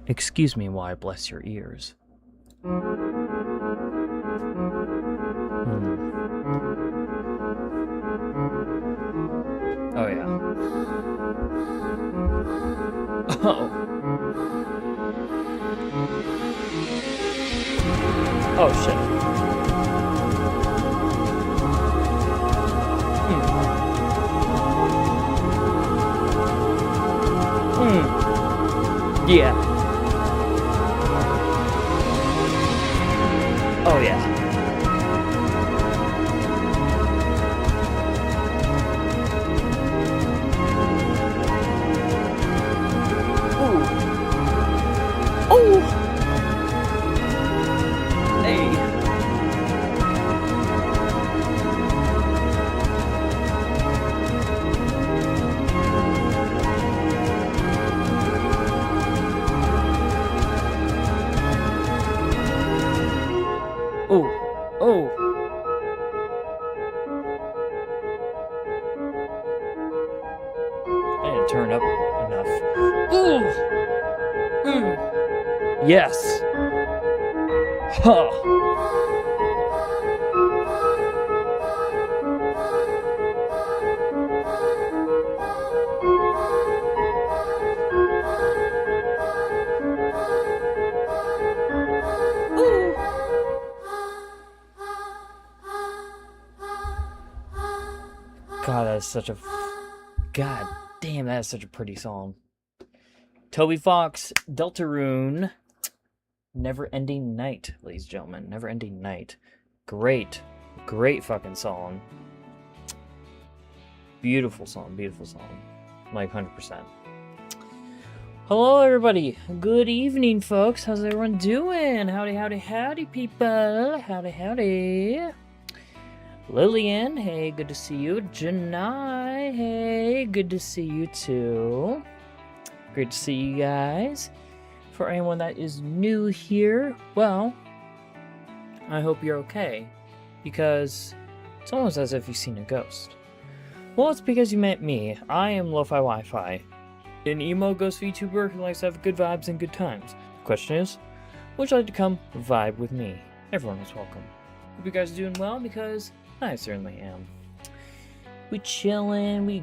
Excuse me while I bless your ears. Oh, yeah. Oh. Oh, shit. Yeah. Oh, yeah. Ooh. Oh! Hey. Oh. Oh. I didn't turn up enough. Ooh! Yes! Huh! God, that is such a... God damn, that is such a pretty song. Toby Fox, Deltarune, Never Ending Night, ladies and gentlemen. Never Ending Night. Great, great fucking song. Beautiful song, beautiful song. Like 100%. Hello, everybody. Good evening, folks. How's everyone doing? Howdy, howdy, howdy, people. Howdy, howdy. Lillian, hey, good to see you. Janai, hey, good to see you too. Great to see you guys. For anyone that is new here, well, I hope you're okay, because it's almost as if you've seen a ghost. Well, it's because you met me. I am Lo-Fi Wi-Fi, an emo ghost VTuber who likes to have good vibes and good times. The question is, would you like to come vibe with me? Everyone is welcome. Hope you guys are doing well, because I certainly am. We chillin', we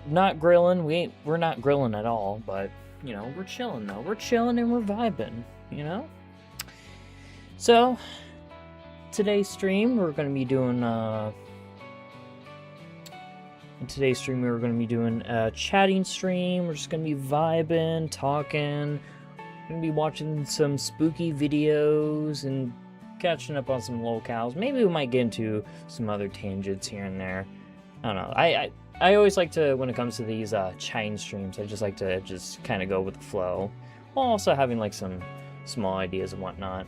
not grilling, we're not grilling at all, but, you know, we're chilling though. We're chilling and we're vibing, you know? So, today's stream, we're going to be doing, a chatting stream. We're just going to be vibing, talking, going to be watching some spooky videos, and catching up on some Lolcows. Maybe we might get into some other tangents here and there. I don't know. I always like to, when it comes to these chatting streams, I just like to just kind of go with the flow, while also having like some small ideas and whatnot.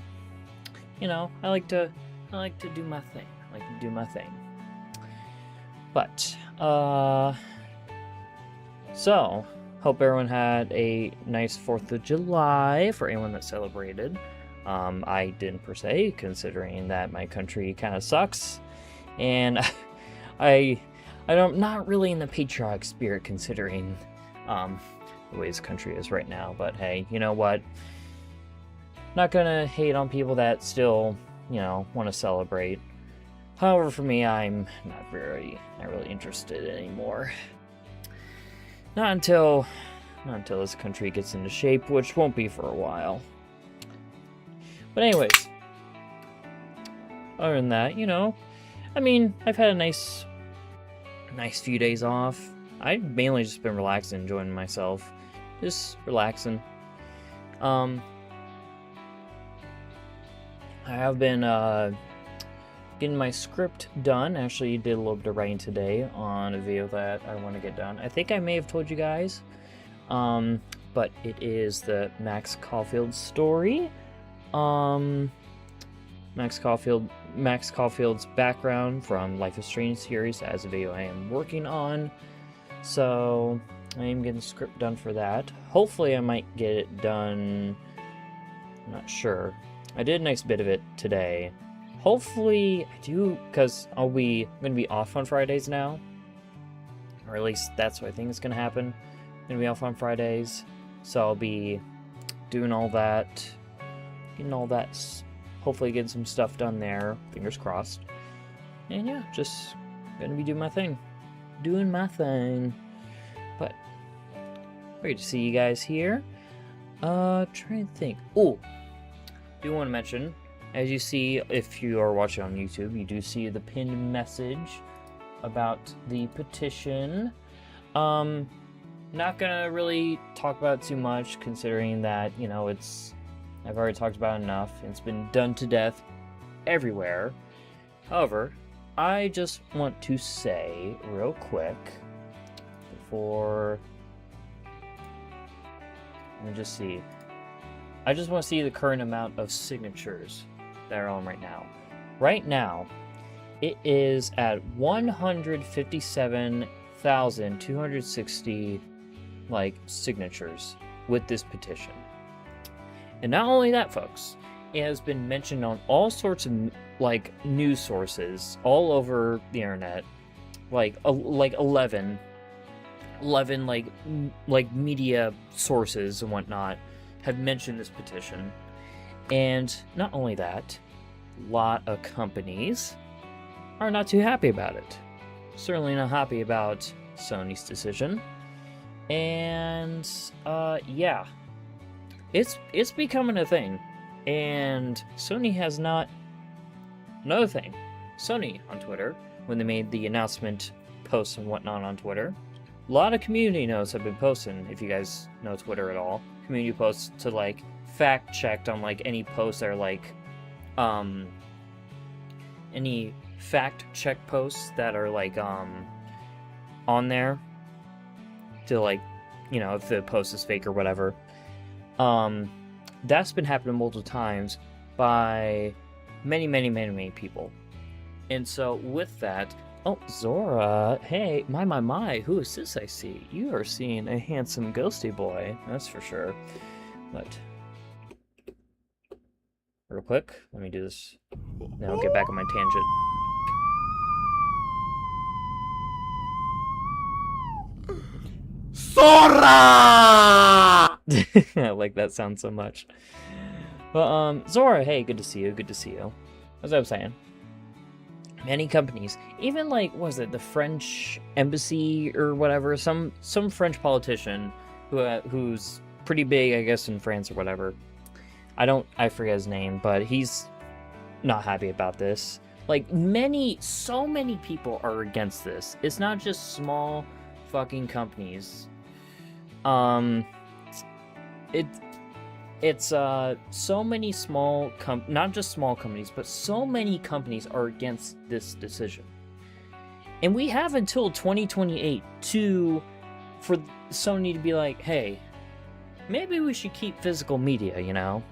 You know, I like to do my thing. I like to do my thing. But so hope everyone had a nice 4th of July for anyone that celebrated. I didn't per se, considering that my country kind of sucks, and I'm not really in the patriotic spirit, considering the way this country is right now. But hey, you know what? Not gonna hate on people that still, you know, want to celebrate. However, for me, I'm not really interested anymore. Not until this country gets into shape, which won't be for a while. But anyways, other than that, you know, I mean, I've had a nice few days off. I've mainly just been relaxing, enjoying myself, just relaxing. I have been getting my script done. Actually, did a little bit of writing today on a video that I want to get done. I think I may have told you guys, but it is the Max Caulfield story. Max Caulfield's background from Life is Strange series as a video I am working on. So I am getting the script done for that. Hopefully I might get it done. I'm not sure. I did a nice bit of it today. Hopefully I do, because I'm going to be off on Fridays now. Or at least that's what I think is going to happen. I'm going to be off on Fridays. So I'll be doing all that, hopefully getting some stuff done there, fingers crossed. And yeah, just gonna be doing my thing. But great to see you guys here. Trying to think. Oh, do want to mention, as you see, if you are watching on YouTube, you do see the pinned message about the petition. Not gonna really talk about it too much, considering that, you know, I've already talked about it enough. It's been done to death everywhere. However, I just want to say real quick before, let me just see. I just want to see the current amount of signatures that are on right now. Right now, it is at 157,260 signatures with this petition. And not only that, folks, it has been mentioned on all sorts of news sources all over the internet, 11 media sources and whatnot have mentioned this petition. And not only that, a lot of companies are not too happy about it. Certainly not happy about Sony's decision. And yeah, it's becoming a thing. And Sony has not. Another thing, Sony on Twitter, when they made the announcement posts and whatnot on Twitter, a lot of community notes have been posting, if you guys know Twitter at all, community posts to fact checked on any posts that are any fact check posts that are on there to if the post is fake or whatever. That's been happening multiple times by many people. And so with that, oh, Zora, hey, my, who is this I see? You are seeing a handsome ghosty boy, that's for sure. But real quick, let me do this, then I'll get back on my tangent. Zora! I like that sound so much. But Zora, hey, good to see you. As I was saying, many companies, even was it the French embassy or whatever, some French politician who's pretty big, I guess, in France or whatever. I forget his name, but he's not happy about this. So many people are against this. It's not just small fucking companies. It's so many small not just small companies, but so many companies are against this decision. And we have until 2028 for Sony to be like, hey, maybe we should keep physical media, you know?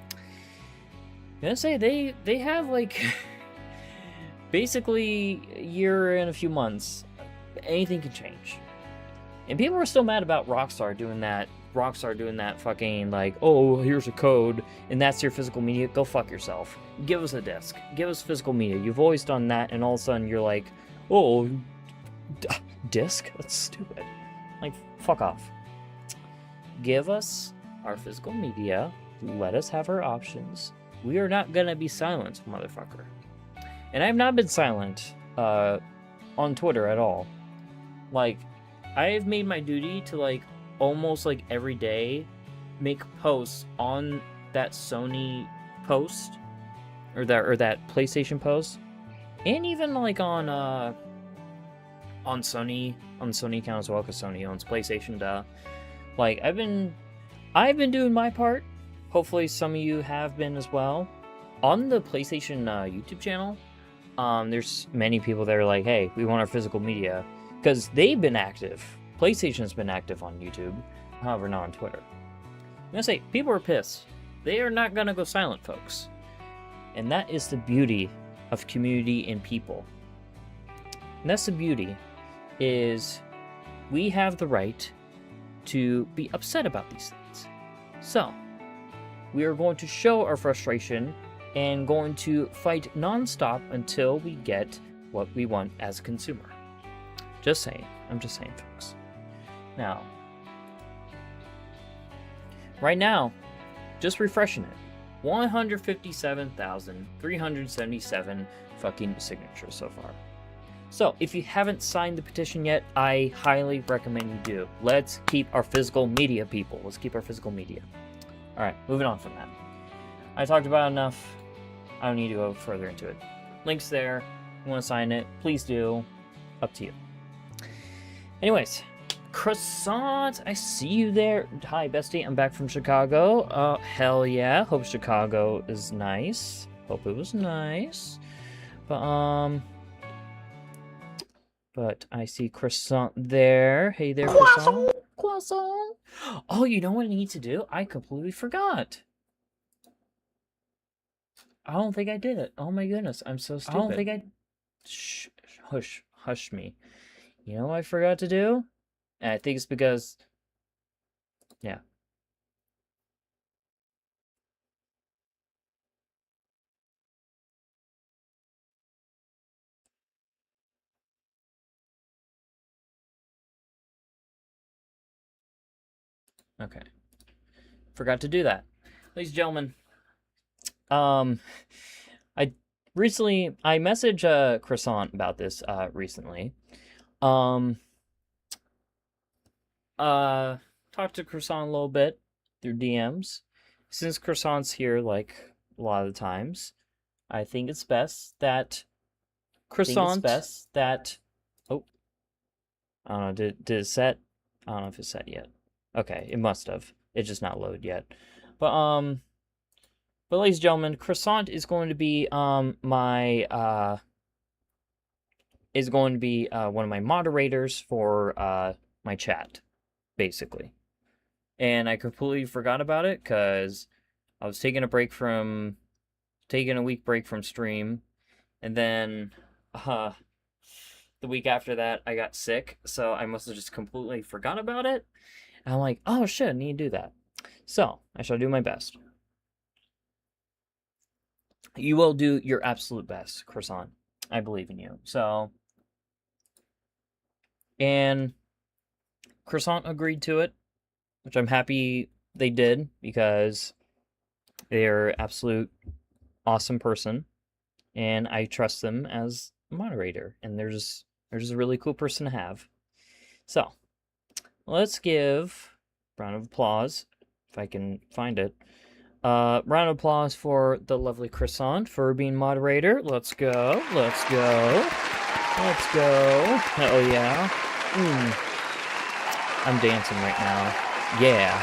I'm gonna say they have basically a year and a few months. Anything can change. And people are still mad about Rockstar doing that fucking oh, here's a code and that's your physical media. Go fuck yourself. Give us a disc. Give us physical media. You've always done that, and all of a sudden you're like, oh, disc? That's stupid. Fuck off. Give us our physical media. Let us have our options. We are not gonna be silent, motherfucker. And I've not been silent on Twitter at all. I've made my duty to almost every day make posts on that Sony post or that PlayStation post, and even on Sony account as well, because Sony owns PlayStation. I've been doing my part. Hopefully some of you have been as well. On the PlayStation YouTube channel, there's many people that are like, hey, we want our physical media, because they've been active. PlayStation's been active on YouTube, however not on Twitter. I'm gonna say, people are pissed. They are not gonna go silent, folks. And that is the beauty of community and people. And that's the beauty, is we have the right to be upset about these things. So, we are going to show our frustration and going to fight non-stop until we get what we want as a consumer. Just saying. I'm just saying, folks. Now, right now, Just refreshing it. 157,377 fucking signatures so far. So, if you haven't signed the petition yet, I highly recommend you do. Let's keep our physical media, people. Let's keep our physical media. Alright, moving on from that. I talked about it enough. I don't need to go further into it. Link's there. You want to sign it, please do. Up to you. Anyways, Croissant, I see you there. Hi, bestie. I'm back from Chicago. Hell yeah. Hope Chicago is nice. Hope it was nice. But I see Croissant there. Hey there, Croissant. Croissant. Oh, you know what I need to do? I completely forgot. I don't think I did it. Oh my goodness, I'm so stupid. I don't think I... Shh, hush me. You know what I forgot to do? And I think it's because... Yeah. Okay. Forgot to do that. Ladies and gentlemen, I messaged Croissant about this recently. Talked to Croissant a little bit through DMs. Since Croissant's here like a lot of the times, I think it's best that Croissant oh, I don't know, did it set? I don't know if it's set yet. Okay, it must have. It's just not loaded yet. But ladies and gentlemen, Croissant is going to be one of my moderators for my chat, basically. And I completely forgot about it because I was taking a week break from stream, and then the week after that I got sick, so I must have just completely forgot about it. And I'm like, oh shit, I need to do that. So I shall do my best. You will do your absolute best, Croissant. I believe in you. So, and Croissant agreed to it, which I'm happy they did because they're an absolute awesome person, and I trust them as a moderator, and they're just a really cool person to have. So, let's give a round of applause, if I can find it. Round of applause for the lovely Croissant for being moderator. Let's go. Let's go. Let's go. Hell yeah. I'm dancing right now. Yeah.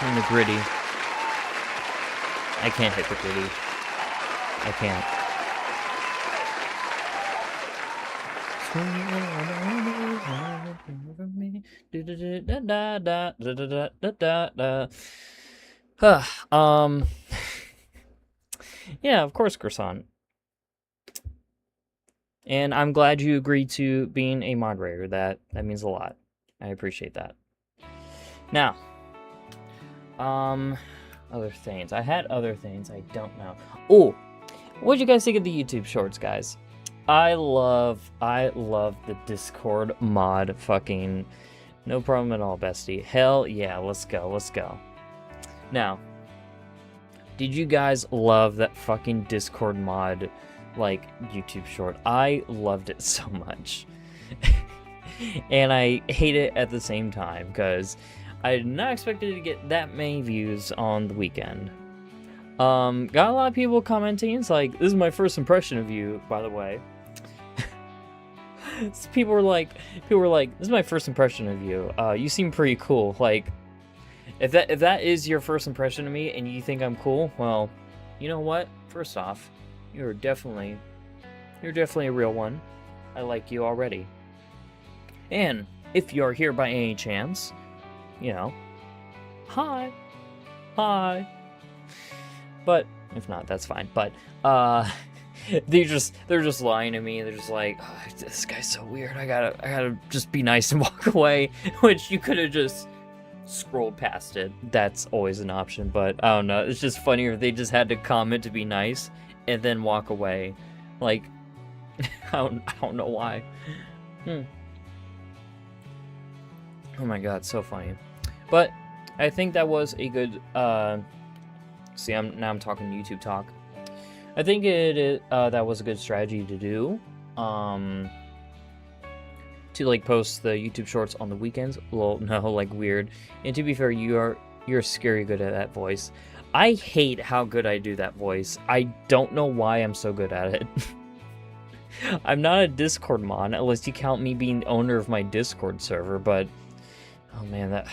In the gritty. I can't hit the gritty. I can't. Yeah, of course, Croissant. And I'm glad you agreed to being a moderator. That means a lot. I appreciate that. Now, other things. I had other things. I don't know. Oh, what'd you guys think of the YouTube shorts, guys? I love the Discord mod. Fucking no problem at all, bestie. Hell yeah, let's go, let's go. Now, did you guys love that fucking Discord mod, like, YouTube short? I loved it so much. And I hate it at the same time, because I did not expect it to get that many views on the weekend. Got a lot of people commenting. It's like, this is my first impression of you, by the way. People were like, this is my first impression of you. You seem pretty cool. Like, if that is your first impression of me and you think I'm cool, well, you know what? First off, you're definitely a real one. I like you already. And if you're here by any chance, you know, hi. But if not, that's fine. But they're just lying to me. They're just like, oh, this guy's so weird. I gotta just be nice and walk away. Which you could have just scrolled past it. That's always an option. But I don't know. It's just funnier if they just had to comment to be nice and then walk away. Like, I don't know why. Oh my god, so funny. But I think that was a good, see, now I'm talking YouTube talk. I think that was a good strategy to do. To like post the YouTube shorts on the weekends. Well, no, like weird. And to be fair, you're scary good at that voice. I hate how good I do that voice. I don't know why I'm so good at it. I'm not a Discord mod, unless you count me being owner of my Discord server, but oh man, that.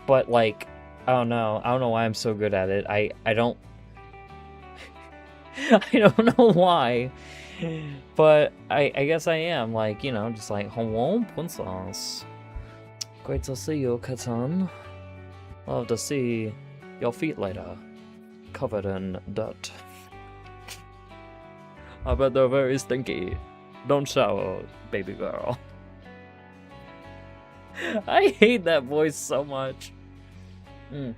But like, I don't know why I'm so good at it. I don't. I don't know why, but I guess I am, like, you know, just like, hello, princess. Great to see you, kitten. Love to see your feet later, covered in dirt. I bet they're very stinky. Don't shower, baby girl. I hate that voice so much. But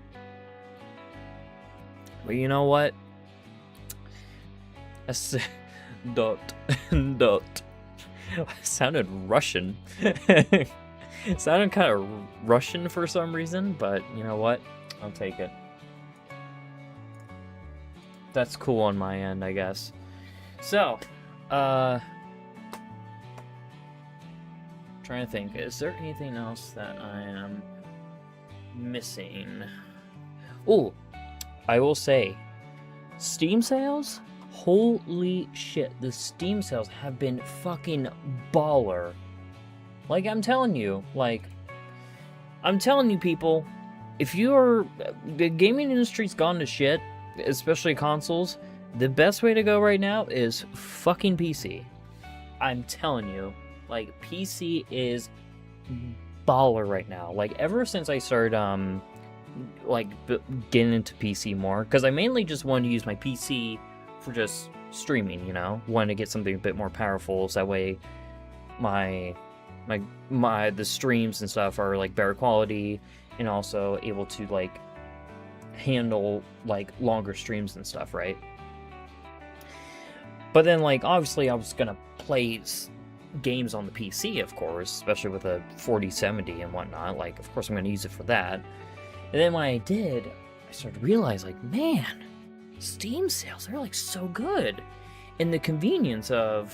you know what? Dot. Sounded Russian. Sounded kind of Russian for some reason, but you know what? I'll take it. That's cool on my end, I guess. So, trying to think, is there anything else that I am missing? Oh, I will say, Steam sales? Holy shit, the Steam sales have been fucking baller. Like, I'm telling you people, if the gaming industry's gone to shit, especially consoles, the best way to go right now is fucking PC. I'm telling you, like, PC is baller right now. Like, ever since I started, getting into PC more, because I mainly just wanted to use my PC for just streaming, you know? Wanted to get something a bit more powerful, so that way the streams and stuff are, like, better quality, and also able to, like, handle, like, longer streams and stuff, right? But then, like, obviously I was gonna play games on the PC, of course, especially with a 4070 and whatnot. Like, of course I'm gonna use it for that. And then when I did, I started to realize, like, man, Steam sales, they're, like, so good. And the convenience of...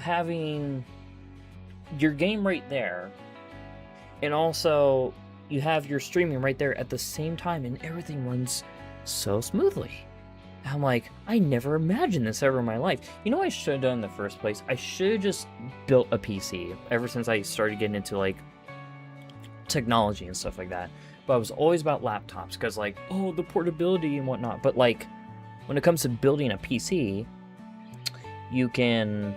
having your game right there, and also you have your streaming right there at the same time, and everything runs so smoothly. I'm like, I never imagined this ever in my life. You know what I should have done in the first place? I should have just built a PC ever since I started getting into, like, technology and stuff like that. But I was always about laptops, because, like, oh, the portability and whatnot. But, like, when it comes to building a PC, you can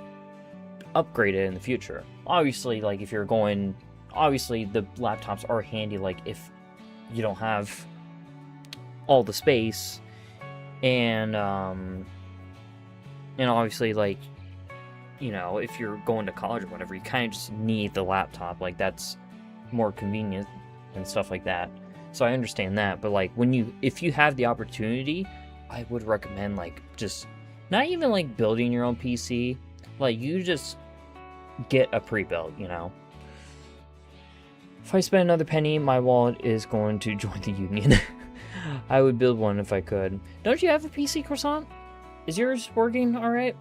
upgrade it in the future. Obviously, like, if you're going... Obviously, the laptops are handy, like, if you don't have all the space, and obviously, like, you know, if you're going to college or whatever, you kind of just need the laptop, like, that's more convenient and stuff like that. So I understand that, but, like, if you have the opportunity, I would recommend, like, just not even, like, building your own PC, like, you just get a pre-built, you know? If I spend another penny, my wallet is going to join the union. I would build one if I could. Don't you have a PC, Croissant? Is yours working all right?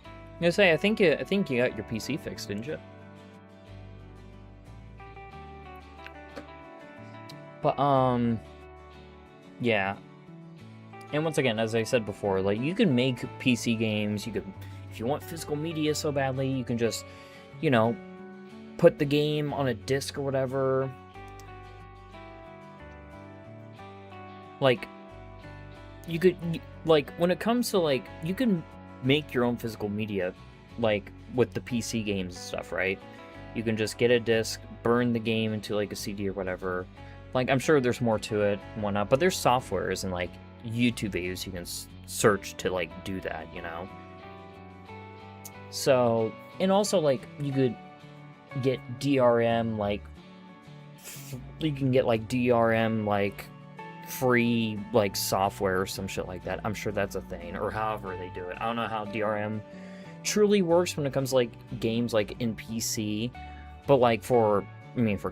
I'm gonna say, I think you got your PC fixed, didn't you? But yeah. And once again, as I said before, like, you can make PC games. You could, if you want physical media so badly, you can just, you know, put the game on a disc or whatever. Like, you could, like, when it comes to, like, you can make your own physical media, like, with the PC games and stuff, right? You can just get a disc, burn the game into, like, a CD or whatever. Like, I'm sure there's more to it and whatnot, but there's softwares and, like, YouTube videos you can search to, like, do that, you know? So, and also, like, you could get DRM, like, you can get, like, DRM, like, free, like, software or some shit like that. I'm sure that's a thing, or however they do it. I don't know how DRM truly works when it comes to, like, games, like, in PC, but, like, for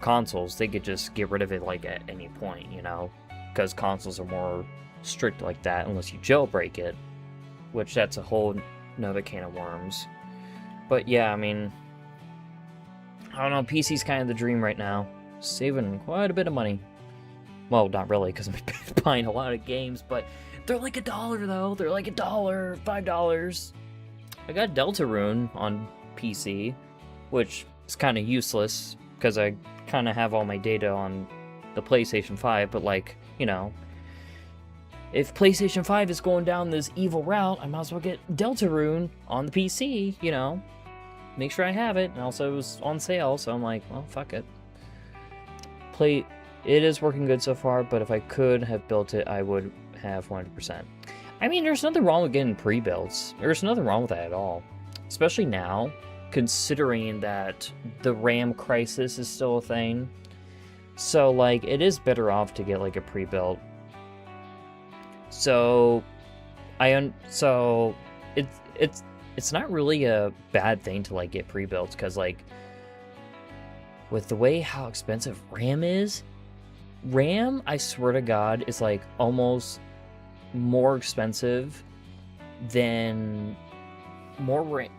consoles, they could just get rid of it, like, at any point, you know, because consoles are more strict like that unless you jailbreak it, which that's a whole another can of worms. But yeah, I mean, I don't know, PC's kind of the dream right now. Saving quite a bit of money. Well, not really, because I'm buying a lot of games, but they're like $1 though. They're like $1, $5. I got Deltarune on PC, which is kind of useless, because I kind of have all my data on the PlayStation 5, but like, you know, if PlayStation 5 is going down this evil route, I might as well get Deltarune on the PC, you know. Make sure I have it, and also it was on sale, so I'm like, well, fuck it. It is working good so far, but if I could have built it, I would have 100%. I mean, there's nothing wrong with getting pre-builds. There's nothing wrong with that at all. Especially now, considering that the RAM crisis is still a thing. So, like, it is better off to get, like, a pre-built. So, it's not really a bad thing to, like, get pre-builts, because, like, with the way how expensive RAM is, RAM, I swear to God, is, like, almost more expensive than...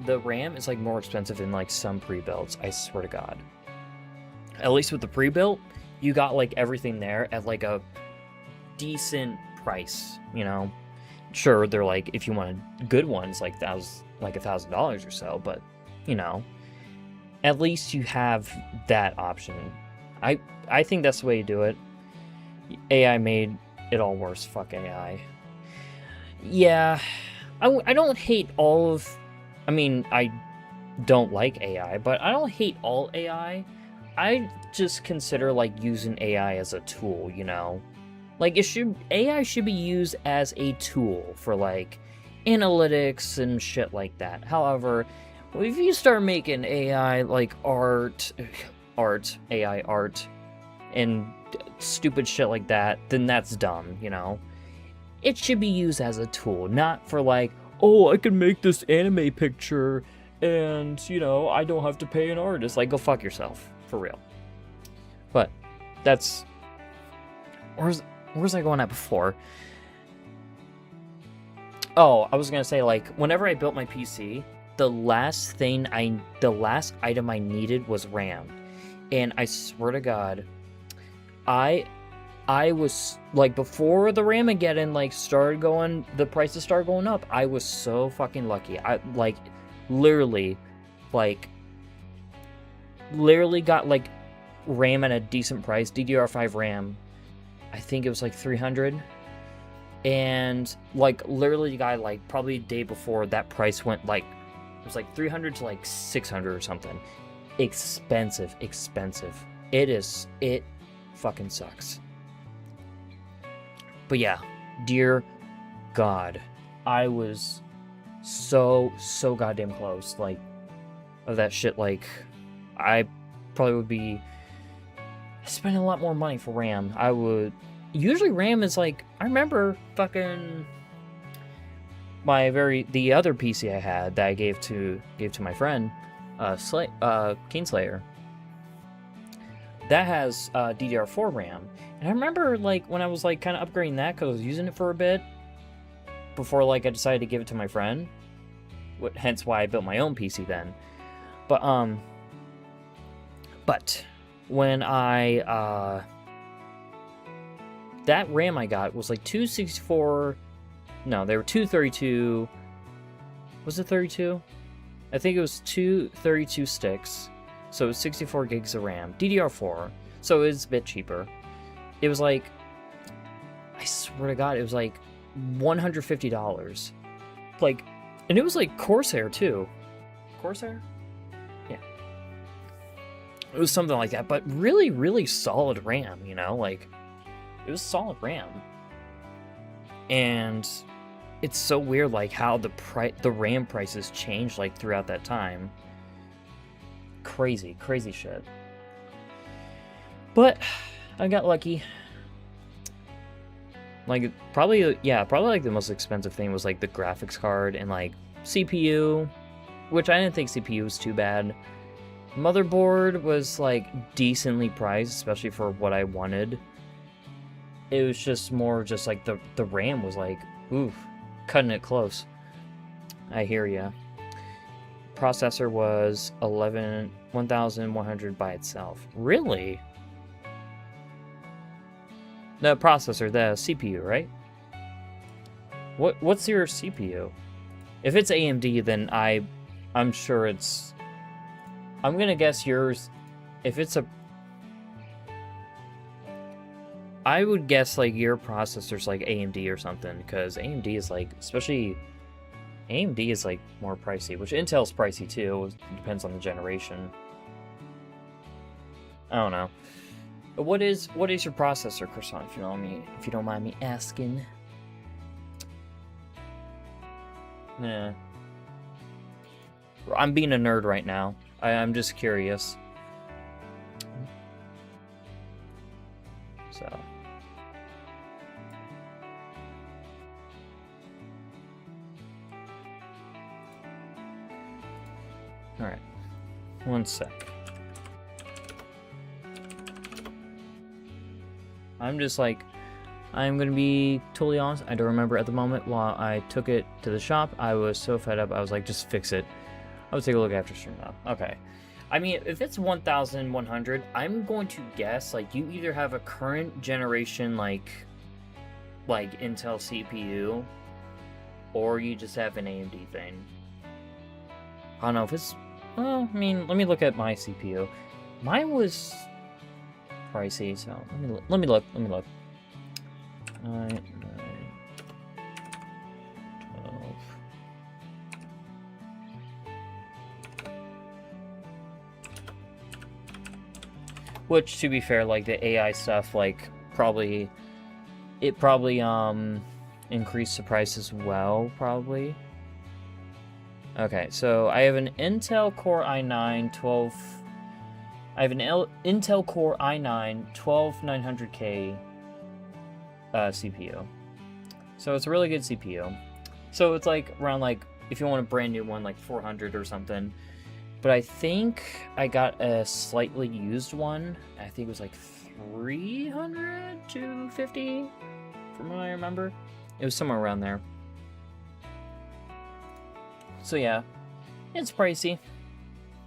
the RAM is, like, more expensive than, like, some pre-builts, I swear to God. At least with the pre-built, you got, like, everything there at, like, a decent price, you know? Sure, they're, like, if you wanted good ones, like, $1,000 or so, but, you know, at least you have that option. I think that's the way you do it. AI made it all worse. Fuck AI. Yeah, I don't hate all of... I mean, I don't like AI, but I don't hate all AI. I just consider, like, using AI as a tool, you know? Like, AI should be used as a tool for, like, analytics and shit like that. However, if you start making AI, like, AI art, and stupid shit like that, then that's dumb, you know? It should be used as a tool, not for, like, oh, I can make this anime picture, and, you know, I don't have to pay an artist. Like, go fuck yourself, for real. But, that's... Where's I going at before? Oh, I was gonna say, like, whenever I built my PC, the last item I needed was RAM. And I swear to God, I was, like, before the Ramageddon, like, the prices started going up, I was so fucking lucky. I, like, literally got, like, RAM at a decent price, DDR5 RAM. I think it was, like, 300. And, like, literally got, like, probably a day before, that price went, like, it was, like, 300 to, like, 600 or something. Expensive. It fucking sucks. But yeah, dear God, I was so goddamn close, like, of that shit. Like, I probably would be spending a lot more money for RAM. Usually RAM is, like, I remember fucking the other PC I had that I gave to my friend, Kingslayer. That has DDR4 RAM. And I remember, like, when I was, like, kind of upgrading that, because I was using it for a bit, before, like, I decided to give it to my friend. Hence why I built my own PC then. But when I, that RAM I got was, like, 264... No, they were 232... Was it 32? I think it was 232 sticks. So it was 64 gigs of RAM. DDR4. So it was a bit cheaper. It was like... I swear to God, it was like $150. Like... And it was like Corsair, too. Corsair? Yeah. It was something like that. But really, really solid RAM, you know? Like... It was solid RAM. And... It's so weird, like, how the RAM prices changed, like, throughout that time. Crazy shit. But I got lucky. Like, probably, yeah, probably like the most expensive thing was like the graphics card and like CPU, which I didn't think CPU was too bad. Motherboard was like decently priced, especially for what I wanted. It was just more just like the RAM was like, oof, cutting it close. I hear ya. Processor was 1100 by itself. Really? The processor, the CPU, right? What's your CPU? If it's AMD, then I'm sure it's... I'm gonna guess yours... If it's a... I would guess, like, your processor's, like, AMD or something, because AMD is, like, especially... AMD is, like, more pricey, which Intel's pricey, too. It depends on the generation. I don't know. But what is your processor, Croissant, if you don't mind me asking? Yeah. I'm being a nerd right now. I'm just curious. So. Alright. One sec. I'm just like, I'm gonna be totally honest, I don't remember at the moment. While I took it to the shop, I was so fed up, I was like, just fix it. I'll take a look after stream now. Okay. I mean, if it's 1100, I'm going to guess, like, you either have a current generation, like Intel CPU, or you just have an AMD thing. I don't know if it's, well, I mean, let me look at my CPU. Mine was pricey, so let me look. 9, 12. Which, to be fair, like the AI stuff, like probably increased the price as well, probably. Okay, so I have an Intel Core i9 12. I have an Intel Core i9 12900K CPU. So it's a really good CPU. So it's like around, like, if you want a brand new one, like 400 or something. But I think I got a slightly used one. I think it was like 300 to 50 from what I remember. It was somewhere around there. So yeah, it's pricey.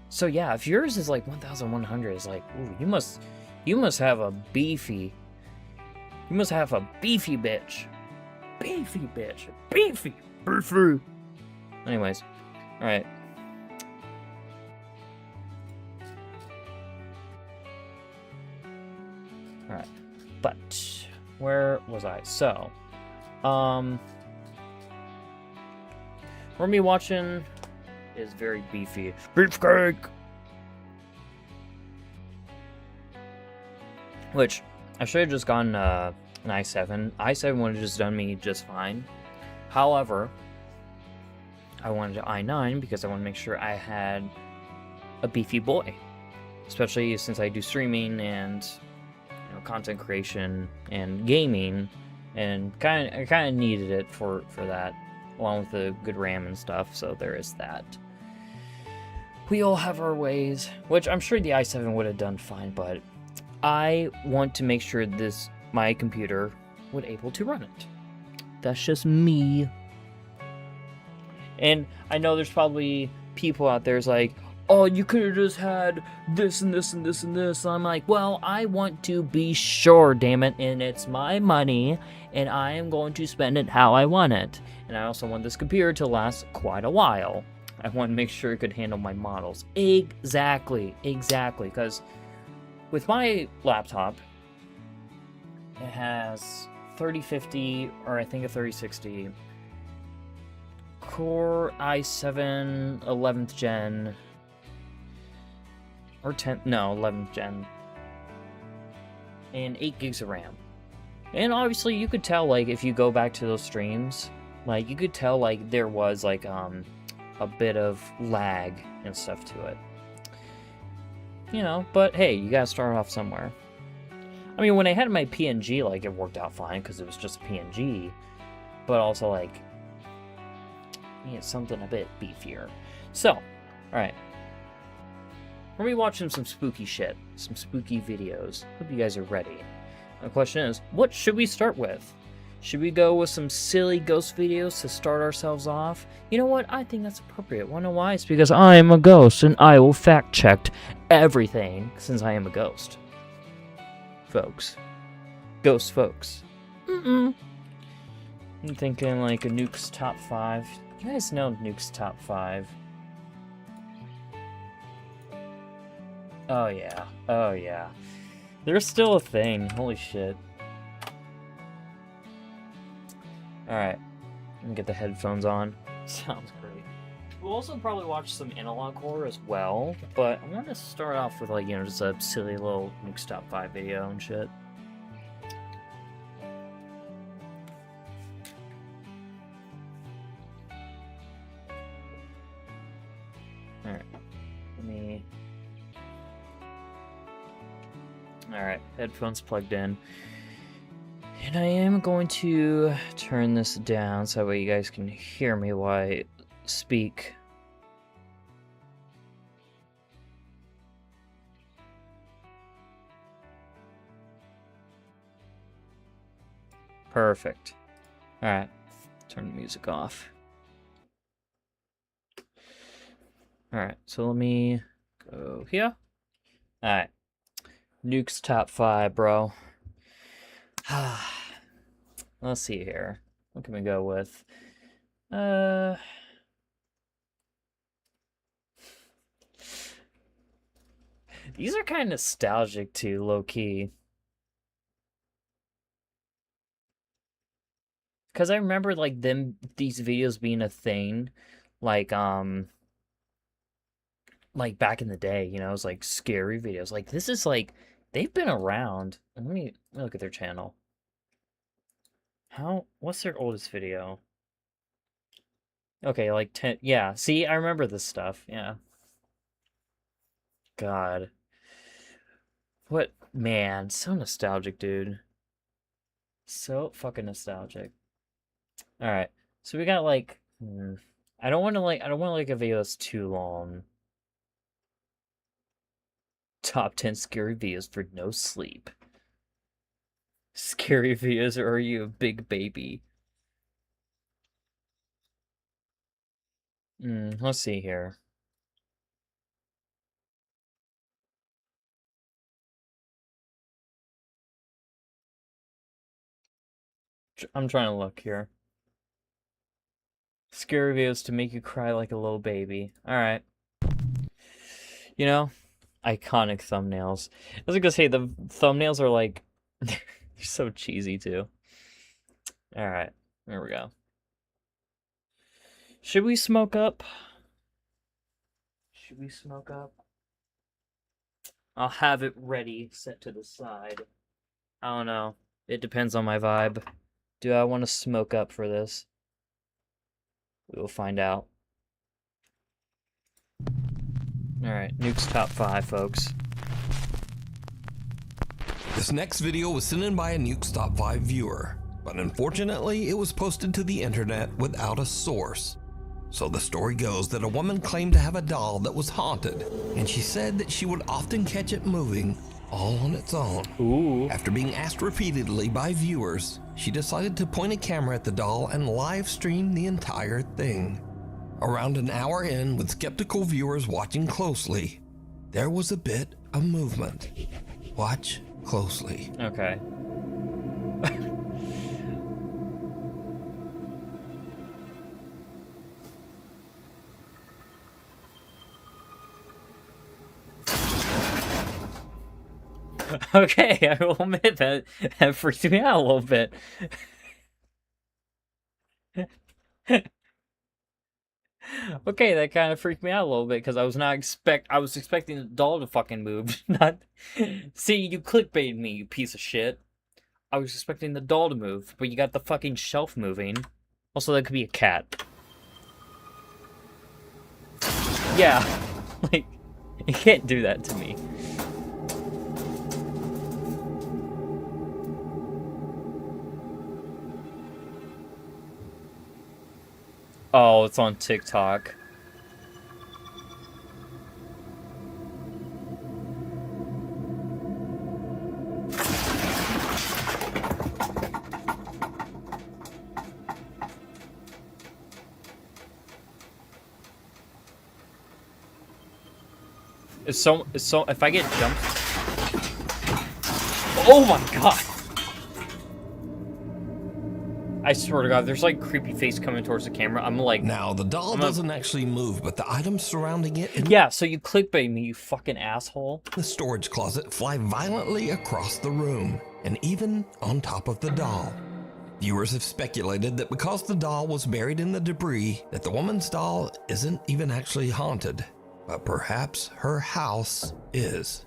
So yeah, if yours is like 1100, it's like, ooh, you must have a beefy. You must have a beefy bitch. Beefy bitch. Beefy. Beefy. Anyways, all right. All right, but where was I? So, we're gonna be watching. Is very beefy. Beefcake! Which, I should have just gotten an i7. i7 would have just done me just fine. However, I wanted an i9 because I want to make sure I had a beefy boy. Especially since I do streaming and content creation and gaming. And I kind of needed it for that. Along with the good RAM and stuff, so there is that. We all have our ways, which I'm sure the i7 would have done fine, but I want to make sure my computer would able to run it. That's just me. And I know there's probably people out there who's like, oh, you could have just had this and this and this and this. And I'm like, well, I want to be sure, damn it, and it's my money, and I am going to spend it how I want it. And I also want this computer to last quite a while. I want to make sure it could handle my models. Exactly, because with my laptop, it has 3050, or I think a 3060, Core i7 11th gen, or 11th gen, and 8 gigs of RAM. And obviously you could tell, like, if you go back to those streams, like, you could tell, like, there was, like, a bit of lag and stuff to it. But hey, you gotta start off somewhere. I mean, when I had my PNG, like, it worked out fine because it was just PNG. But also, like, I need something a bit beefier. So, alright. We're gonna be watching some spooky shit. Some spooky videos. Hope you guys are ready. The question is, what should we start with? Should we go with some silly ghost videos to start ourselves off? You know what? I think that's appropriate. Wanna know why? It's because I am a ghost and I will fact-check everything since I am a ghost. Folks. Ghost folks. I'm thinking like a Nuke's Top 5. You guys know Nuke's Top 5. Oh yeah. Oh yeah. They're still a thing. Holy shit. Alright. Let me get the headphones on. Sounds great. We'll also probably watch some analog horror as well, but I want to start off with, like, you know, just a silly little Nuke's Top 5 video and shit. Alright. Let me... Alright, headphones plugged in. And I am going to turn this down so that way you guys can hear me while I speak. Perfect. Alright, turn the music off. Alright, so let me go here. Alright. Nuke's Top 5, bro. Let's see here. What can we go with? These are kind of nostalgic too, low-key. Because I remember, like, these videos being a thing. Like back in the day, you know, it was like scary videos. Like, this is like, they've been around. Let me look at their channel. What's their oldest video? Okay, like 10, yeah, see, I remember this stuff, yeah. God. What, man, so nostalgic, dude. So fucking nostalgic. Alright, so we got, like, I don't want to, like a video that's too long. Top 10 scary videos for no sleep. Scary videos, or are you a big baby? Let's see here. I'm trying to look here. Scary videos to make you cry like a little baby. Alright. You know, iconic thumbnails. I was gonna say, the thumbnails are like... they're so cheesy, too. Alright, here we go. Should we smoke up? Should we smoke up? I'll have it ready, set to the side. I don't know. It depends on my vibe. Do I want to smoke up for this? We will find out. Alright, Nuke's Top 5, folks. This next video was sent in by a Nuke's Top 5 viewer, but unfortunately it was posted to the internet without a source. So the story goes that a woman claimed to have a doll that was haunted, and she said that she would often catch it moving all on its own. Ooh. After being asked repeatedly by viewers, she decided to point a camera at the doll and live stream the entire thing. Around an hour in, with skeptical viewers watching closely, there was a bit of movement. Watch closely. Okay. Okay, I will admit that freaked me out a little bit. Okay, that kind of freaked me out a little bit because I was expecting the doll to fucking move, not... See, you clickbaited me, you piece of shit. I was expecting the doll to move, but you got the fucking shelf moving. Also, that could be a cat. Yeah, like, you can't do that to me. Oh, it's on TikTok. If I get jumped. Oh my god! I swear to God, there's like creepy face coming towards the camera. I'm like, Now, the doll doesn't actually move, but the items surrounding it in yeah, so you clickbait me, you fucking asshole. the storage closet fly violently across the room, and even on top of the doll. Viewers have speculated that because the doll was buried in the debris, that the woman's doll isn't even actually haunted, but perhaps her house is.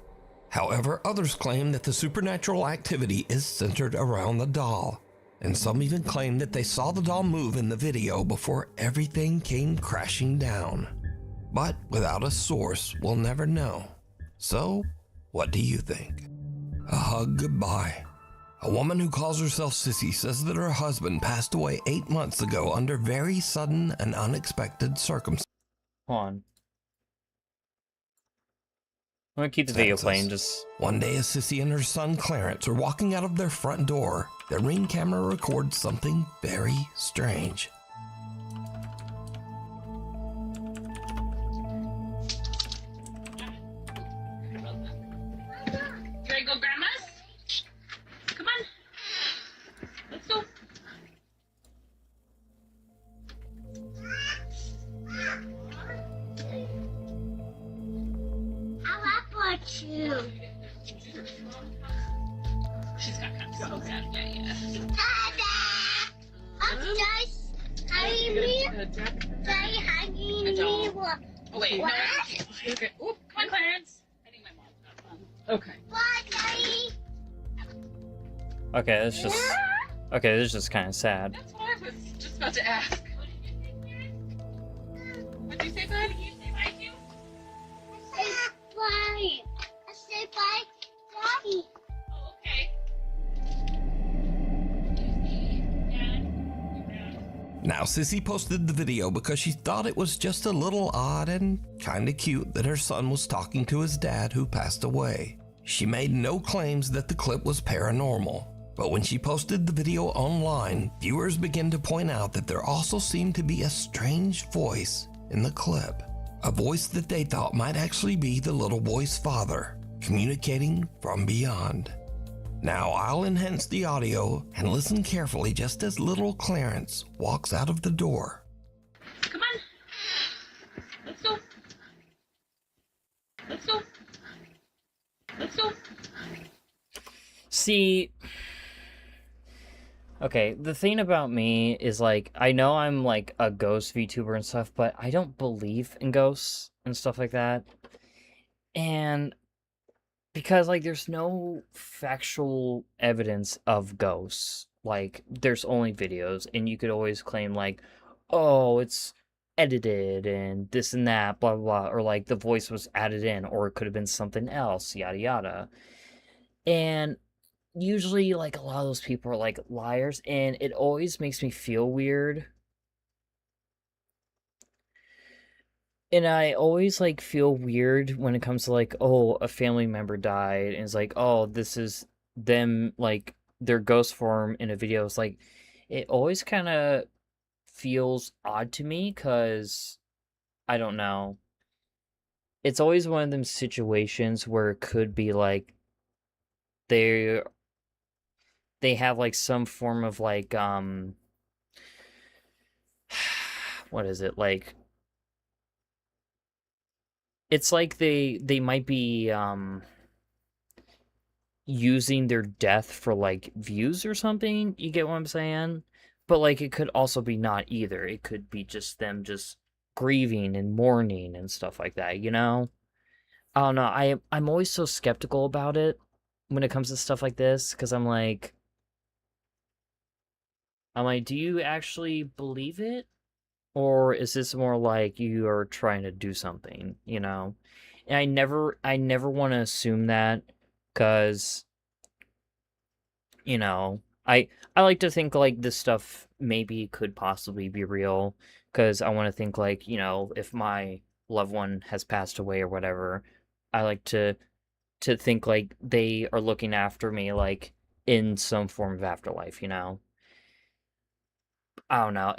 However, others claim that the supernatural activity is centered around the doll, and some even claim that they saw the doll move in the video before everything came crashing down. But without a source, we'll never know. So, what do you think? A hug goodbye. A woman who calls herself Sissy says that her husband passed away 8 months ago under very sudden and unexpected circumstances. Hold on. I'm gonna keep the video playing, just... One day, as Sissy and her son Clarence are walking out of their front door, their Ring camera records something very strange. Can I go, Grandma's? Come on. Let's go. How about you? She's got kind of so bad. Yeah. Dada! Upstairs, hugging me. Daddy hugging me. What? Oh, wait. What? No. Okay. Oop, come on, Clarence. I think my mom's got fun. Okay. What, Daddy? Okay, it's just... Okay, this is just kind of sad. That's what I was just about to ask. What'd you say, bud? Did you say bye to? I said bye. I said bye, Daddy. Oh, okay. Dad? Now, Sissy posted the video because she thought it was just a little odd and kinda cute that her son was talking to his dad who passed away. She made no claims that the clip was paranormal, but when she posted the video online, viewers began to point out that there also seemed to be a strange voice in the clip. A voice that they thought might actually be the little boy's father, communicating from beyond. Now I'll enhance the audio and listen carefully just as little Clarence walks out of the door. Come on. Let's go. Let's go. Let's go. See... Okay, the thing about me is, like, I know I'm, like, a ghost VTuber and stuff, but I don't believe in ghosts and stuff like that. And because, like, there's no factual evidence of ghosts. Like, there's only videos, and you could always claim, like, oh, it's edited, and this and that, blah, blah, blah, or, like, the voice was added in, or it could have been something else, yada, yada. And usually, like, a lot of those people are, like, liars, and it always makes me feel weird. And I always, like, feel weird when it comes to, like, oh, a family member died, and it's like, oh, this is them, like, their ghost form in a video. It's like, it always kind of feels odd to me, because, I don't know. It's always one of them situations where it could be, like, they have, like, some form of, like, what is it, like, it's like they might be, using their death for, like, views or something, you get what I'm saying? But, like, it could also be not either. It could be just them just grieving and mourning and stuff like that, you know? I don't know, I'm always so skeptical about it when it comes to stuff like this, because I'm like, do you actually believe it? Or is this more like you are trying to do something, you know? And I never want to assume that, because, you know, I like to think, like, this stuff maybe could possibly be real, because I want to think, like, you know, if my loved one has passed away or whatever, I like to think like they are looking after me, like, in some form of afterlife, you know? I don't know.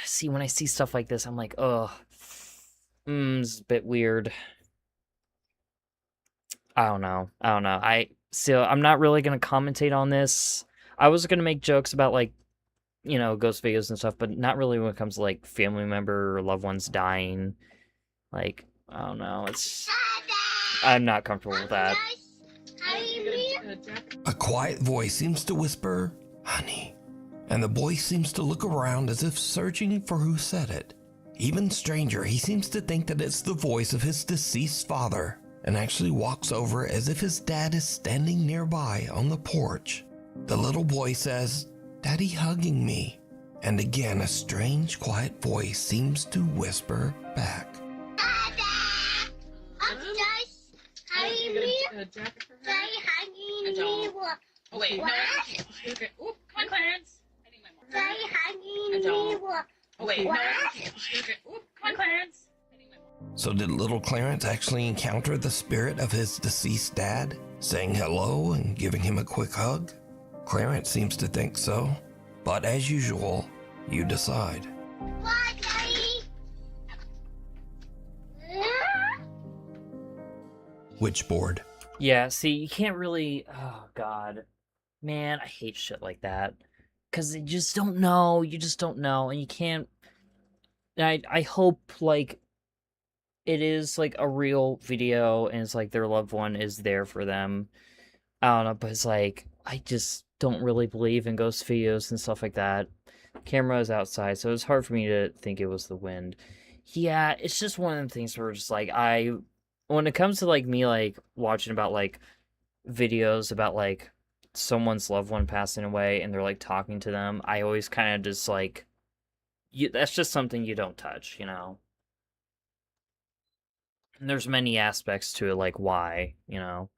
See, when I see stuff like this, I'm like, ugh, it's a bit weird. I don't know. I'm not really gonna commentate on this. I was gonna make jokes about, like, you know, ghost videos and stuff, but not really when it comes to, like, family member or loved ones dying. Like, I don't know. I'm not comfortable with that. A quiet voice seems to whisper, "Honey," and the boy seems to look around as if searching for who said it. Even stranger, he seems to think that it's the voice of his deceased father, and actually walks over as if his dad is standing nearby on the porch. The little boy says, "Daddy hugging me," and again a strange quiet voice seems to whisper back. Oh, wait. No. Okay. Oop, come on, Clarence. I need my more. Oh, wait. No. Okay. Oop, come on, Clarence. I need my more. So did little Clarence actually encounter the spirit of his deceased dad, saying hello and giving him a quick hug? Clarence seems to think so, but as usual, you decide. Which board? Yeah, see, you can't really... Oh, God. Man, I hate shit like that. Because you just don't know. You just don't know. And you can't... I hope, like, it is, like, a real video, and it's, like, their loved one is there for them. I don't know, but it's, like, I just don't really believe in ghost videos and stuff like that. Camera is outside, so it's hard for me to think it was the wind. Yeah, it's just one of the things where just, like, when it comes to, like, me, like, watching about, like, videos about, like, someone's loved one passing away and they're, like, talking to them, I always kind of just, like, that's just something you don't touch, you know? And there's many aspects to it, like, why, you know?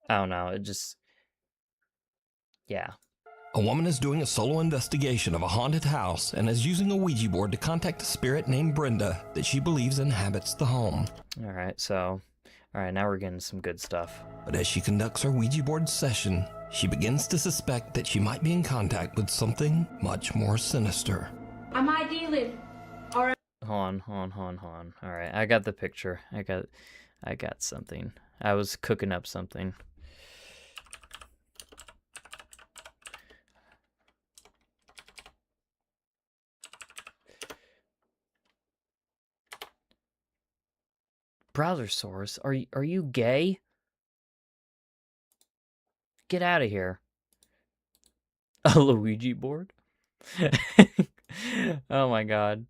I don't know, it just... Yeah. A woman is doing a solo investigation of a haunted house and is using a Ouija board to contact a spirit named Brenda that she believes inhabits the home. Alright, so... Alright, now we're getting some good stuff. But as she conducts her Ouija board session, she begins to suspect that she might be in contact with something much more sinister. Am I dealing? Or... Hold on. Alright, I got the picture. I got something. I was cooking up something. Browser source? Are you gay? Get out of here. A Luigi board? Oh my god.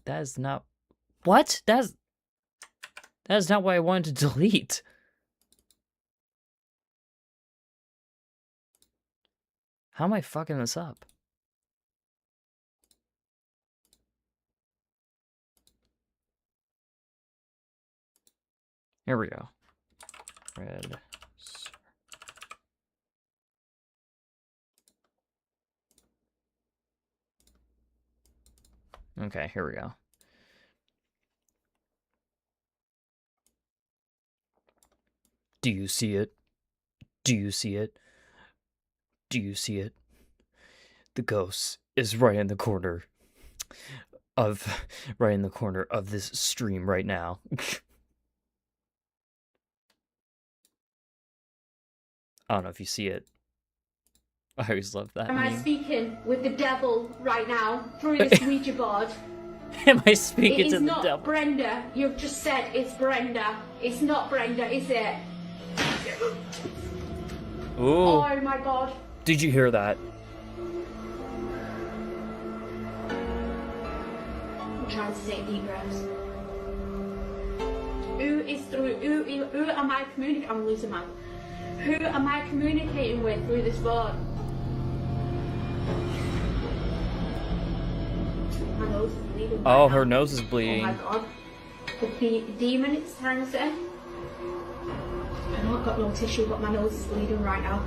That is not... What? That is not what I wanted to delete. How am I fucking this up? Here we go. Red. Okay, here we go. Do you see it? Do you see it? Do you see it? The ghost is right in the corner of this stream right now. I don't know if you see it. I always love that. Am I meme. speaking with the devil right now through this Ouija board? Am I speaking to It is the not devil? Brenda. You've just said it's Brenda. It's not Brenda, is it? Ooh. Oh my god. Did you hear that? I'm trying to take deep breaths. Who am I communicating? I'm losing my... Who am I communicating with through this board? My nose is bleeding. Oh, right her now. nose is bleeding. Oh my god. The demon it's trying to say. I know I've got no tissue, but my nose is bleeding right now.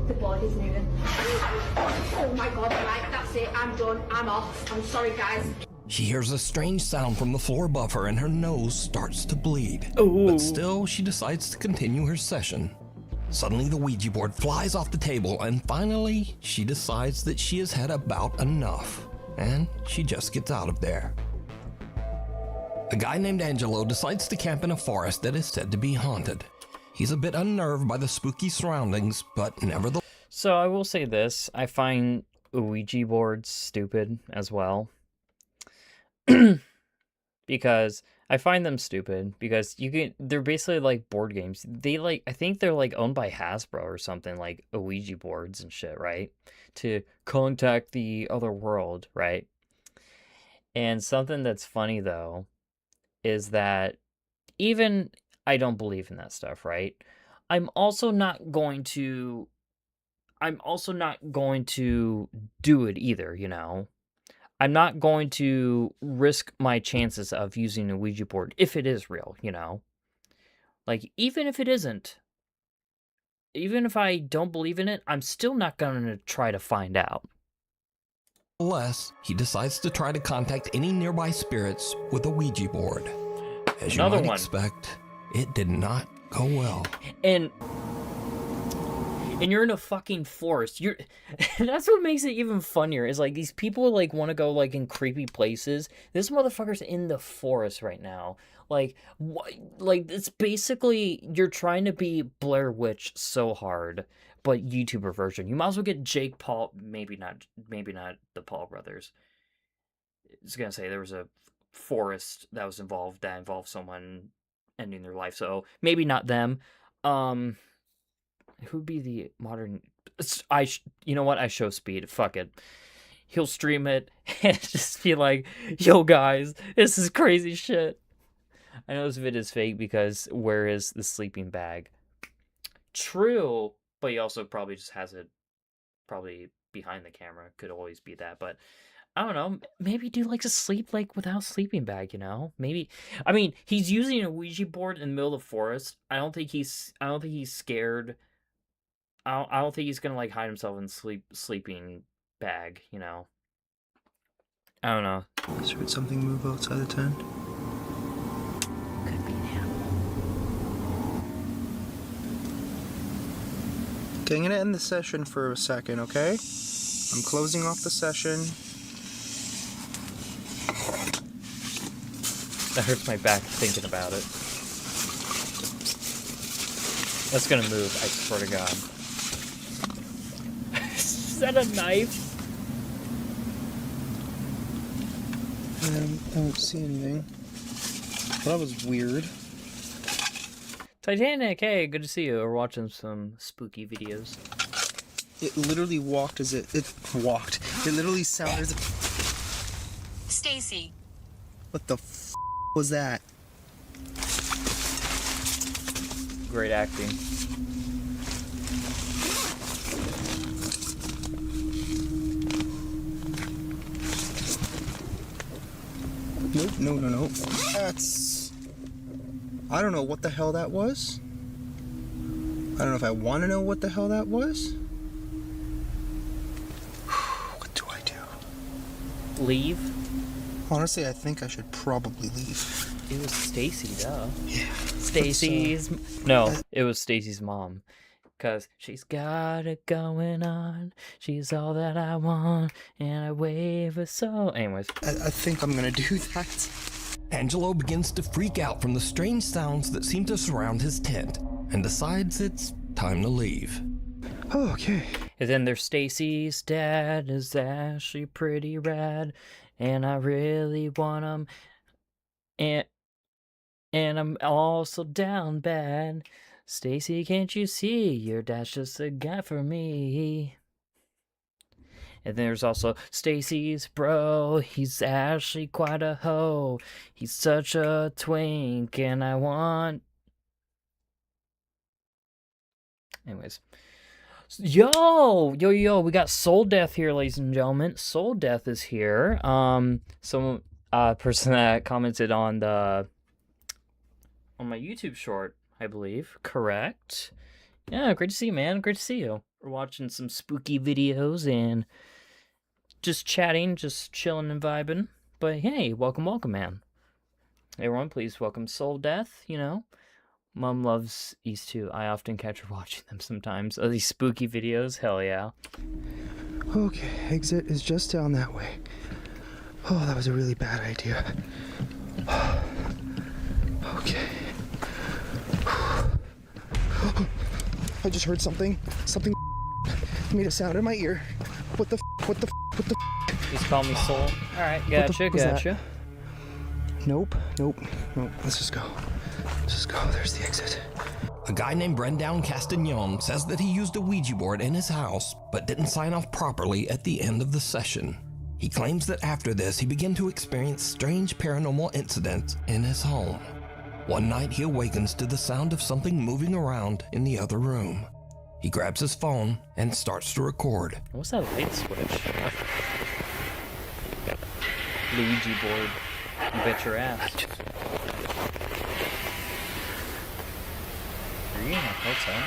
The board is moving. Oh my god, right, that's it. I'm done. I'm off. I'm sorry, guys. She hears a strange sound from the floor above her and her nose starts to bleed. Ooh. But still, she decides to continue her session. Suddenly, the Ouija board flies off the table, and finally, she decides that she has had about enough, and she just gets out of there. A guy named Angelo decides to camp in a forest that is said to be haunted. He's a bit unnerved by the spooky surroundings, but nevertheless... So I will say this, I find Ouija boards stupid as well. Because I find them stupid because they're basically like board games. I think they're like owned by Hasbro or something, like Ouija boards and shit, right? To contact the other world, right? And something that's funny though is that even I don't believe in that stuff, right? I'm also not going to do it either, you know? I'm not going to risk my chances of using a Ouija board if it is real, you know? Like, even if it isn't, even if I don't believe in it, I'm still not going to try to find out. He decides to try to contact any nearby spirits with a Ouija board. As you Another might one. expect, it did not go well. And you're in a fucking forest. That's what makes it even funnier. Is like these people like want to go like in creepy places. This motherfucker's in the forest right now. Like what? Like it's basically you're trying to be Blair Witch so hard, but YouTuber version. You might as well get Jake Paul. Maybe not the Paul brothers. I was gonna say there was a forest that involved someone ending their life. So maybe not them. Who'd be the modern... You know what? I show speed. Fuck it. He'll stream it and just be like, yo, guys, this is crazy shit. I know this vid is fake because where is the sleeping bag? True, but he also probably just has it probably behind the camera. Could always be that, but I don't know. Maybe dude likes to sleep like without sleeping bag, you know? Maybe. I mean, he's using a Ouija board in the middle of the forest. I don't think he's scared. I don't think he's gonna like hide himself in sleeping bag, you know. I don't know. Should something move outside the tent? Could be an animal. Okay, I'm gonna end the session for a second, okay? I'm closing off the session. That hurts my back thinking about it. That's gonna move, I swear to God. Is that a knife? I don't see anything. That was weird. Titanic, hey, good to see you. We're watching some spooky videos. It literally walked as it walked. It literally sounded as Stacy. What the f was that? Great acting. Nope, no. That's... I don't know what the hell that was. I don't know if I want to know what the hell that was. What do I do? Leave? Honestly, I think I should probably leave. It was Stacy, duh. Yeah. Stacy's... No, it was Stacy's mom. Because she's got it going on. She's all that I want. And I wave her so... Anyways. I think I'm gonna do that. Angelo begins to freak out from the strange sounds that seem to surround his tent and decides it's time to leave. Oh, okay. And then there's Stacy's dad is actually pretty rad. And I really want him. And I'm also down bad. Stacy, can't you see? Your dad's just a guy for me. And there's also Stacy's bro. He's actually quite a hoe. He's such a twink, and I want... Anyways. Yo, we got Soul Death here, ladies and gentlemen. Soul Death is here. Some person that commented on my YouTube short, I believe. Correct. Yeah, great to see you, man. Great to see you. We're watching some spooky videos and just chatting, just chilling and vibing. But hey, welcome, man. Everyone, please welcome Soul Death, you know. Mom loves these two. I often catch her watching them sometimes. Oh, these spooky videos? Hell yeah. Okay, exit is just down that way. Oh, that was a really bad idea. Okay. I just heard something. Something made a sound in my ear. What the Just call me Soul. Alright, gotcha, was that? gotcha. Nope. Let's just go. There's the exit. A guy named Brendan Castagnon says that he used a Ouija board in his house, but didn't sign off properly at the end of the session. He claims that after this, he began to experience strange paranormal incidents in his home. One night, he awakens to the sound of something moving around in the other room. He grabs his phone and starts to record. What's that light switch? Luigi board. You bet your ass. Are you in a hotel?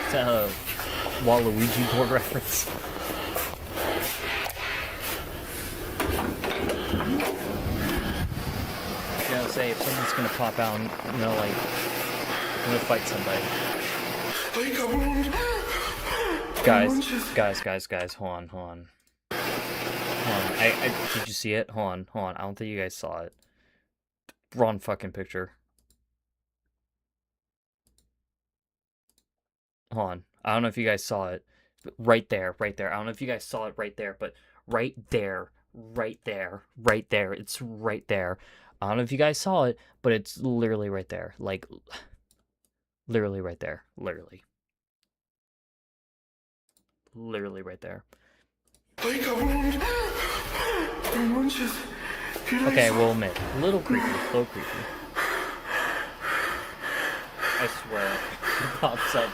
Is that a Waluigi board reference? You know, say if someone's gonna pop out and, you know, like, gonna fight somebody. Guys, hold on. Did you see it? Hold on. I don't think you guys saw it. Wrong fucking picture. Hold on. I don't know if you guys saw it. Right there. I don't know if you guys saw it right there, but right there. It's right there. I don't know if you guys saw it, but it's literally right there. Like, literally right there. Literally right there. Okay, we'll admit. A little creepy. I swear. It pops up.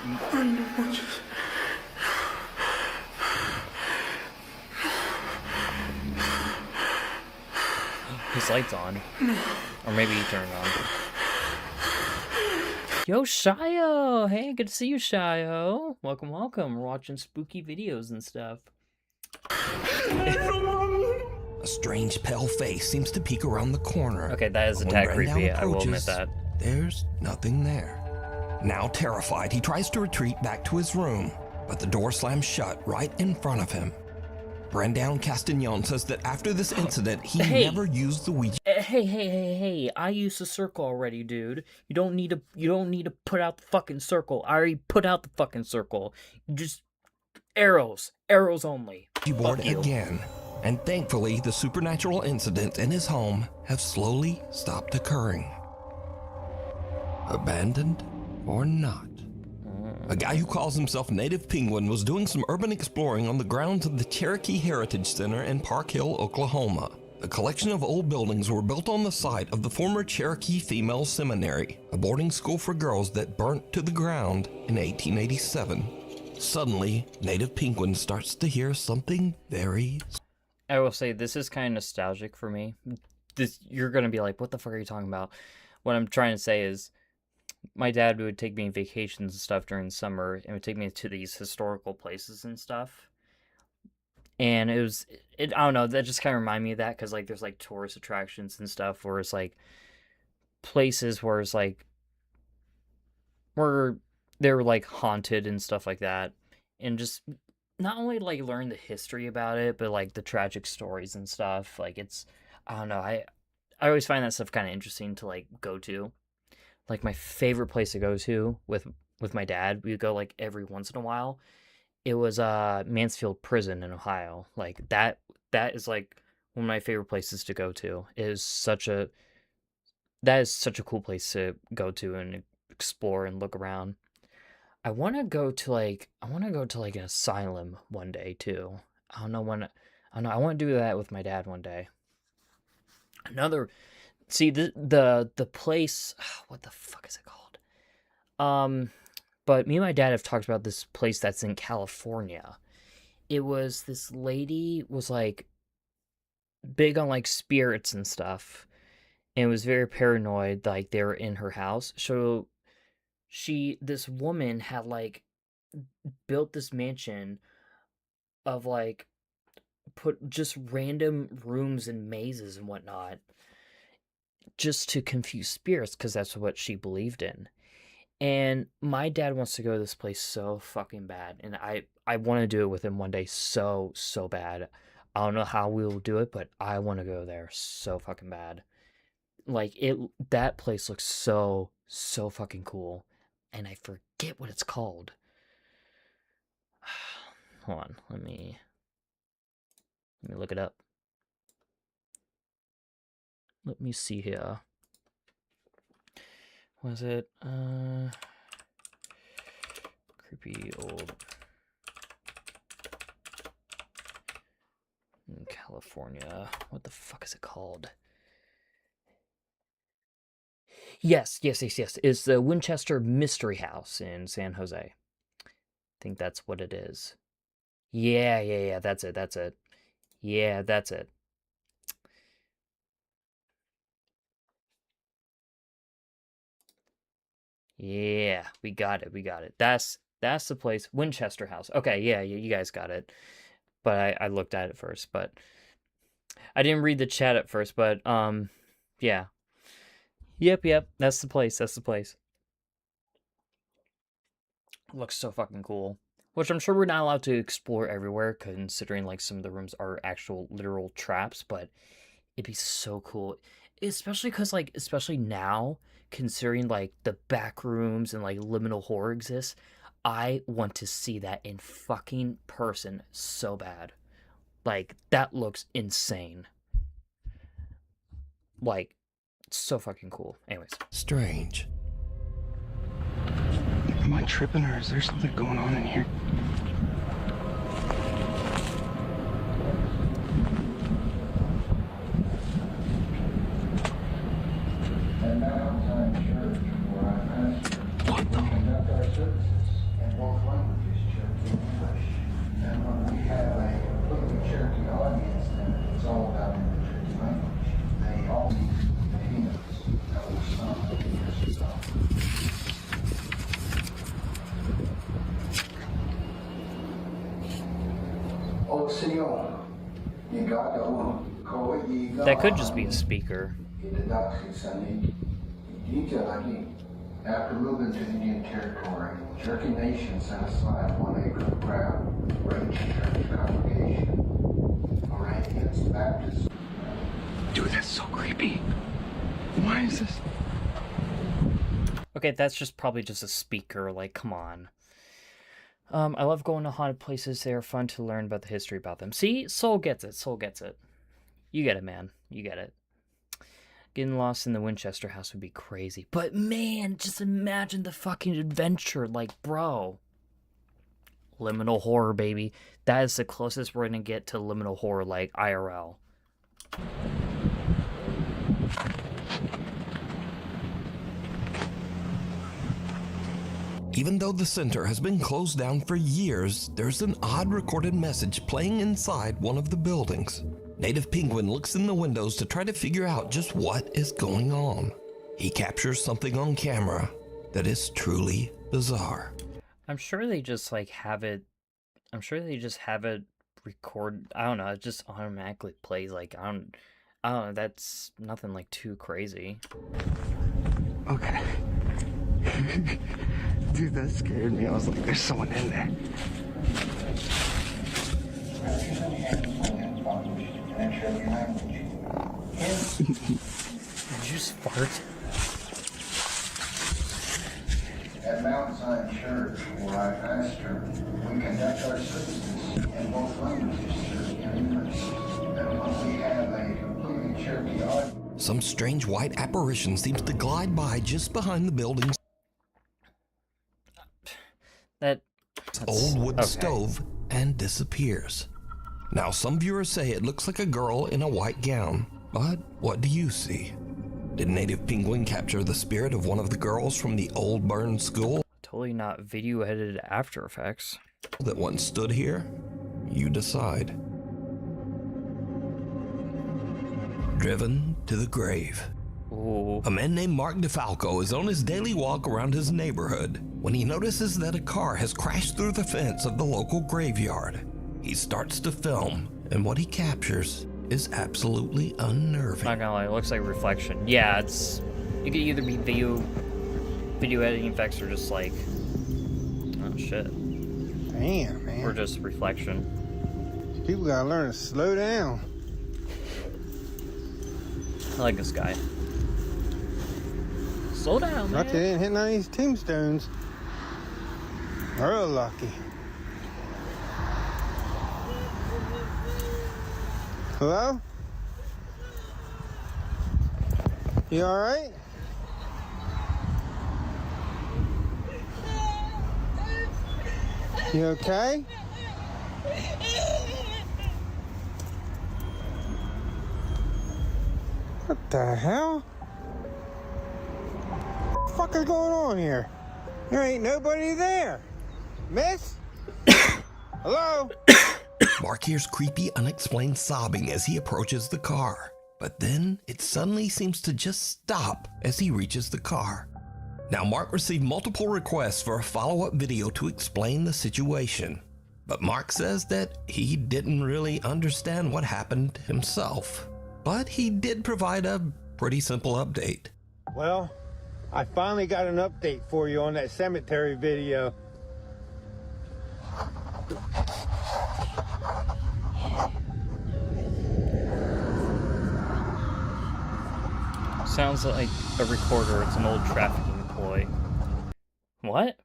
His light's on. Or maybe he turned it on. Yo, Shio! Hey, good to see you, Shio. Welcome. We're watching spooky videos and stuff. A strange pale face seems to peek around the corner. Okay, that is a When tad Brendan creepy, I will admit approaches, that. There's nothing there. Now terrified, he tries to retreat back to his room, but the door slams shut right in front of him. Brendan Castagnon says that after this incident, he never used the Ouija. Hey, I used the circle already, dude. You don't need to put out the fucking circle. I already put out the fucking circle. Just arrows only. Board again. And thankfully, the supernatural incidents in his home have slowly stopped occurring. Abandoned or not? A guy who calls himself Native Penguin was doing some urban exploring on the grounds of the Cherokee Heritage Center in Park Hill, Oklahoma. The collection of old buildings were built on the site of the former Cherokee Female Seminary, a boarding school for girls that burnt to the ground in 1887. Suddenly, Native Penguin starts to hear something very... I will say, this is kind of nostalgic for me. You're going to be like, what the fuck are you talking about? What I'm trying to say is, my dad would take me on vacations and stuff during the summer, and would take me to these historical places and stuff. And I don't know, that just kind of reminded me of that, because, like, there's, like, tourist attractions and stuff, where it's, like, places where it's, like, where they're, like, haunted and stuff like that. And just not only, like, learn the history about it, but, like, the tragic stories and stuff. Like, I don't know, I always find that stuff kind of interesting to, like, go to. Like, my favorite place to go to with my dad, we would go, like, every once in a while. It was Mansfield Prison in Ohio. Like, that is, like, one of my favorite places to go to. That is such a cool place to go to and explore and look around. I want to go to an asylum one day too. I want to do that with my dad one day. The place, what the fuck is it called? But me and my dad have talked about this place that's in California. It was, this lady was, like, big on, like, spirits and stuff. and was very paranoid, like they were in her house. So this woman had like built this mansion of like put just random rooms and mazes and whatnot just to confuse spirits because that's what she believed in. And my dad wants to go to this place so fucking bad, and I want to do it with him one day so bad. I don't know how we will do it, but I want to go there so fucking bad. Like that place looks so fucking cool, and I forget what it's called. Hold on, let me look it up. Let me see here. Was it creepy old in California? What the fuck is it called? Yes. It's the Winchester Mystery House in San Jose. I think that's what it is. Yeah, that's it. Yeah, that's it. Yeah, we got it. That's the place, Winchester House. Okay, yeah, you guys got it. But I looked at it first, but I didn't read the chat at first, but yeah. Yep, that's the place. Looks so fucking cool. Which I'm sure we're not allowed to explore everywhere, considering like some of the rooms are actual literal traps, but it'd be so cool. Especially because like, especially now, considering like the back rooms and like liminal horror exists, I want to see that in fucking person so bad. Like, that looks insane. Like, so fucking cool. Anyways. Strange. Am I tripping or is there something going on in here? What the? That could just be a speaker. After moving to Indian territory, Cherokee Nation set aside 1 acre of ground for ancient church congregation. Moravians, Baptists. Dude, that's so creepy. Why is this? Okay, that's just probably just a speaker. Like, come on. I love going to haunted places. They are fun to learn about the history about them. See? Soul gets it. You get it, man. You get it. Getting lost in the Winchester house would be crazy. But man, just imagine the fucking adventure. Like, bro. Liminal horror, baby. That is the closest we're gonna get to liminal horror, like, IRL. Even though the center has been closed down for years, there's an odd recorded message playing inside one of the buildings. Native Penguin looks in the windows to try to figure out just what is going on. He captures something on camera that is truly bizarre. I'm sure they just like have it. I'm sure they just have it record. I don't know. It just automatically plays. Like I don't know. That's nothing like too crazy. Okay. Dude, that scared me. I was like, there's someone in there. Did you just fart? At Mount Zion Church, where I pastor, we conduct our services in both languages, Cherokee and English. And we have a completely Cherokee audience. Some strange white apparition seems to glide by just behind the building's old wood stove and disappears. Now, some viewers say it looks like a girl in a white gown, but what do you see? Did Native Penguin capture the spirit of one of the girls from the old burned school? Totally not video edited After Effects. That once stood here? You decide. Driven to the grave. Ooh. A man named Mark DeFalco is on his daily walk around his neighborhood when he notices that a car has crashed through the fence of the local graveyard. He starts to film, and what he captures is absolutely unnerving. Not gonna lie, it looks like reflection. Yeah, it could either be video editing effects or just like, oh shit, Damn, man. or just reflection. People gotta learn to slow down. I like this guy. Slow down, man. Lucky they didn't hit none of these tombstones. Real lucky. Hello? You alright? You okay? What the hell? What the fuck is going on here? There ain't nobody there. Miss? Hello? Mark hears creepy, unexplained sobbing as he approaches the car, but then it suddenly seems to just stop as he reaches the car. Now, Mark received multiple requests for a follow-up video to explain the situation, but Mark says that he didn't really understand what happened himself, but he did provide a pretty simple update. Well, I finally got an update for you on that cemetery video. Sounds like a recorder. It's an old trafficking employee. What?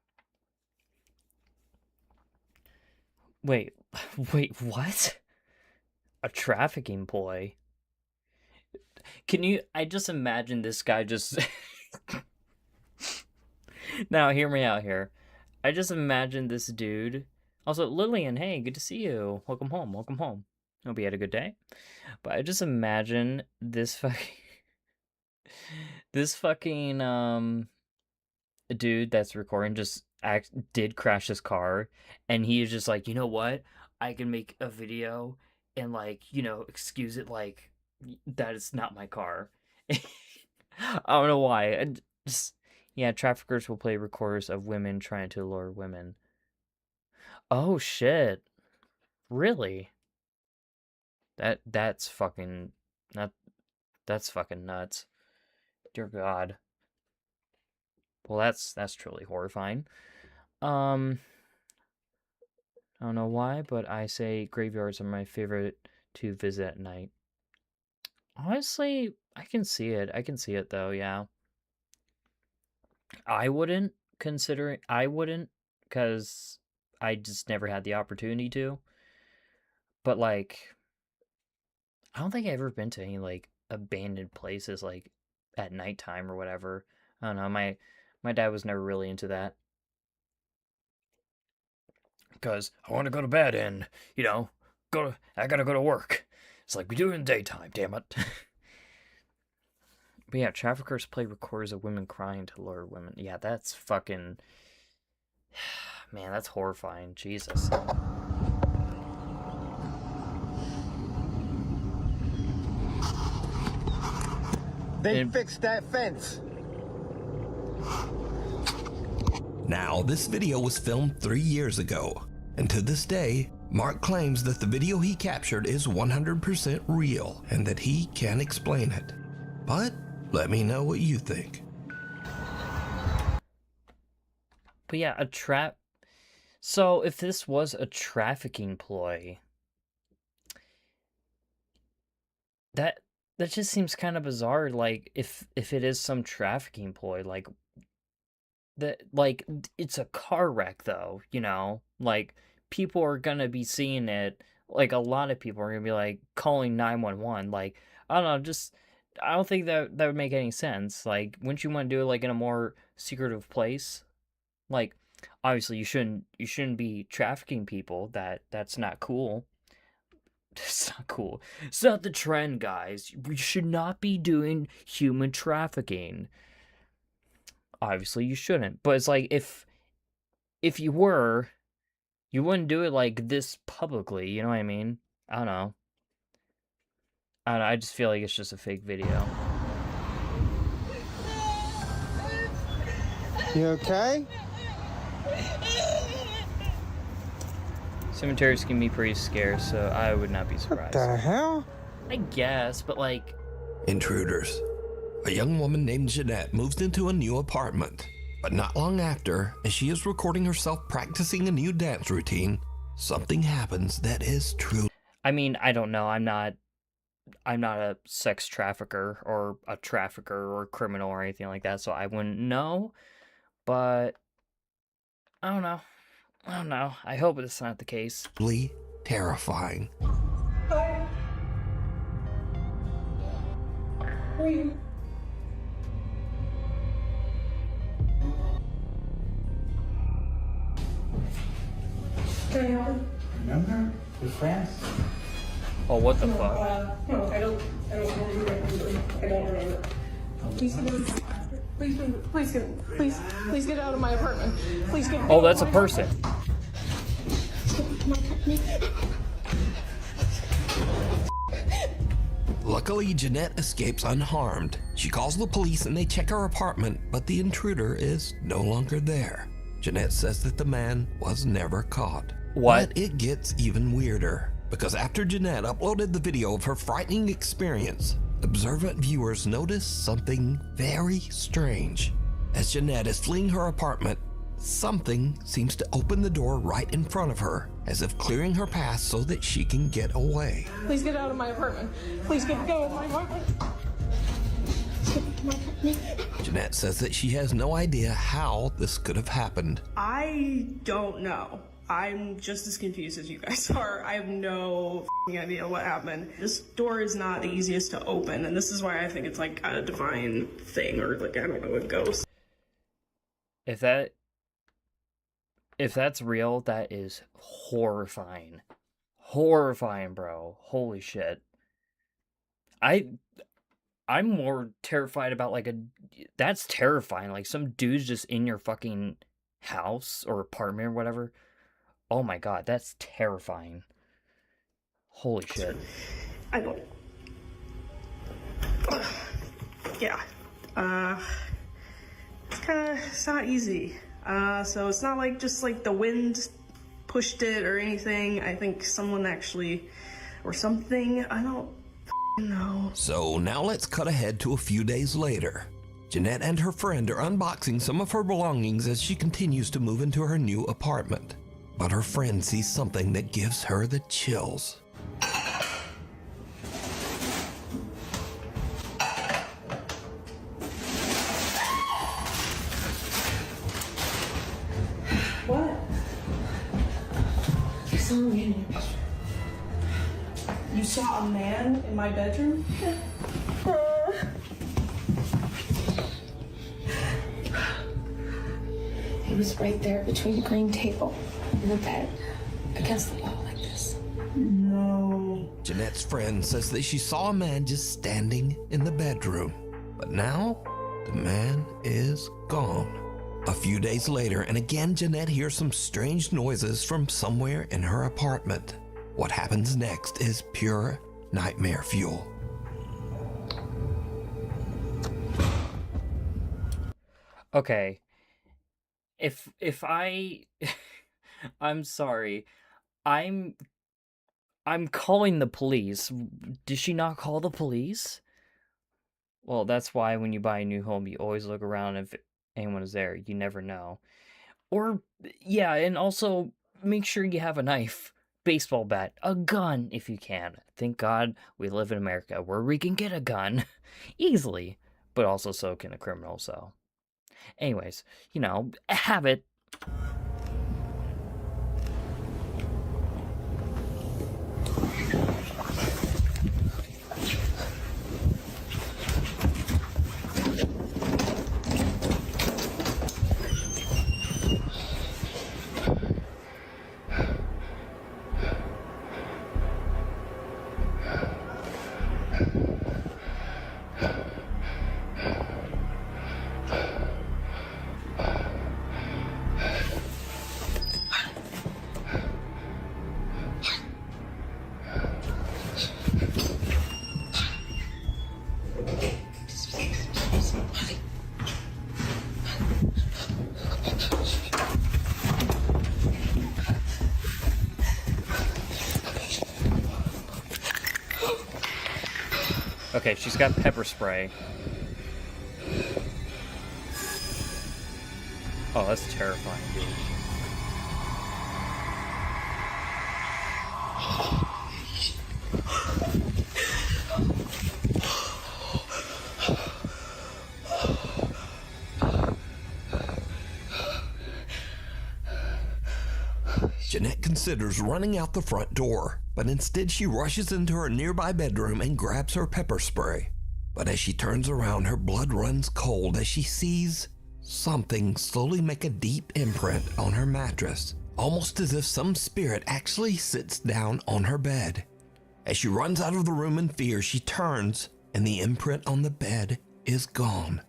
Wait, what? A trafficking employee? Can you, I just imagine this guy just... Now, hear me out here. I just imagine this dude... Also, Lillian, hey, good to see you. Welcome home, welcome home. Hope you had a good day. But I just imagine this fucking dude that's recording just did crash his car, and he is just like, you know what, I can make a video and, like, you know, excuse it like that it's not my car. I don't know why. Yeah, traffickers will play recorders of women trying to lure women. Oh shit, really? That's fucking nuts. Dear God. Well, that's truly horrifying. I don't know why, but I say graveyards are my favorite to visit at night. Honestly, I can see it. I can see it though, yeah. I wouldn't, because I just never had the opportunity to. But, like, I don't think I've ever been to any, like, abandoned places, like, at nighttime or whatever. I don't know, my dad was never really into that. Because I want to go to bed and, you know, I gotta go to work. It's like we do it in the daytime, damn it. But yeah, traffickers play recorders of women crying to lure women. Yeah, that's fucking... Man, that's horrifying. Jesus. They fixed that fence. Now, this video was filmed 3 years ago, and to this day, Mark claims that the video he captured is 100% real and that he can explain it. But let me know what you think. But yeah, so if this was a trafficking ploy, that just seems kind of bizarre. Like, if it is some trafficking ploy, like it's a car wreck though, you know? Like, people are gonna be seeing it. Like, a lot of people are gonna be like calling 911. Like, I don't know, I don't think that would make any sense. Like, wouldn't you want to do it like in a more secretive place? Like, obviously you shouldn't be trafficking people. That's not cool. It's not cool. It's not the trend, guys. We should not be doing human trafficking. Obviously you shouldn't. But it's like, if you were, you wouldn't do it like this publicly, you know what I mean? I don't know. I just feel like it's just a fake video. You okay? Cemeteries can be pretty scarce, so I would not be surprised. What the hell? I guess, but like... Intruders. A young woman named Jeanette moves into a new apartment. But not long after, as she is recording herself practicing a new dance routine, something happens that is true. I mean, I don't know. I'm not a sex trafficker or a trafficker or a criminal or anything like that, so I wouldn't know. But I don't know. I hope it's not the case. Terrifying. Remember? We're friends. Oh, what the fuck? No, I don't remember. Please get out of my apartment. Please get out. Oh, that's a person. Luckily, Jeanette escapes unharmed. She calls the police and they check her apartment, but the intruder is no longer there. Jeanette says that the man was never caught. What? But it gets even weirder, because after Jeanette uploaded the video of her frightening experience, observant viewers notice something very strange. As Jeanette is fleeing her apartment, something seems to open the door right in front of her, as if clearing her path so that she can get away. Please get out of my apartment. Please get out of my apartment. Jeanette says that she has no idea how this could have happened. I don't know. I'm just as confused as you guys are. I have no idea what happened. This door is not the easiest to open, and this is why I think it's like a divine thing, or like, I don't know, a ghost. If that's real, that is horrifying. Horrifying, bro. Holy shit. I'm more terrified about that's terrifying. Like some dude's just in your fucking house or apartment or whatever. Oh my god, that's terrifying. Holy shit. I don't... Yeah. It's not easy. So it's not like just like the wind pushed it or anything. I think someone actually, or something, I don't know. So now let's cut ahead to a few days later. Jeanette and her friend are unboxing some of her belongings as she continues to move into her new apartment. But her friend sees something that gives her the chills. What? You saw a man in my bedroom? He was right there between the green table and the bed, against the wall like this. No. Jeanette's friend says that she saw a man just standing in the bedroom. But now, the man is gone. A few days later, and again Jeanette hears some strange noises from somewhere in her apartment. What happens next is pure nightmare fuel. Okay. If I'm sorry. I'm calling the police. Did she not call the police? Well, that's why when you buy a new home, you always look around if anyone is there. You never know. Or, yeah, and also make sure you have a knife, baseball bat, a gun if you can. Thank God we live in America where we can get a gun easily, but also so can a criminal, so. Anyways, have it. Okay, she's got pepper spray. Oh, that's terrifying, dude. Jeanette considers running out the front door, but instead she rushes into her nearby bedroom and grabs her pepper spray. But as she turns around, her blood runs cold as she sees something slowly make a deep imprint on her mattress, almost as if some spirit actually sits down on her bed. As she runs out of the room in fear, she turns, and the imprint on the bed is gone.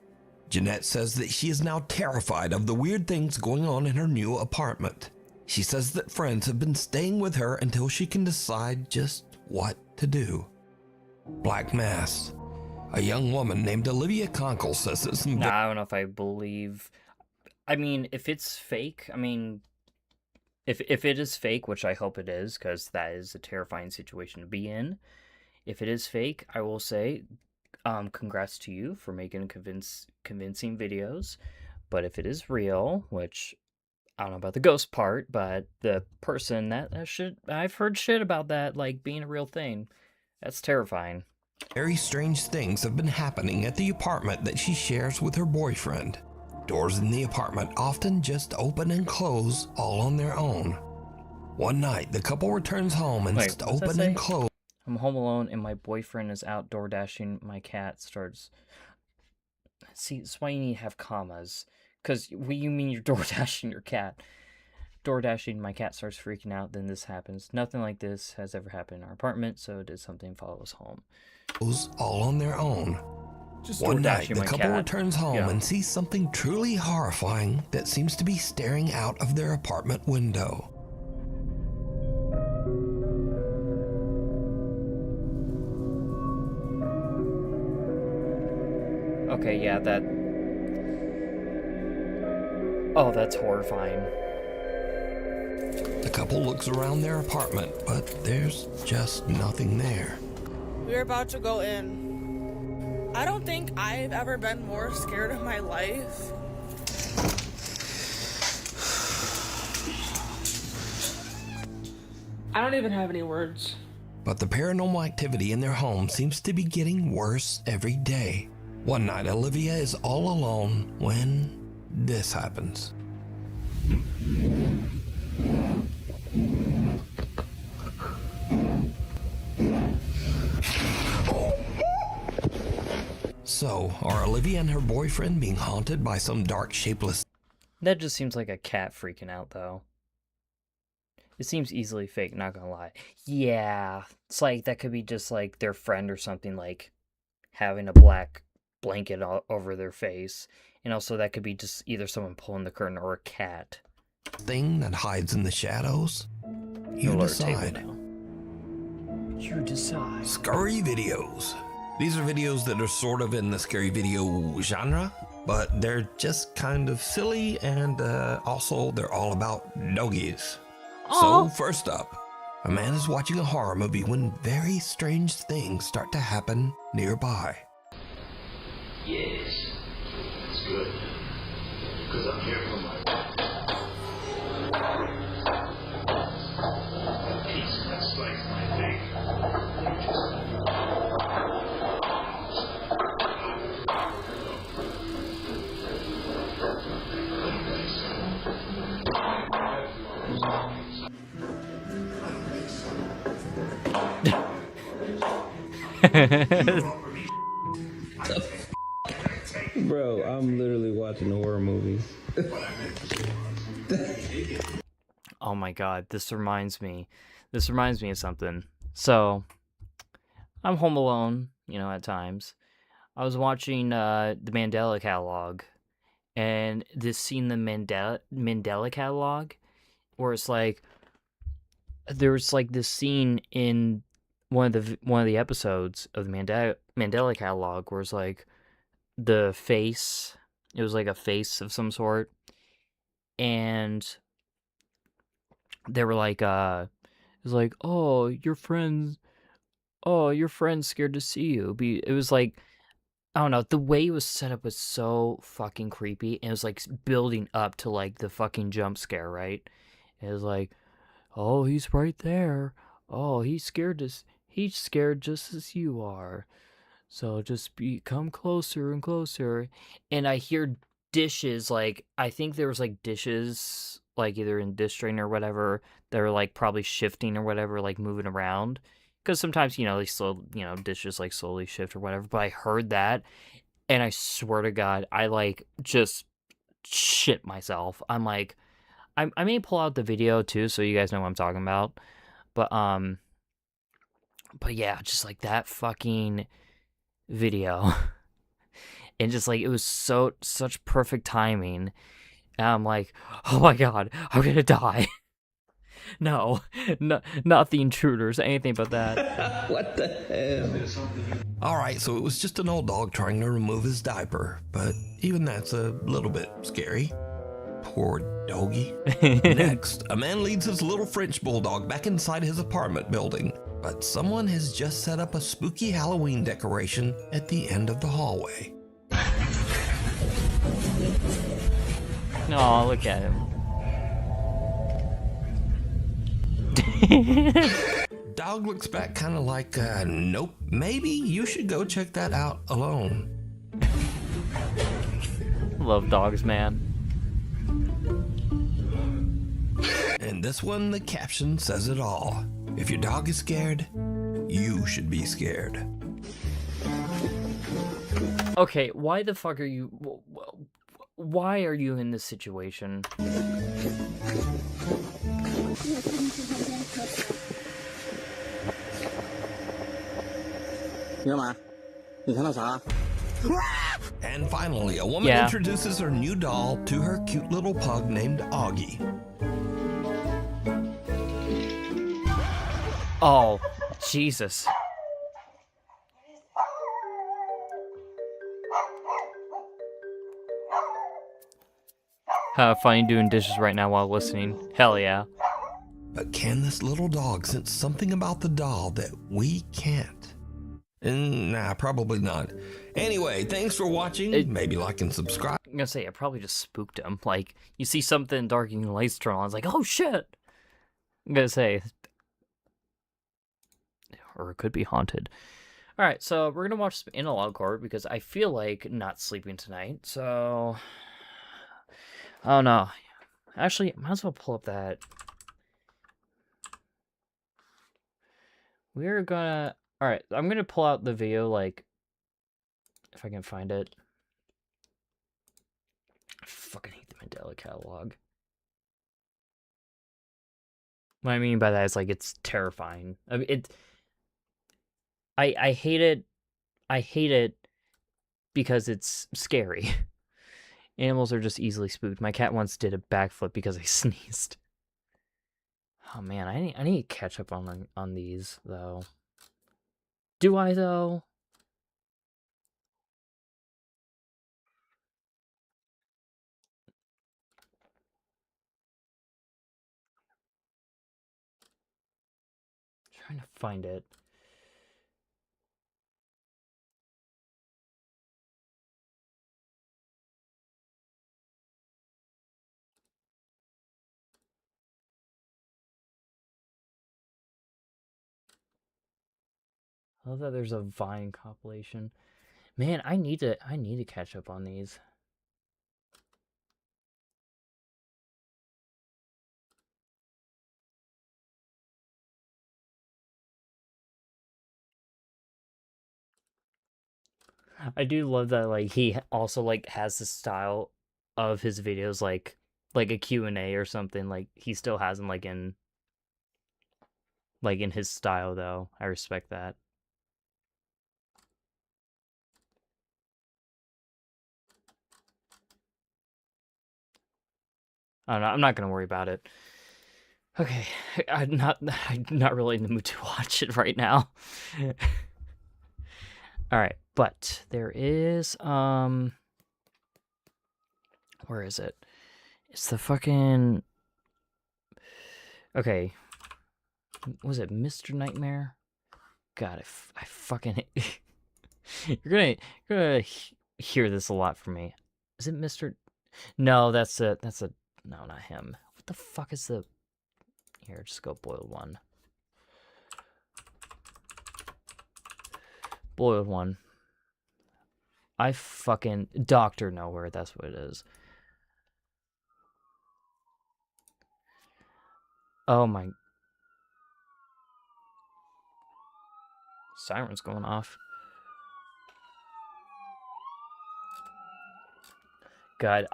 Jeanette says that she is now terrified of the weird things going on in her new apartment. She says that friends have been staying with her until she can decide just what to do. Black Mass. A young woman named Olivia Conkle says that some... Nah, I don't know if I believe... I mean, if it's fake, I mean... If it is fake, which I hope it is, because that is a terrifying situation to be in. If it is fake, I will say, congrats to you for making convincing videos. But if it is real, which... I don't know about the ghost part, but the person that shit, I've heard shit about that, like, being a real thing. That's terrifying. Very strange things have been happening at the apartment that she shares with her boyfriend. Doors in the apartment often just open and close all on their own. One night, the couple returns home and open and close. I'm home alone and my boyfriend is outdoor dashing. My cat starts... See, that's why you need to have commas. Because what you mean you're door dashing your cat? Door dashing, my cat starts freaking out, then this happens. Nothing like this has ever happened in our apartment, so did something follow us home? All on their own. Just one night, door-dashing the my couple cat. returns home and sees something truly horrifying that seems to be staring out of their apartment window. Okay, yeah, that... Oh, that's horrifying. The couple looks around their apartment, but there's just nothing there. We're about to go in. I don't think I've ever been more scared in my life. I don't even have any words. But the paranormal activity in their home seems to be getting worse every day. One night, Olivia is all alone when this happens. So, are Olivia and her boyfriend being haunted by some dark, shapeless... That just seems like a cat freaking out, though. It seems easily fake, not gonna lie. Yeah, it's like that could be just like their friend or something, like having a black blanket all over their face. And also that could be just either someone pulling the curtain or a cat. thing that hides in the shadows? You decide. You decide. Scary videos. These are videos that are sort of in the scary video genre, but they're just kind of silly, and also they're all about doggies. So first up, a man is watching a horror movie when very strange things start to happen nearby. Yes, it's good, because I'm here for my piece that slice my leg. Bro, I'm literally watching a horror movie. Oh my god, this reminds me of something. So, I'm home alone, at times. I was watching the Mandela Catalog, and this scene, the Mandela Catalog, where it's like, there's like this scene in one of the episodes of the Mandela Catalog where it's like the face, it was like a face of some sort, and they were like, it was like, oh, your friends oh, your friend's scared to see you. It was like, I don't know, the way it was set up was so fucking creepy, and it was like building up to like the fucking jump scare, right? It was like, oh, he's right there. Oh, he's scared just as you are. So just come closer and closer. And I hear dishes, like, I think there was like dishes, like either in dish drain or whatever, that are like probably shifting or whatever, like moving around. Because sometimes, they slow, dishes like slowly shift or whatever. But I heard that, and I swear to God, I like just shit myself. I'm like, I may pull out the video too, so you guys know what I'm talking about. But yeah, just like that fucking video. And just like, it was such perfect timing. And I'm like, oh my God, I'm gonna die. No, not the intruders, anything but that. What the hell? Alright, so it was just an old dog trying to remove his diaper, but even that's a little bit scary. Poor doggy. Next, a man leads his little French bulldog back inside his apartment building, but someone has just set up a spooky Halloween decoration at the end of the hallway. Oh, look at him. Dog looks back kind of like, nope, maybe you should go check that out alone. Love dogs, man. And this one, the caption says it all. If your dog is scared, you should be scared. Okay, why the fuck are you... Why are you in this situation? And finally, a woman introduces her new doll to her cute little pug named Augie. Oh, Jesus. Funny doing dishes right now while listening. Hell yeah. But can this little dog sense something about the doll that we can't? Nah, probably not. Anyway, thanks for watching. Maybe like and subscribe. I'm gonna say, I probably just spooked him. Like, you see something dark and the lights turn on, it's like, oh shit! I'm gonna say. Or it could be haunted. Alright, so we're gonna watch some analog cord because I feel like not sleeping tonight, so... Oh no. Actually, might as well pull up that. We're gonna... Alright, I'm gonna pull out the video, like, if I can find it. I fucking hate the Mandela catalog. What I mean by that is, like, it's terrifying. I mean, I hate it. I hate it because it's scary. Animals are just easily spooked. My cat once did a backflip because I sneezed. Oh man, I need to catch up on these though. Do I though? Trying to find it. I love that there's a Vine compilation. Man, I need to catch up on these. I do love that, like, he also, like, has the style of his videos, like a Q&A or something. Like, he still has them, like, in his style, though. I respect that. I don't know, I'm not gonna worry about it. Okay, I'm not really in the mood to watch it right now. Alright, but there is, where is it? It's the fucking... Okay. Was it Mr. Nightmare? God, I fucking you're gonna hear this a lot from me. Is it Mr. No, that's a no, not him. What the fuck is the here? Just go boiled one. Boiled one. I fucking Dr. Nowhere. That's what it is. Oh my. Siren's going off. God,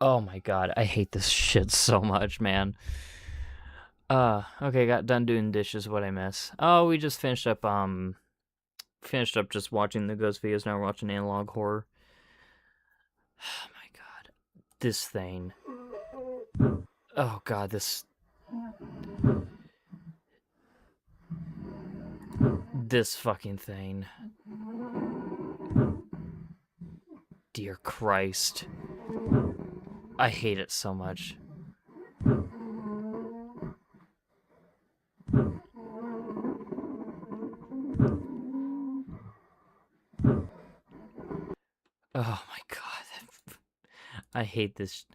oh my God, I hate this shit so much, man. Okay, got done doing dishes. What I miss? Oh, we just finished up just watching the ghost videos. Now we're watching analog horror. Oh my God, this thing. Oh God, this fucking thing. Dear Christ. I hate it so much. Oh my God. I hate this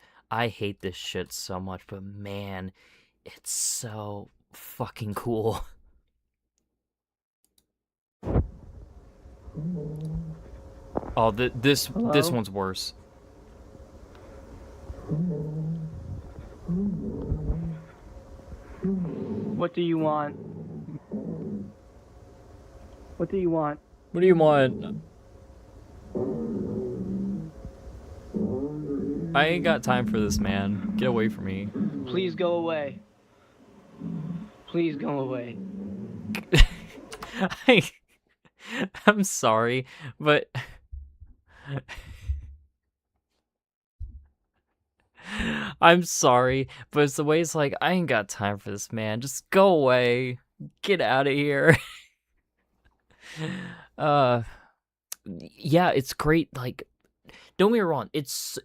shit so much, but man, it's so fucking cool. Oh, this one's worse. What do you want? What do you want? What do you want? I ain't got time for this, man. Get away from me. Please go away. Please go away. I'm sorry, but I'm sorry, but it's the way it's like, I ain't got time for this, man. Just go away. Get out of here. Yeah, it's great. Like, don't get me wrong. It's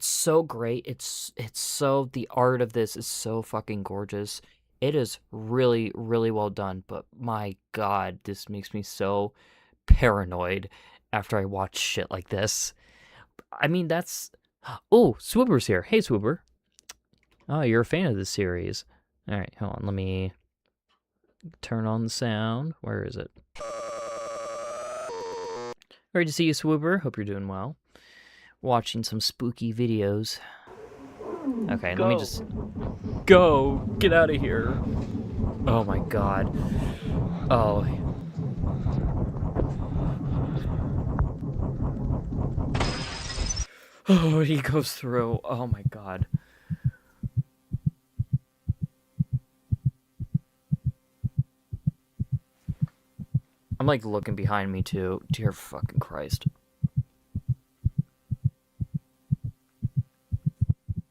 so great. It's so, the art of this is so fucking gorgeous. It is really, really well done, but my God, this makes me so paranoid after I watch shit like this. I mean, that's... Oh, Swoober's here. Hey, Swoober. Oh, you're a fan of this series. All right, hold on. Let me turn on the sound. Where is it? Great to see you, Swoober. Hope you're doing well. Watching some spooky videos. Okay, let me just... Go! Get out of here! Oh my God. Oh. Oh, he goes through. Oh my God. I'm like looking behind me too. Dear fucking Christ.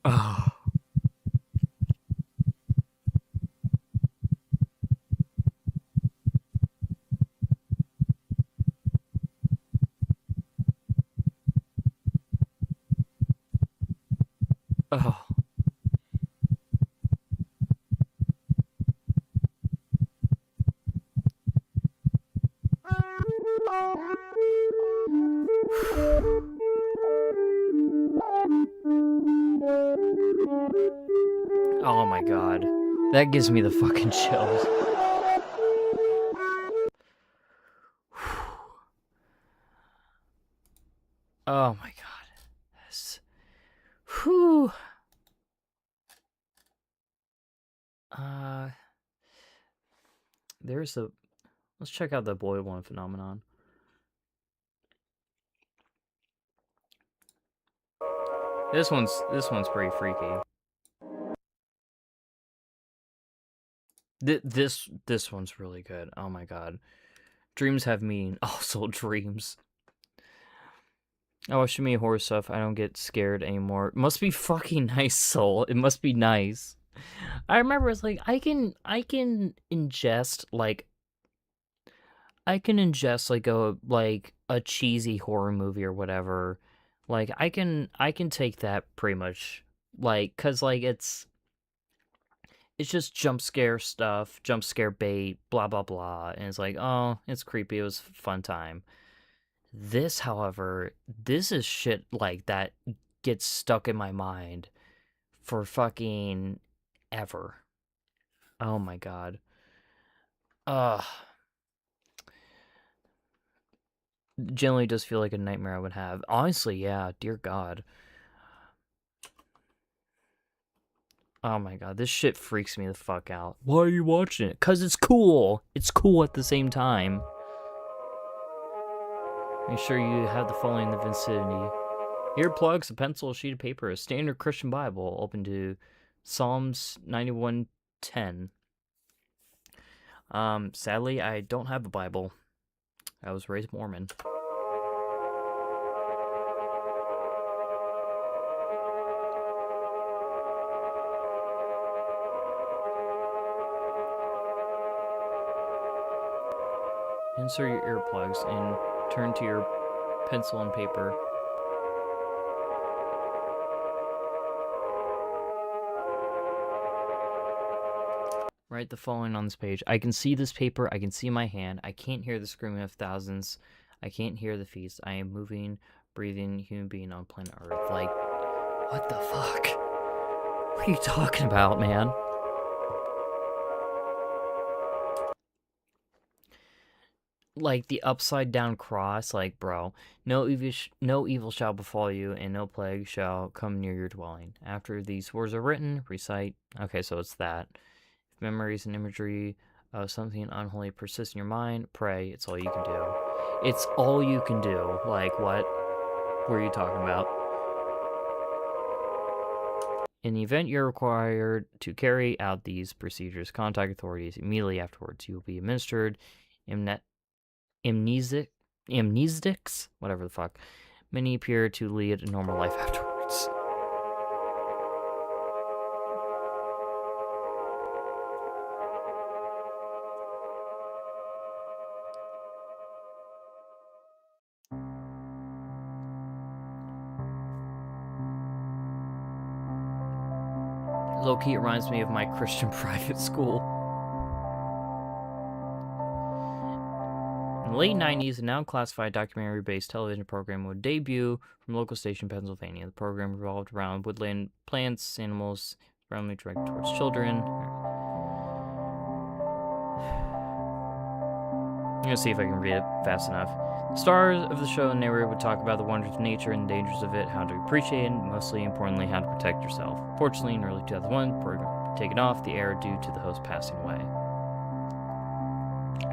Oh. Oh. Oh my God. That gives me the fucking chills. Oh my God. This... Whew. There's a... Let's check out the boiled one phenomenon. This one's pretty freaky. This one's really good. Oh my God. Dreams have meaning. Also dreams. Oh, show me horror stuff. I don't get scared anymore. Must be fucking nice, Soul. It must be nice. I remember it's like I can ingest like a cheesy horror movie or whatever. Like I can take that pretty much, like, cuz like it's just jump scare stuff, jump scare bait, blah, blah, blah. And it's like, oh, it's creepy. It was a fun time. This, however, this is shit like that gets stuck in my mind for fucking ever. Oh my god. Generally does feel like a nightmare I would have. Honestly, yeah, dear god. Oh my god, this shit freaks me the fuck out. Why are you watching it? 'Cause it's cool. It's cool at the same time. Make sure you have the following in the vicinity. Earplugs, a pencil, a sheet of paper, a standard Christian Bible, open to Psalms 91:10. Sadly, I don't have a Bible. I was raised Mormon. Insert your earplugs and turn to your pencil and paper. Write the following on this page. I can see this paper. I can see my hand. I can't hear the screaming of thousands. I can't hear the feast. I am moving, breathing human being on planet Earth. Like, what the fuck? What are you talking about, man? Like the upside down cross, like, bro, no evil shall befall you, and no plague shall come near your dwelling. After these words are written, recite. Okay, so it's that. If memories and imagery of something unholy persist in your mind, pray. It's all you can do. It's all you can do. Like, what were you talking about? In the event you're required to carry out these procedures, contact authorities immediately afterwards. You will be administered amnestics, whatever the fuck. Many appear to lead a normal life afterwards. Low-key, it reminds me of my Christian private school. In the late 90s, a now classified documentary-based television program would debut from local station Pennsylvania. The program revolved around woodland plants, animals, primarily directed towards children. I'm gonna see if I can read it fast enough. The stars of the show and narrator would talk about the wonders of nature and the dangers of it, how to appreciate it, and mostly importantly, how to protect yourself. Fortunately, in early 2001, the program was taken off the air due to the host passing away.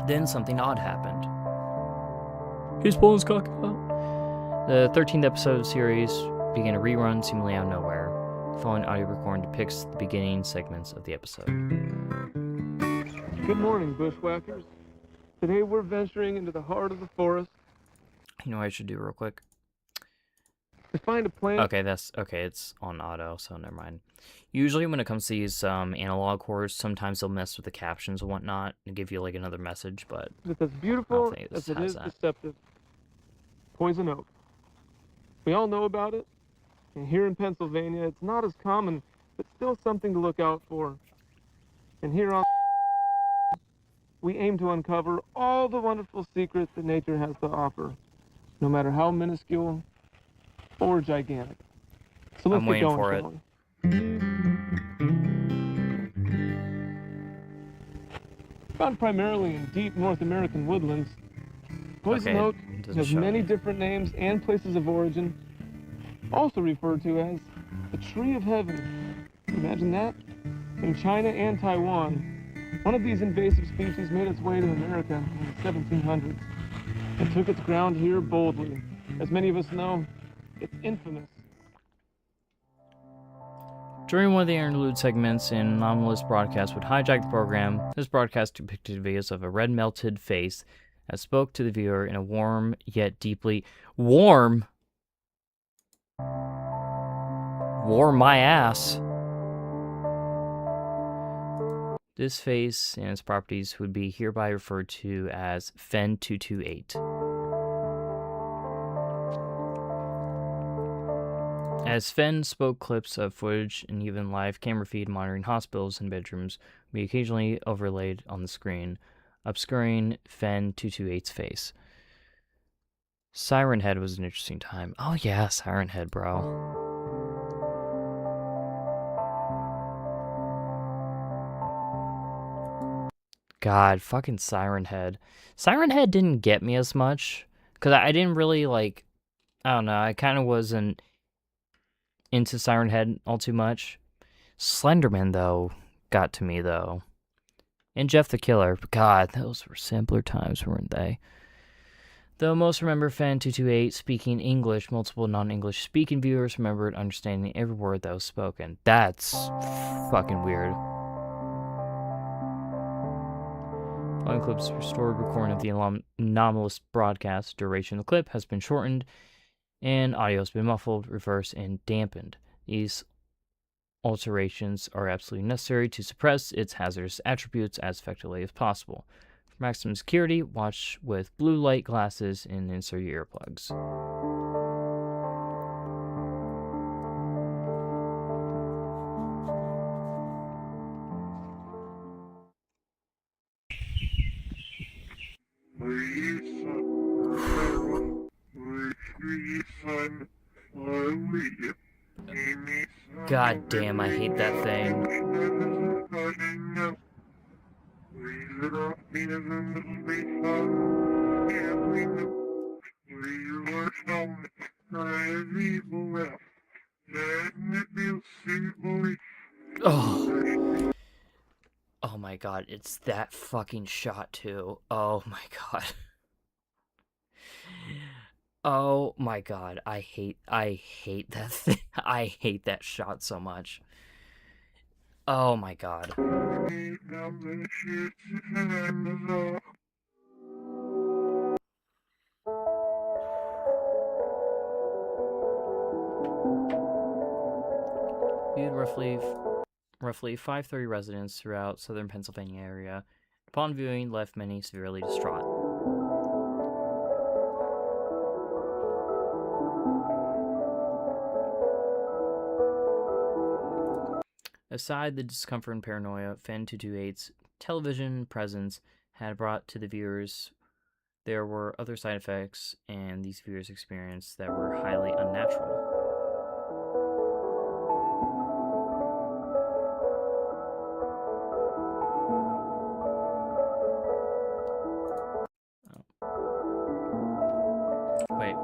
Then something odd happened. He's pulling his cock out. The 13th episode of the series began a rerun seemingly out of nowhere. The following audio recording depicts the beginning segments of the episode. Good morning, bushwhackers. Today we're venturing into the heart of the forest. You know what I should do real quick? To find a plant. Okay, it's on auto, so never mind. Usually when it comes to these analog horrors, sometimes they'll mess with the captions and whatnot and give you like another message, but it's as beautiful as it is deceptive. Poison oak. We all know about it. And here in Pennsylvania, it's not as common, but still something to look out for. And here on we aim to uncover all the wonderful secrets that nature has to offer, no matter how minuscule or gigantic. So let's get going, shall we? Found primarily in deep North American woodlands, poison oak has many different names and places of origin, also referred to as the tree of heaven. Imagine that? In China and Taiwan, one of these invasive species made its way to America in the 1700s and took its ground here boldly. As many of us know, it's infamous. During one of the interlude segments in anomalous broadcast would hijack the program, this broadcast depicted videos of a red melted face that spoke to the viewer in a warm yet deeply warm my ass. This face and its properties would be hereby referred to as Fen 228. As Fenn spoke clips of footage and even live camera feed monitoring hospitals and bedrooms we occasionally overlaid on the screen, obscuring Fenn 228's face. Siren Head was an interesting time. Oh yeah, Siren Head, bro. God, fucking Siren Head. Siren Head didn't get me as much, because I didn't really, like, I don't know, I kind of wasn't into Siren Head all too much. Slenderman, though, got to me, though. And Jeff the Killer. But God, those were simpler times, weren't they? Though most remember Fan228 speaking English, multiple non-English speaking viewers remembered understanding every word that was spoken. That's fucking weird. Following clips restored recording of the anomalous broadcast. Duration of the clip has been shortened, and audio has been muffled, reversed, and dampened. These alterations are absolutely necessary to suppress its hazardous attributes as effectively as possible. For maximum security, watch with blue light glasses and insert your earplugs. God damn, I hate that thing. Oh. Oh my god, it's that fucking shot too. Oh my god. Oh my god, I hate that thing. I hate that shot so much. Oh my god. Viewed roughly 530 residents throughout southern Pennsylvania area. Upon viewing, left many severely distraught. Aside the discomfort and paranoia Fan228's television presence had brought to the viewers, there were other side effects and these viewers experienced that were highly unnatural. Wait.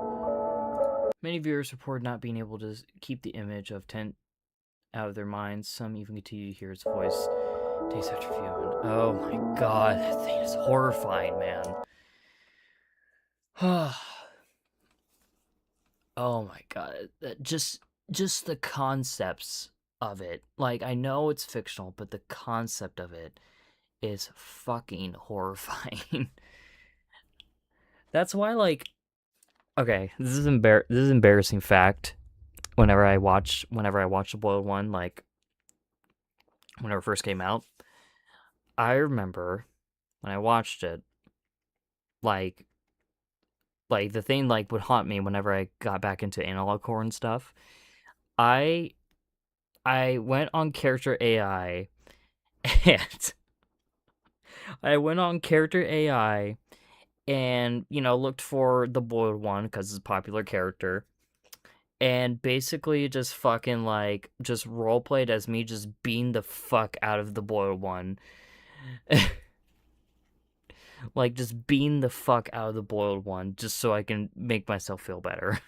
Many viewers reported not being able to keep the image of Tent out of their minds. Some even continue to hear his voice days after viewing. Oh my god, that thing is horrifying, man. Oh my god, just the concepts of it. Like, I know it's fictional, but the concept of it is fucking horrifying. That's why, like, okay, this is embarrassing fact. Whenever I watch The Boiled One, like, whenever it first came out, I remember when I watched it, like the thing, like, would haunt me whenever I got back into analog horror and stuff. I went on character AI, and you know, looked for The Boiled One, because it's a popular character. And basically just fucking, like, just roleplayed as me just beating the fuck out of The Boiled One. Like, just beating the fuck out of The Boiled One, just so I can make myself feel better.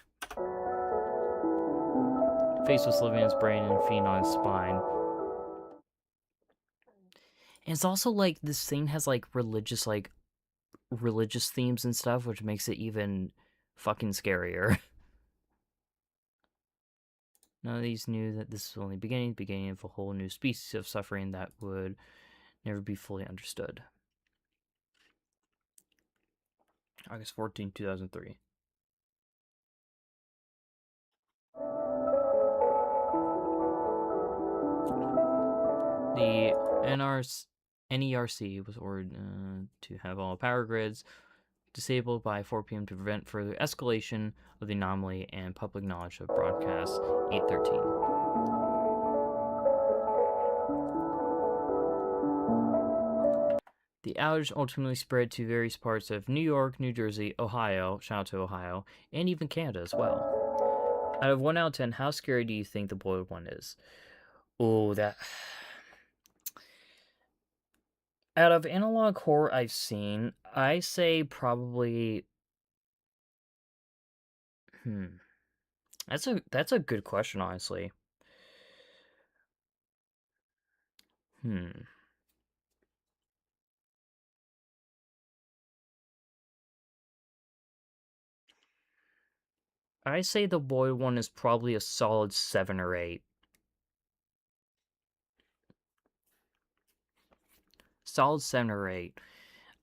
Face was living in his brain and feeding on his spine. And it's also, like, this thing has, like, religious themes and stuff, which makes it even fucking scarier. None of these knew that this was only the beginning of a whole new species of suffering that would never be fully understood. August 14, 2003. The NERC was ordered to have all power grids disabled by 4 p.m. to prevent further escalation of the anomaly and public knowledge of broadcast 813. The outage ultimately spread to various parts of New York, New Jersey, Ohio, shout out to Ohio, and even Canada as well. Out of 1 out of 10, how scary do you think the boiled one is? Oh, that... Out of analog horror I've seen, I say probably... That's a good question, honestly. I say the boiled one is probably a solid 7 or 8. Solid 7 or 8.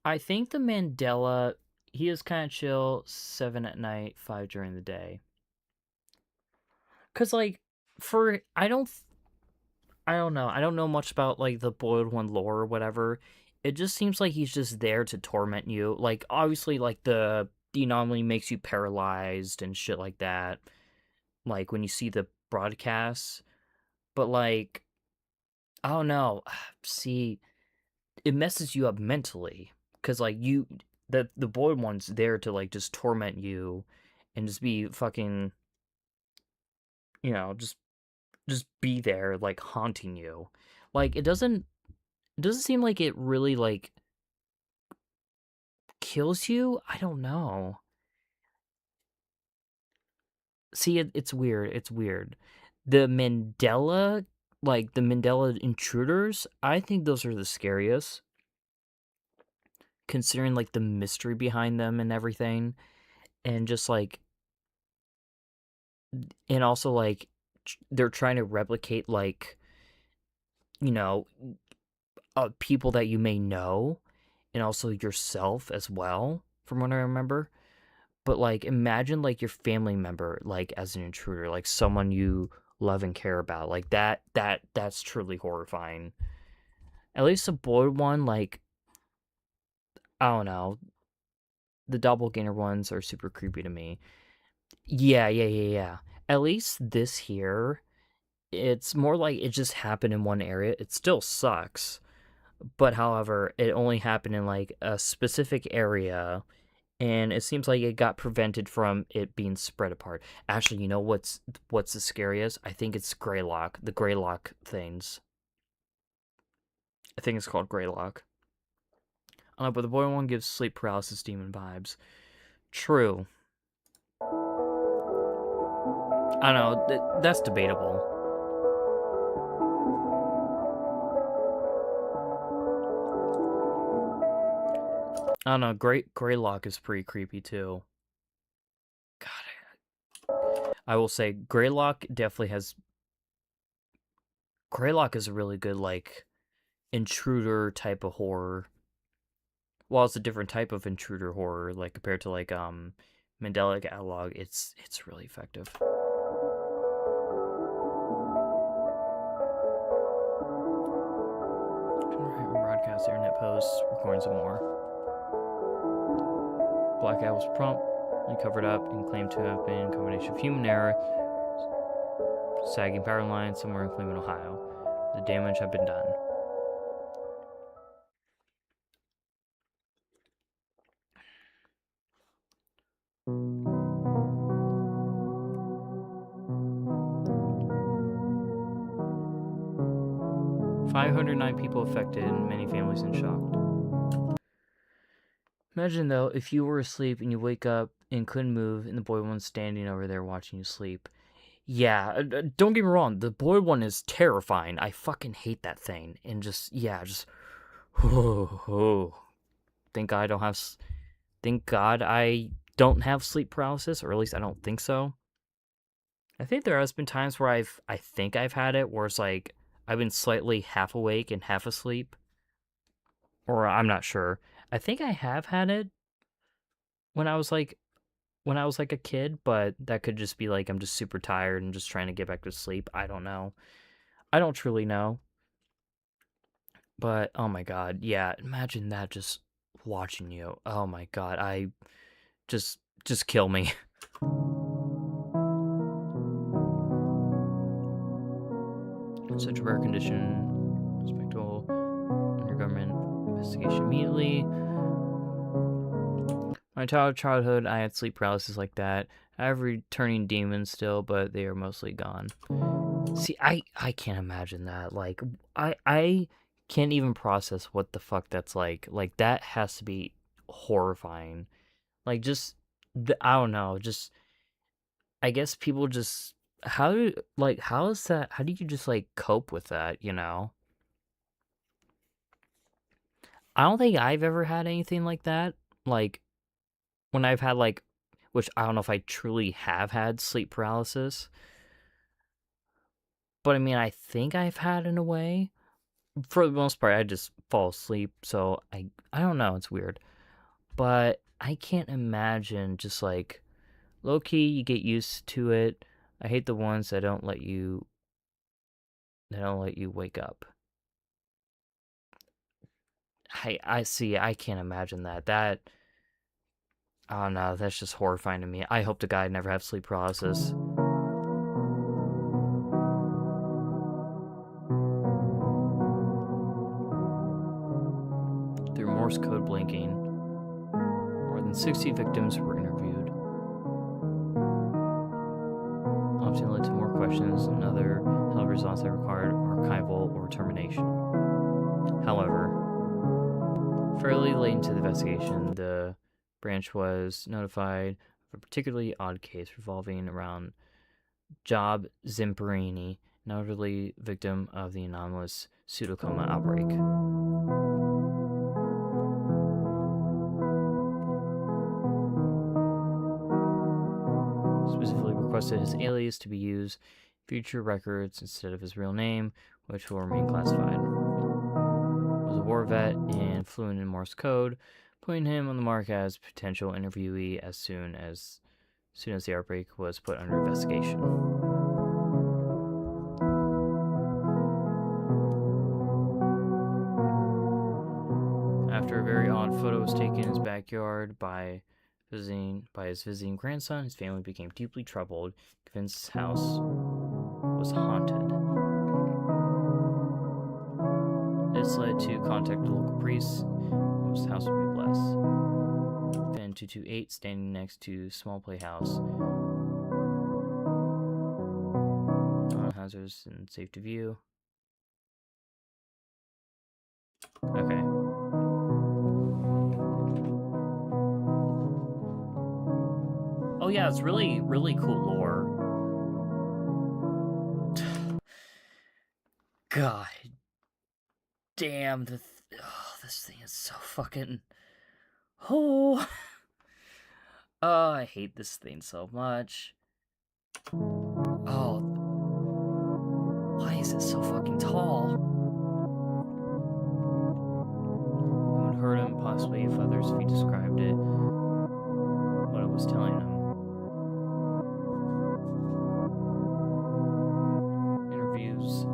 I think the Mandela, he is kind of chill, 7 at night, 5 during the day. Because, like, I don't know. I don't know much about, like, the boiled one lore or whatever. It just seems like he's just there to torment you. Like, obviously, like, the anomaly makes you paralyzed and shit like that. Like, when you see the broadcasts. But, like, I don't know. See, it messes you up mentally. Because, like, the boiled one's there to, like, just torment you and just be fucking, you know, just be there, like, haunting you. Like, it doesn't seem like it really, like, kills you. I don't know. See, it's weird. It's weird. The Mandela, like, the Mandela intruders, I think those are the scariest. Considering, like, the mystery behind them and everything. And just, like... And also, like, they're trying to replicate, like, you know, people that you may know. And also yourself as well, from what I remember. But, like, imagine, like, your family member, like, as an intruder. Like, someone you love and care about. Like, that's truly horrifying. At least the boiled one, like... I don't know. The doppelganger ones are super creepy to me. Yeah. At least this here, it's more like it just happened in one area. It still sucks. But, however, it only happened in, like, a specific area. And it seems like it got prevented from it being spread apart. Actually, you know what's the scariest? I think it's Greylock. The Greylock things. I think it's called Greylock. But the boiled one gives sleep paralysis demon vibes. True. I don't know. That's debatable. I don't know. Greylock is pretty creepy too. God, I will say Greylock definitely has. Greylock is a really good, like, intruder type of horror. Well, it's a different type of intruder horror, like, compared to, like, Mandela Analog. It's really effective. Broadcast, internet posts, recording some more. Blackout was promptly covered up and claimed to have been a combination of human error, sagging power lines somewhere in Cleveland, Ohio. The damage had been done. $509 people affected and many families in shock. Imagine, though, if you were asleep and you wake up and couldn't move and the boiled one's standing over there watching you sleep. Yeah, don't get me wrong, the boiled one is terrifying. I fucking hate that thing. And just... Thank God I don't have sleep paralysis, or at least I don't think so. I think there has been times where I think I've had it, where it's like, I've been slightly half awake and half asleep. Or I'm not sure. I think I have had it when I was like a kid, but that could just be like I'm just super tired and just trying to get back to sleep. I don't know. I don't truly know. But oh my god, yeah, imagine that just watching you. Oh my god, I just kill me. Such a rare condition, respectable under government investigation immediately. My childhood, I had sleep paralysis like that. I have returning demons still, but they are mostly gone. See, I can't imagine that. Like, I can't even process what the fuck that's like. Like, that has to be horrifying. Like, just, I don't know, just, I guess people just, how is that, how do you just, like, cope with that, you know? I don't think I've ever had anything like that. Like, when I've had, like, which I don't know if I truly have had sleep paralysis. But I mean, I think I've had in a way. For the most part, I just fall asleep. So I don't know. It's weird. But I can't imagine just like, low-key, you get used to it. I hate the ones that don't let you wake up. I see. I can't imagine that. That, oh no, that's just horrifying to me. I hope the guy never have sleep paralysis. Through Morse code blinking, more than 60 victims were interviewed. Often led to more questions and other held results that required archival or termination. However, fairly late into the investigation, the branch was notified of a particularly odd case revolving around Job Zimperini, an elderly victim of the anomalous pseudocoma outbreak. Specifically requested his alias to be used in future records instead of his real name, which will remain classified. Was a war vet and fluent in Morse code, putting him on the mark as potential interviewee as soon as the outbreak was put under investigation. After a very odd photo was taken in his backyard by his visiting grandson, his family became deeply troubled, convinced his house was haunted. This led to contact the local priests, whose house would be blessed. Fan 228 standing next to small playhouse. Non-hazardous and safe to view. Okay. Oh yeah, it's really, really cool lore. God damn, this thing is so fucking... Oh, I hate this thing so much. Oh, why is it so fucking tall? It would hurt him, possibly, if he described it, what it was telling him. Interviews.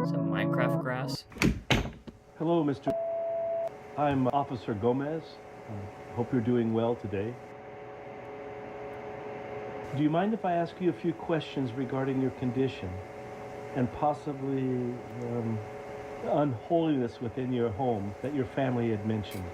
Is that Minecraft grass? Hello, Mr. I'm Officer Gomez. Hope you're doing well today. Do you mind if I ask you a few questions regarding your condition and possibly unholiness within your home that your family had mentioned?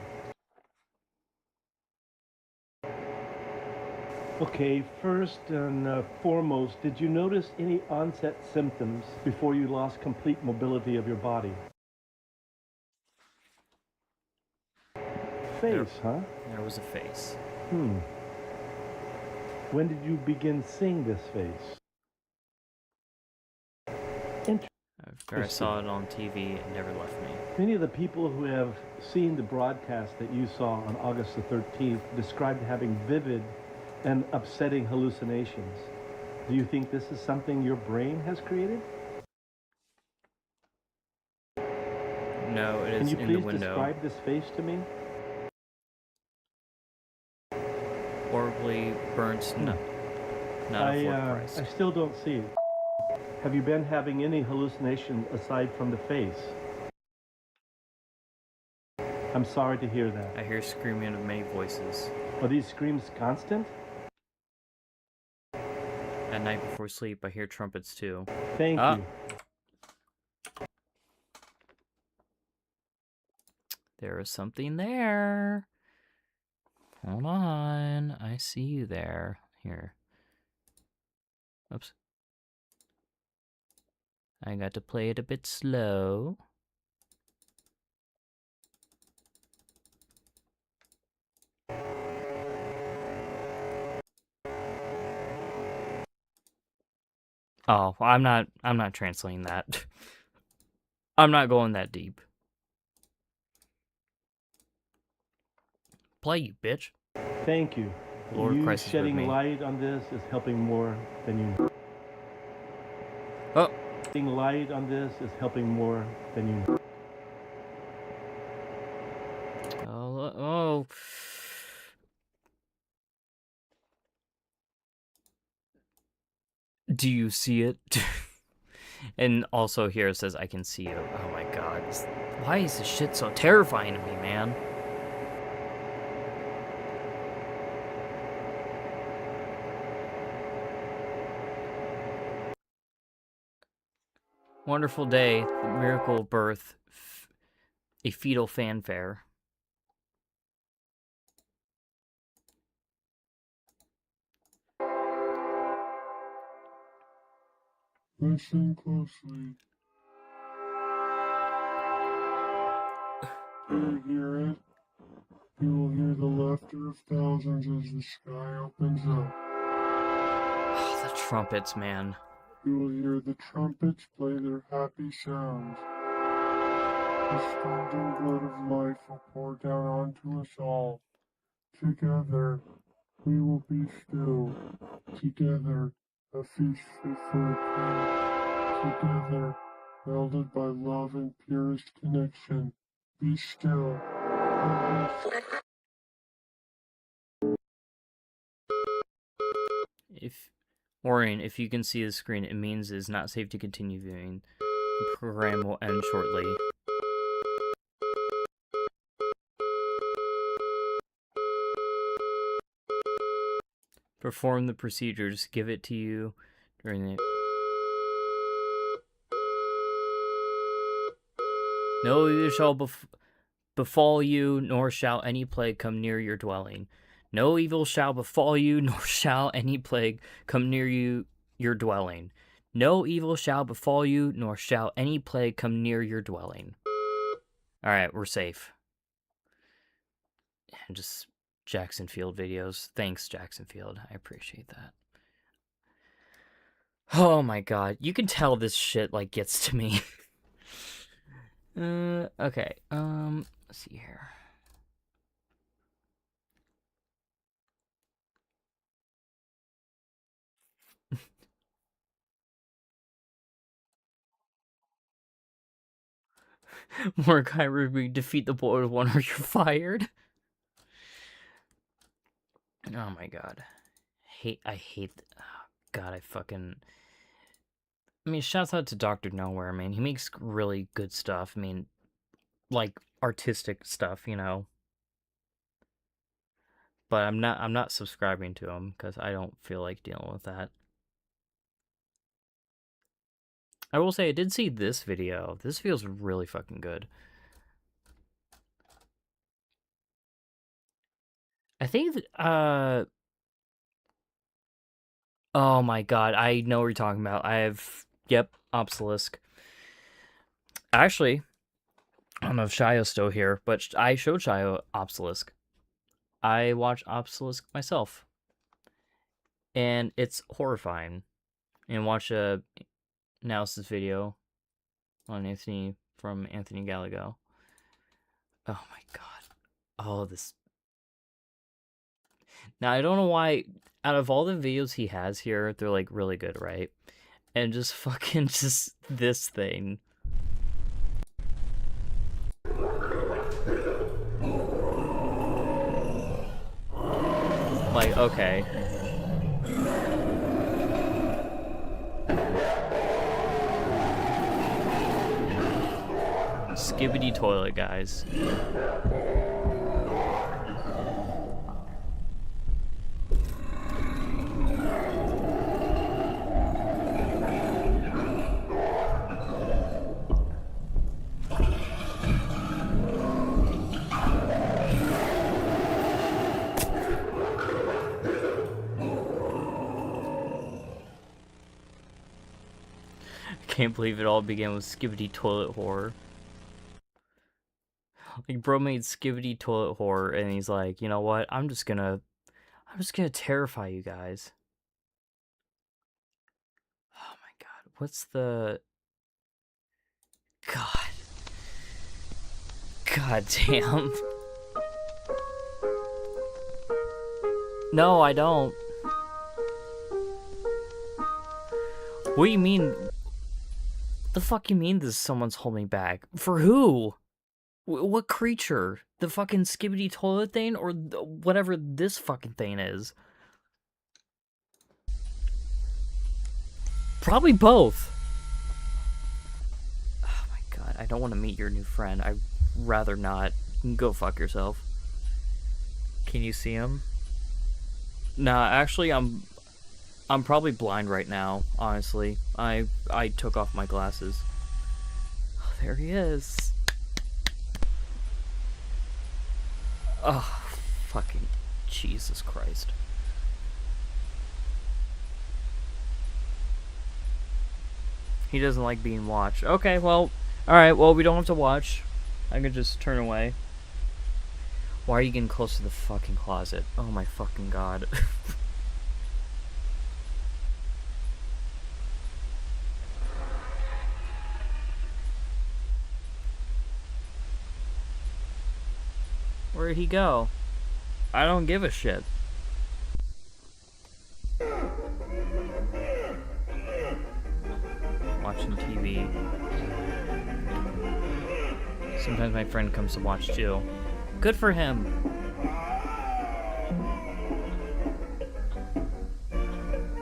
Okay, first and foremost, did you notice any onset symptoms before you lost complete mobility of your body? Face, huh? There was a face. When did you begin seeing this face? After I saw it on TV, it never left me. Many of the people who have seen the broadcast that you saw on August the 13th described having vivid and upsetting hallucinations. Do you think this is something your brain has created? No, it is in the window. Can you please describe this face to me? Horribly burnt, not a fourth price. I still don't see it. Have you been having any hallucination aside from the face? I'm sorry to hear that. I hear screaming of many voices. Are these screams constant? At night before sleep, I hear trumpets too. Thank you. There is something there. Hold on. I see you there. Here. Oops. I got to play it a bit slow. Oh, I'm not translating that. I'm not going that deep. Play, you bitch. Thank you. Lord you Christ is with shedding me. light on this is helping more than you know. Oh. Shedding light on this is helping more than you know. Oh. Do you see it? And also here it says, I can see you. Oh my god. Why is this shit so terrifying to me, man? Wonderful day, the miracle of birth, a fetal fanfare. Listen closely. Do you hear it? You will hear the laughter of thousands as the sky opens up. The trumpets, man. You will hear the trumpets play their happy sounds. The scalding blood of life will pour down onto us all. Together, we will be still. Together, a feast fit for a king. Together, melded by love and purest connection. Be still. Warning, if you can see the screen, it means it is not safe to continue viewing. The program will end shortly. Perform the procedures. Give it to you during the... No evil shall befall you, nor shall any plague come near your dwelling. No evil shall befall you, nor shall any plague come near your dwelling. No evil shall befall you, nor shall any plague come near your dwelling. Alright, we're safe. And just Jacksonfield videos. Thanks, Jacksonfield. I appreciate that. Oh my god. You can tell this shit, like, gets to me. Okay. Let's see here. Mordecai Ruby, defeat the boy with one or you're fired. Oh my god. I hate oh god, I mean, shouts out to Dr. Nowhere, man. He makes really good stuff. I mean, like, artistic stuff, you know. But I'm not subscribing to him, because I don't feel like dealing with that. I will say, I did see this video. This feels really fucking good. I think, oh my god, I know what you're talking about. Yep, Obelisk. Actually, I don't know if Shio's still here, but I showed Shio Obelisk. I watched Obelisk myself. And it's horrifying. And watch a analysis video on Anthony Gallego. Oh my god. Oh, this. Now, I don't know why, out of all the videos he has here, they're, like, really good, right? And just fucking just this thing. Like, okay. skibbity toilet, guys. Can't believe it all began with skibbity toilet horror. Like, bro made skibbity toilet horror, and he's like, you know what? I'm just gonna terrify you guys. Oh my god, what's the... God damn. No, I don't. What do you mean? The fuck you mean this someone's holding back? For who? What creature? The fucking skibbity toilet thing, or whatever this fucking thing is? Probably both. Oh my god, I don't want to meet your new friend. I'd rather not. Go fuck yourself. Can you see him? Nah, actually, I'm probably blind right now, honestly. I took off my glasses. Oh, there he is. Oh, fucking Jesus Christ. He doesn't like being watched. Okay, well, alright, well, we don't have to watch. I can just turn away. Why are you getting close to the fucking closet? Oh my fucking god. Where'd he go? I don't give a shit. Watching TV. Sometimes my friend comes to watch too. Good for him.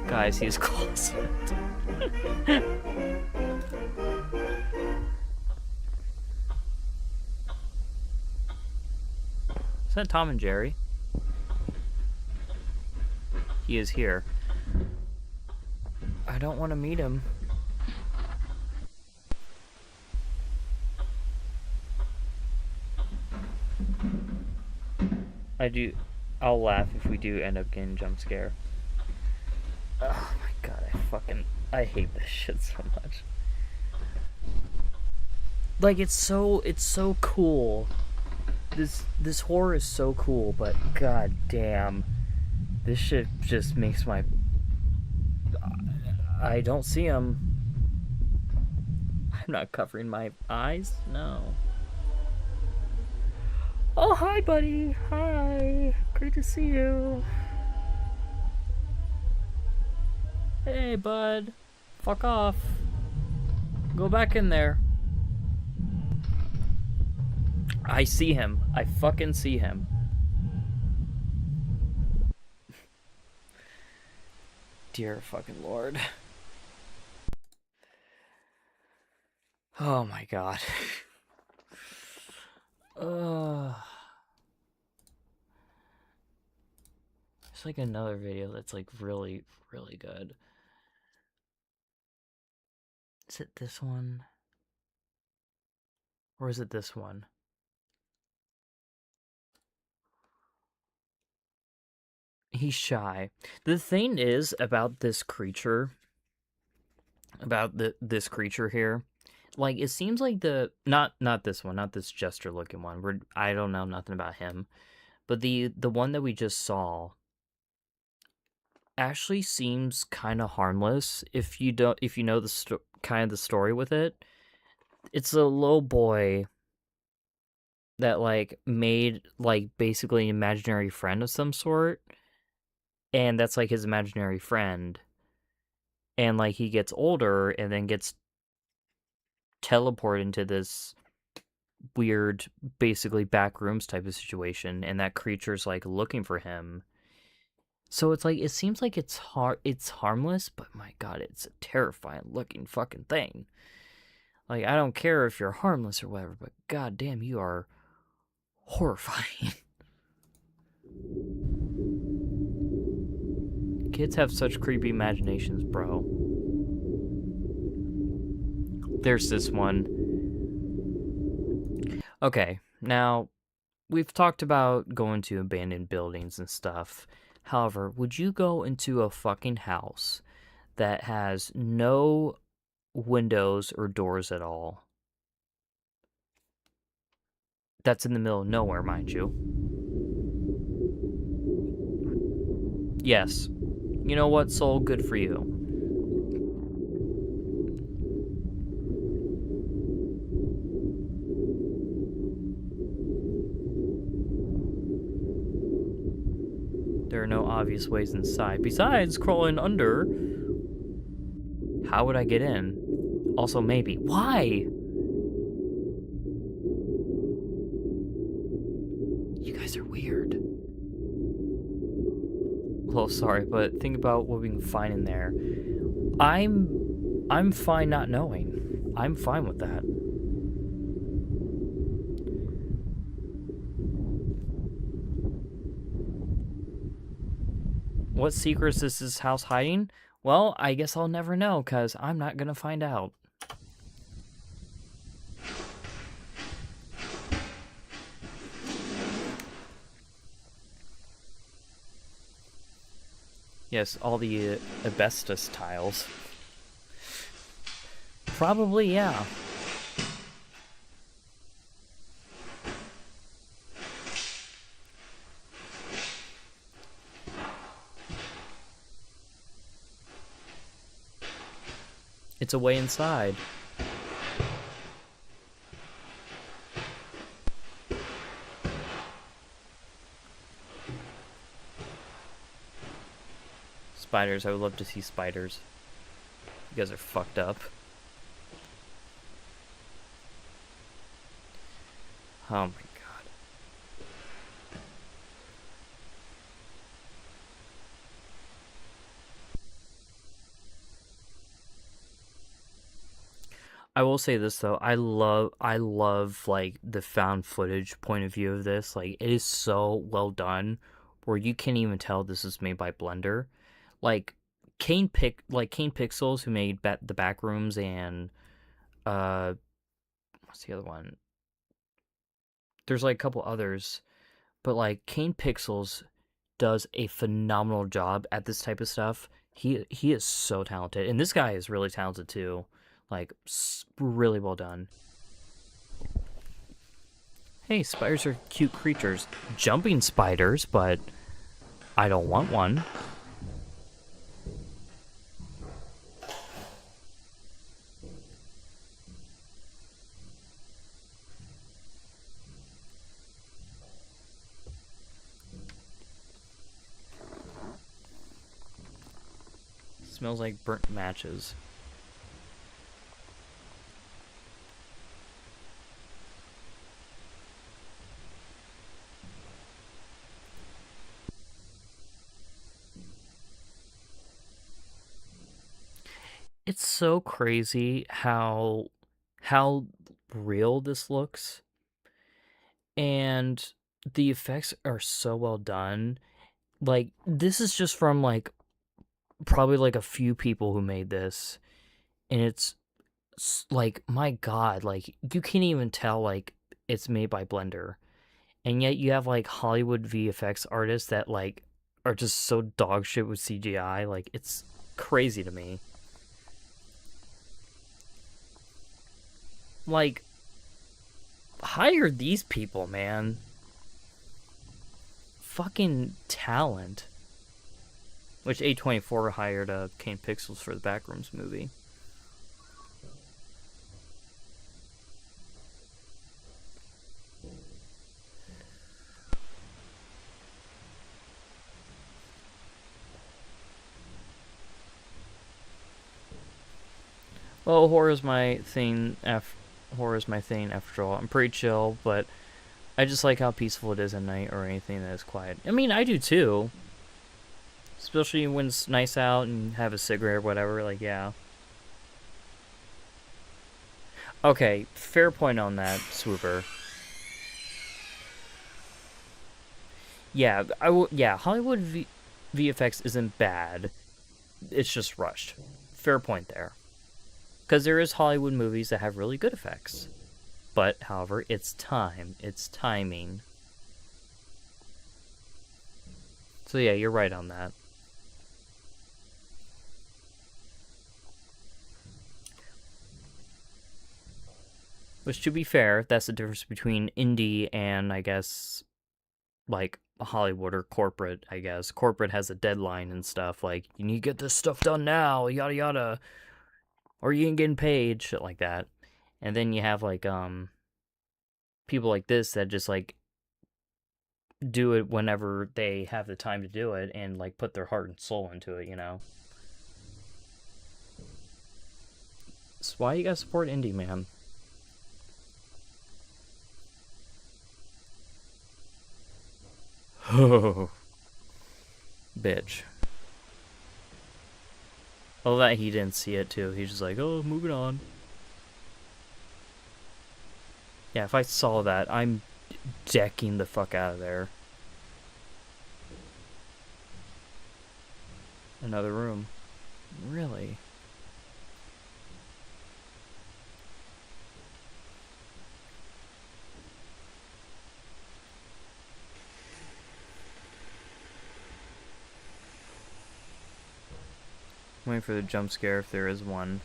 Guys, he's close. Is that Tom and Jerry? He is here. I don't want to meet him. I'll laugh if we do end up getting jump scare. Oh my god, I hate this shit so much. Like, it's so cool. This horror is so cool, but god damn, this shit just makes my... I don't see him. I'm not covering my eyes? No. Oh, hi, buddy. Hi. Great to see you. Hey, bud. Fuck off. Go back in there. I see him. I fucking see him. Dear fucking Lord. Oh my god. It's like another video that's like really, really good. Is it this one? Or is it this one? He's shy. The thing is about this creature, this creature here, like, it seems like not this one, not this jester looking one. I don't know nothing about him, but the one that we just saw actually seems kind of harmless if you know the kind of the story with it. It's a little boy that like made like basically an imaginary friend of some sort, and that's like his imaginary friend, and like he gets older and then gets teleported into this weird basically back rooms type of situation, and that creature's like looking for him. So it's like, it seems like it's harmless, but my god, it's a terrifying looking fucking thing. Like, I don't care if you're harmless or whatever, but goddamn, you are horrifying. Kids have such creepy imaginations, bro. There's this one. Okay, now, we've talked about going to abandoned buildings and stuff. However, would you go into a fucking house that has no windows or doors at all? That's in the middle of nowhere, mind you. Yes. You know what, soul? Good for you. There are no obvious ways inside. Besides crawling under, how would I get in? Also, maybe. Why? You guys are weird. Well, sorry, but think about what we can find in there. I'm fine not knowing. I'm fine with that. What secrets is this house hiding? Well, I guess I'll never know, because I'm not going to find out. Yes, all the asbestos tiles. Probably, yeah. It's a way inside. Spiders. I would love to see spiders. You guys are fucked up. Oh my god. I will say this though, I love like the found footage point of view of this. Like, it is so well done where you can't even tell this is made by Blender. Like Kane Pixels, who made the Backrooms and what's the other one? There's like a couple others, but like Kane Pixels does a phenomenal job at this type of stuff. He is so talented, and this guy is really talented too. Like, really well done. Hey, spiders are cute creatures. Jumping spiders, but I don't want one. Smells like burnt matches. It's so crazy how real this looks, and the effects are so well done. Like, this is just from like probably like a few people who made this, and it's like, my god, like you can't even tell like it's made by Blender, and yet you have like Hollywood VFX artists that like are just so dog shit with CGI. Like, it's crazy to me. Like, hire these people, man. Fucking talent. Which A24 hired Kane Pixels for the Backrooms movie. Well, horror is my thing. Horror is my thing after all. I'm pretty chill, but I just like how peaceful it is at night, or anything that is quiet. I mean, I do too. Especially when it's nice out and have a cigarette or whatever, like, yeah. Okay, fair point on that, Swooper. Yeah, Hollywood VFX isn't bad. It's just rushed. Fair point there. Because there is Hollywood movies that have really good effects. But, however, it's time. It's timing. So yeah, you're right on that. Which, to be fair, that's the difference between indie and, I guess, like, Hollywood or corporate, I guess. Corporate has a deadline and stuff, like, you need to get this stuff done now, yada yada, or you ain't getting paid, shit like that. And then you have, like, people like this that just, like, do it whenever they have the time to do it and, like, put their heart and soul into it, you know? That's why you gotta support indie, man. Oh, bitch. Oh, that he didn't see it too. He's just like, oh, moving on. Yeah, if I saw that, I'm decking the fuck out of there. Another room. Really? I'm waiting for the jump scare if there is one.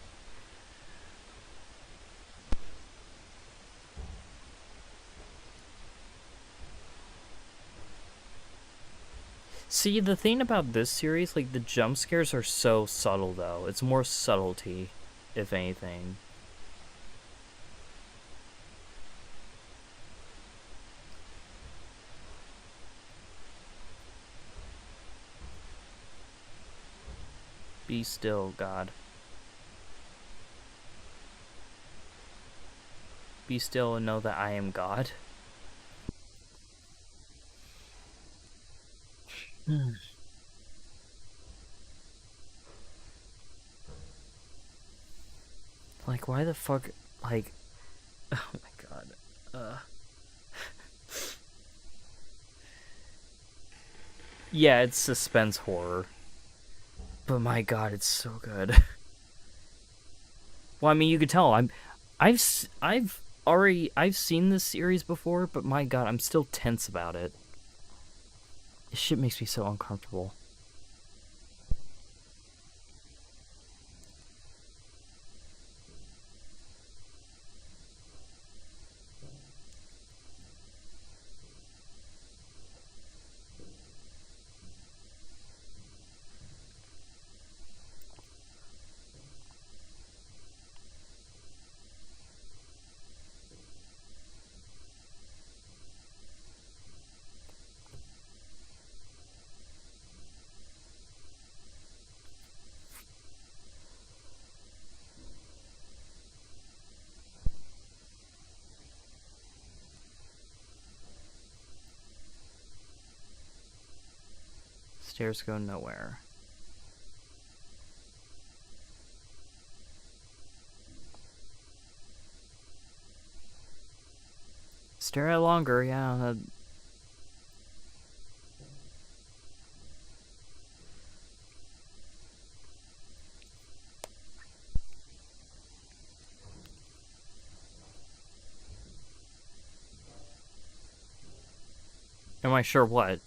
See, the thing about this series, like, the jump scares are so subtle, though. It's more subtlety, if anything. Be still, God. Be still and know that I am God. Like, why the fuck, like, oh my god, yeah, it's suspense horror, but my god, it's so good. Well, I mean, you could tell, I've seen this series before, but my god, I'm still tense about it. This shit makes me so uncomfortable. Stairs go nowhere. Stare at longer, yeah. Am I sure what?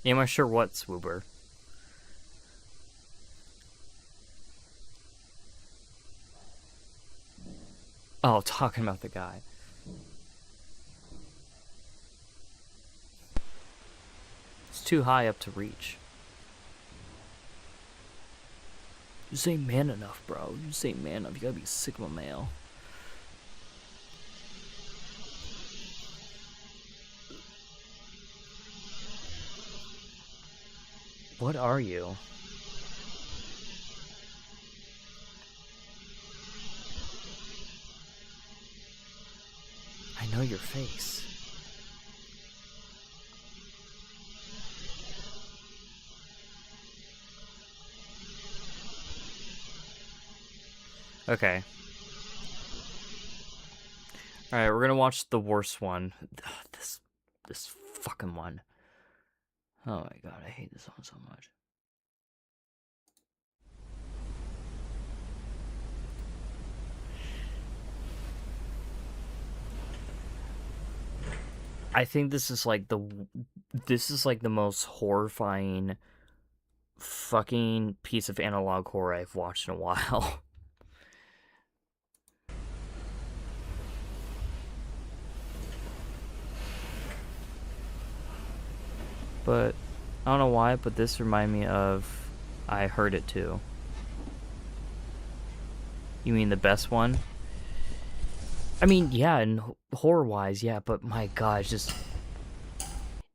Am I sure what, Swooper? Oh, talking about the guy. It's too high up to reach. You just ain't man enough, bro. You just ain't man enough. You gotta be a Sigma male. What are you? I know your face. Okay. Alright, we're gonna watch the worst one. This fucking one. Oh my god, I hate this one so much. I think this is like the most horrifying fucking piece of analog horror I've watched in a while. But I don't know why, but this reminded me of I Heard It Too. You mean the best one? I mean, yeah, and horror-wise, yeah, but my god,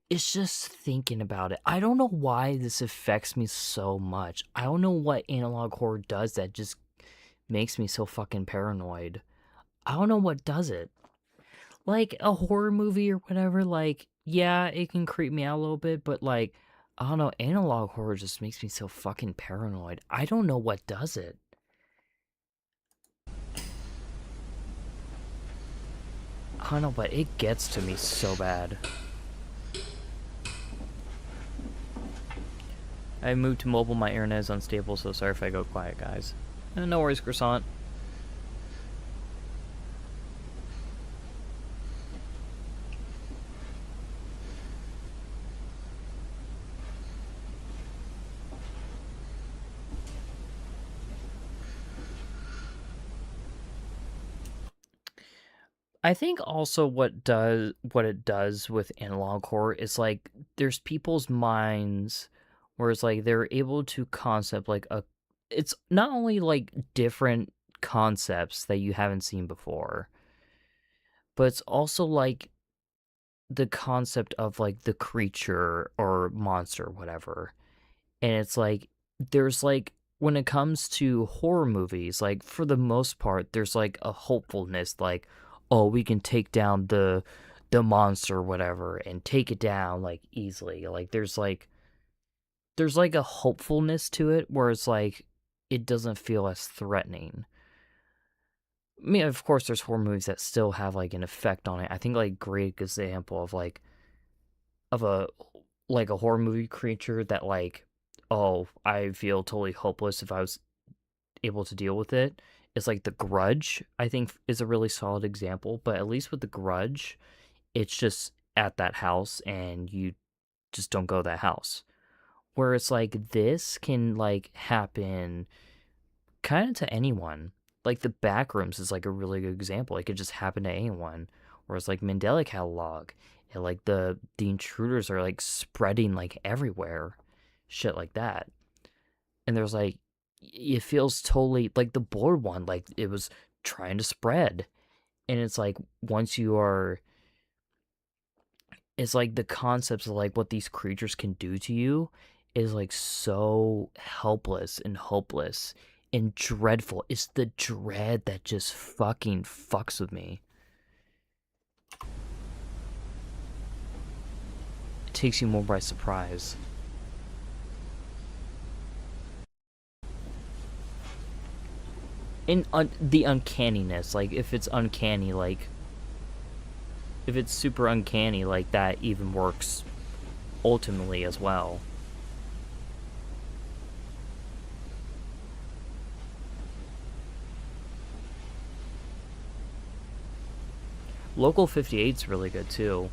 it's just thinking about it. I don't know why this affects me so much. I don't know what analog horror does that just makes me so fucking paranoid. I don't know what does it. Like, a horror movie or whatever, like, yeah, it can creep me out a little bit, but, like, I don't know, analog horror just makes me so fucking paranoid. I don't know what does it. I don't know, but it gets to me so bad. I moved to mobile, my internet is unstable, so sorry if I go quiet, guys. No worries, Croissant. I think also what it does with analog horror is like there's people's minds where it's like they're able to concept like it's not only like different concepts that you haven't seen before, but it's also like the concept of like the creature or monster, whatever. And it's like there's like when it comes to horror movies, like for the most part, there's like a hopefulness, like, oh, we can take down the monster or whatever and take it down like easily. Like there's like a hopefulness to it where it's like it doesn't feel as threatening. I mean, of course, there's horror movies that still have like an effect on it. I think like great example of like of a horror movie creature that like, oh, I feel totally hopeless if I was able to deal with it. It's like The Grudge, I think, is a really solid example. But at least with The Grudge, it's just at that house and you just don't go to that house. Where it's like this can like happen kind of to anyone. Like the Backrooms is like a really good example. It could just happen to anyone. Whereas like Mandela Catalog, and like the intruders are like spreading like everywhere, shit like that. And there's like it feels totally like the board one, like it was trying to spread, and it's like once you are, it's like the concepts of like what these creatures can do to you is like so helpless and hopeless and dreadful. It's the dread that just fucking fucks with me. It takes you more by surprise. And the uncanniness, like if it's uncanny, like if it's super uncanny, like that even works ultimately as well. Local 58's really good too.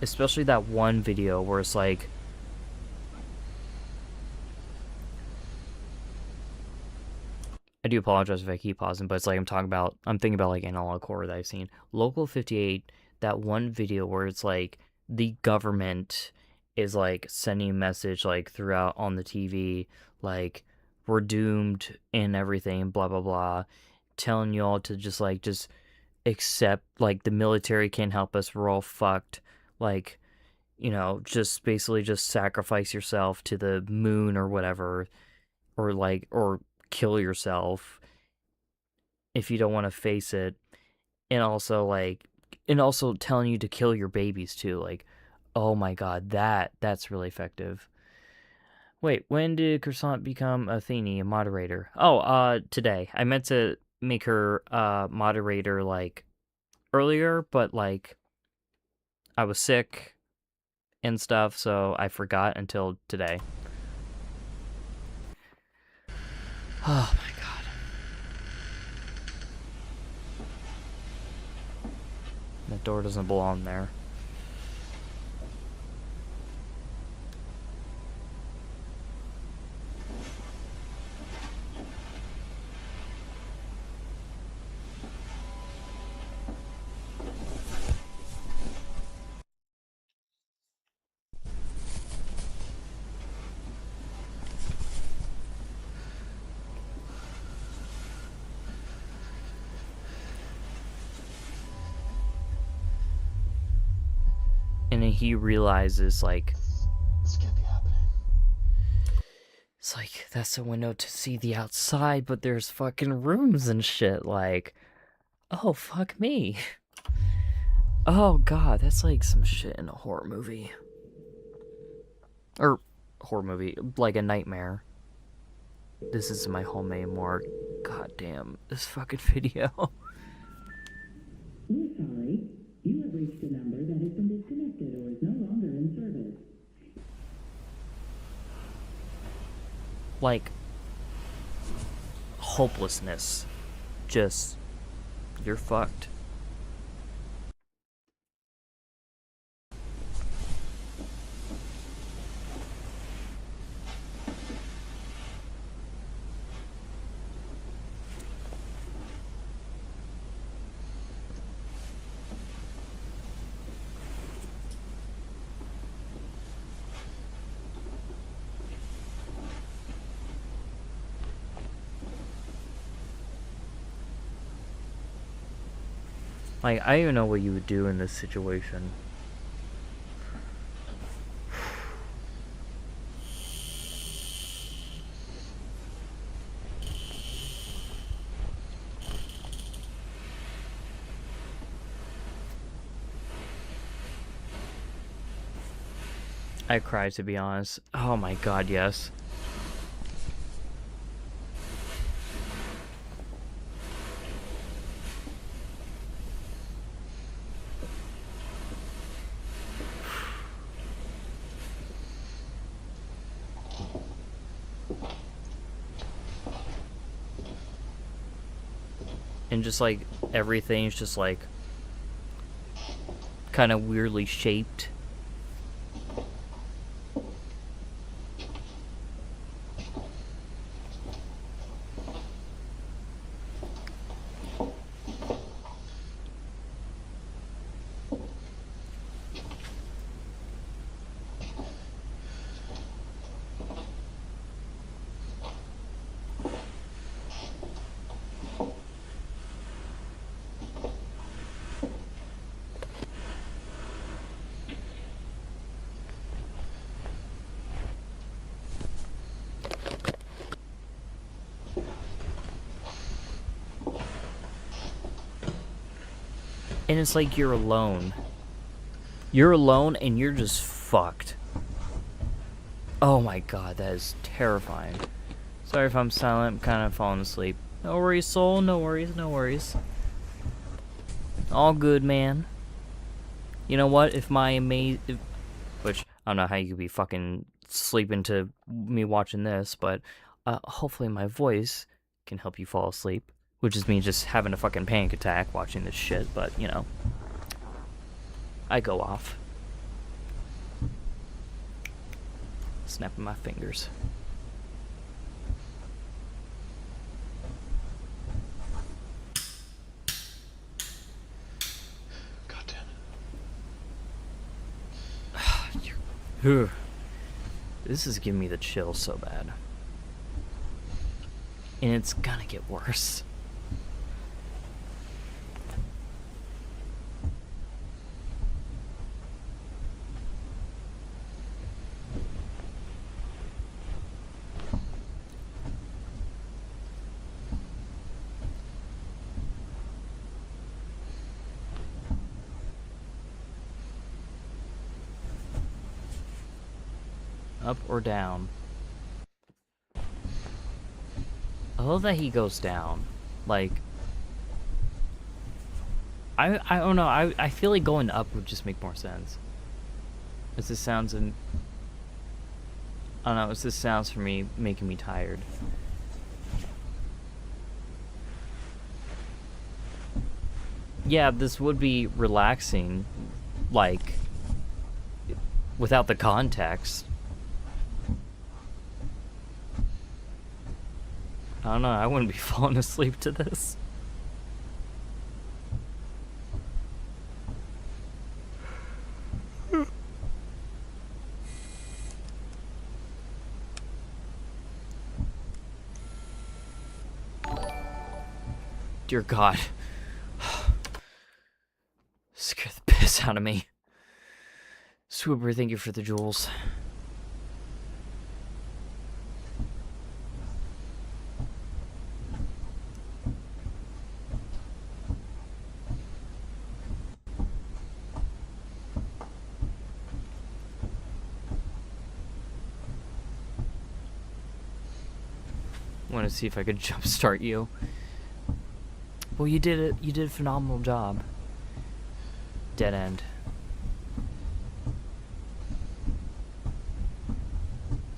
Especially that one video where it's like, I do apologize if I keep pausing, but it's like I'm thinking about like analog horror that I've seen. Local 58, that one video where it's like the government is like sending a message like throughout on the TV, like we're doomed and everything, blah blah blah, telling you all to just accept, like the military can't help us, we're all fucked, like, you know, just basically just sacrifice yourself to the moon or whatever, or kill yourself if you don't want to face it. And also telling you to kill your babies too, like, oh my god, that's really effective. Wait, when did Croissant become Athene, a moderator? Oh, today. I meant to make her moderator like earlier, but like I was sick and stuff, so I forgot until today. Oh my god. That door doesn't belong there. And then he realizes, like, This can't be happening. it's like, that's a window to see the outside, but there's fucking rooms and shit, like, oh, fuck me. Oh, God, that's like some shit in a horror movie. Or, horror movie, like a nightmare. This is my homemade morgue. God damn, this fucking video. We're sorry. You have reached a number that has been disconnected or is no longer in service. Like, hopelessness. Just, you're fucked. Like, I don't even know what you would do in this situation. I cried, to be honest. Oh my god, yes. And just like everything's just like kind of weirdly shaped. And it's like you're alone. You're alone and you're just fucked. Oh my god, that is terrifying. Sorry if I'm silent, I'm kind of falling asleep. No worries, soul, no worries, no worries. All good, man. You know what, if my which, I don't know how you could be fucking sleeping to me watching this, but hopefully my voice can help you fall asleep. Which is me just having a fucking panic attack watching this shit, but, you know. I go off. Snapping my fingers. God damn it. This is giving me the chills so bad. And it's gonna get worse. Up or down? I love that he goes down. Like, I don't know. I feel like going up would just make more sense. It's the sounds and I don't know. It's the sounds for me making me tired. Yeah, this would be relaxing, like, without the context. I don't know, I wouldn't be falling asleep to this. Dear God. Scared the piss out of me. Swooper, thank you for the jewels. Want to see if I could jumpstart you. Well, you did it. You did a phenomenal job. Dead end.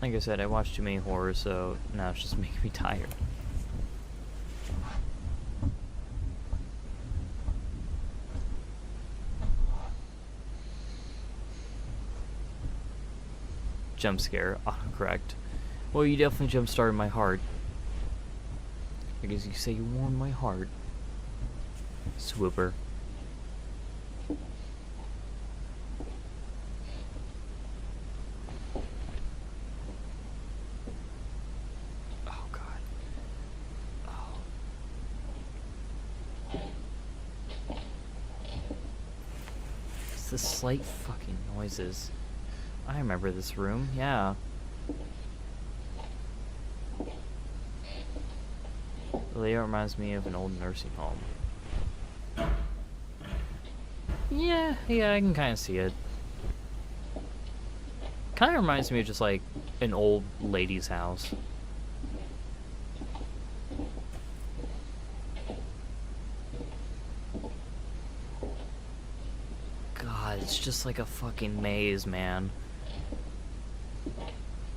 Like I said, I watched too many horrors, so now it's just making me tired. Jump scare, autocorrect. Well, you definitely jump started my heart. I guess you could say you warmed my heart. Swooper. Oh God. Oh. It's the slight fucking noises. I remember this room, yeah. The layout reminds me of an old nursing home. Yeah, I can kind of see it. Kind of reminds me of just like an old lady's house. God, it's just like a fucking maze, man.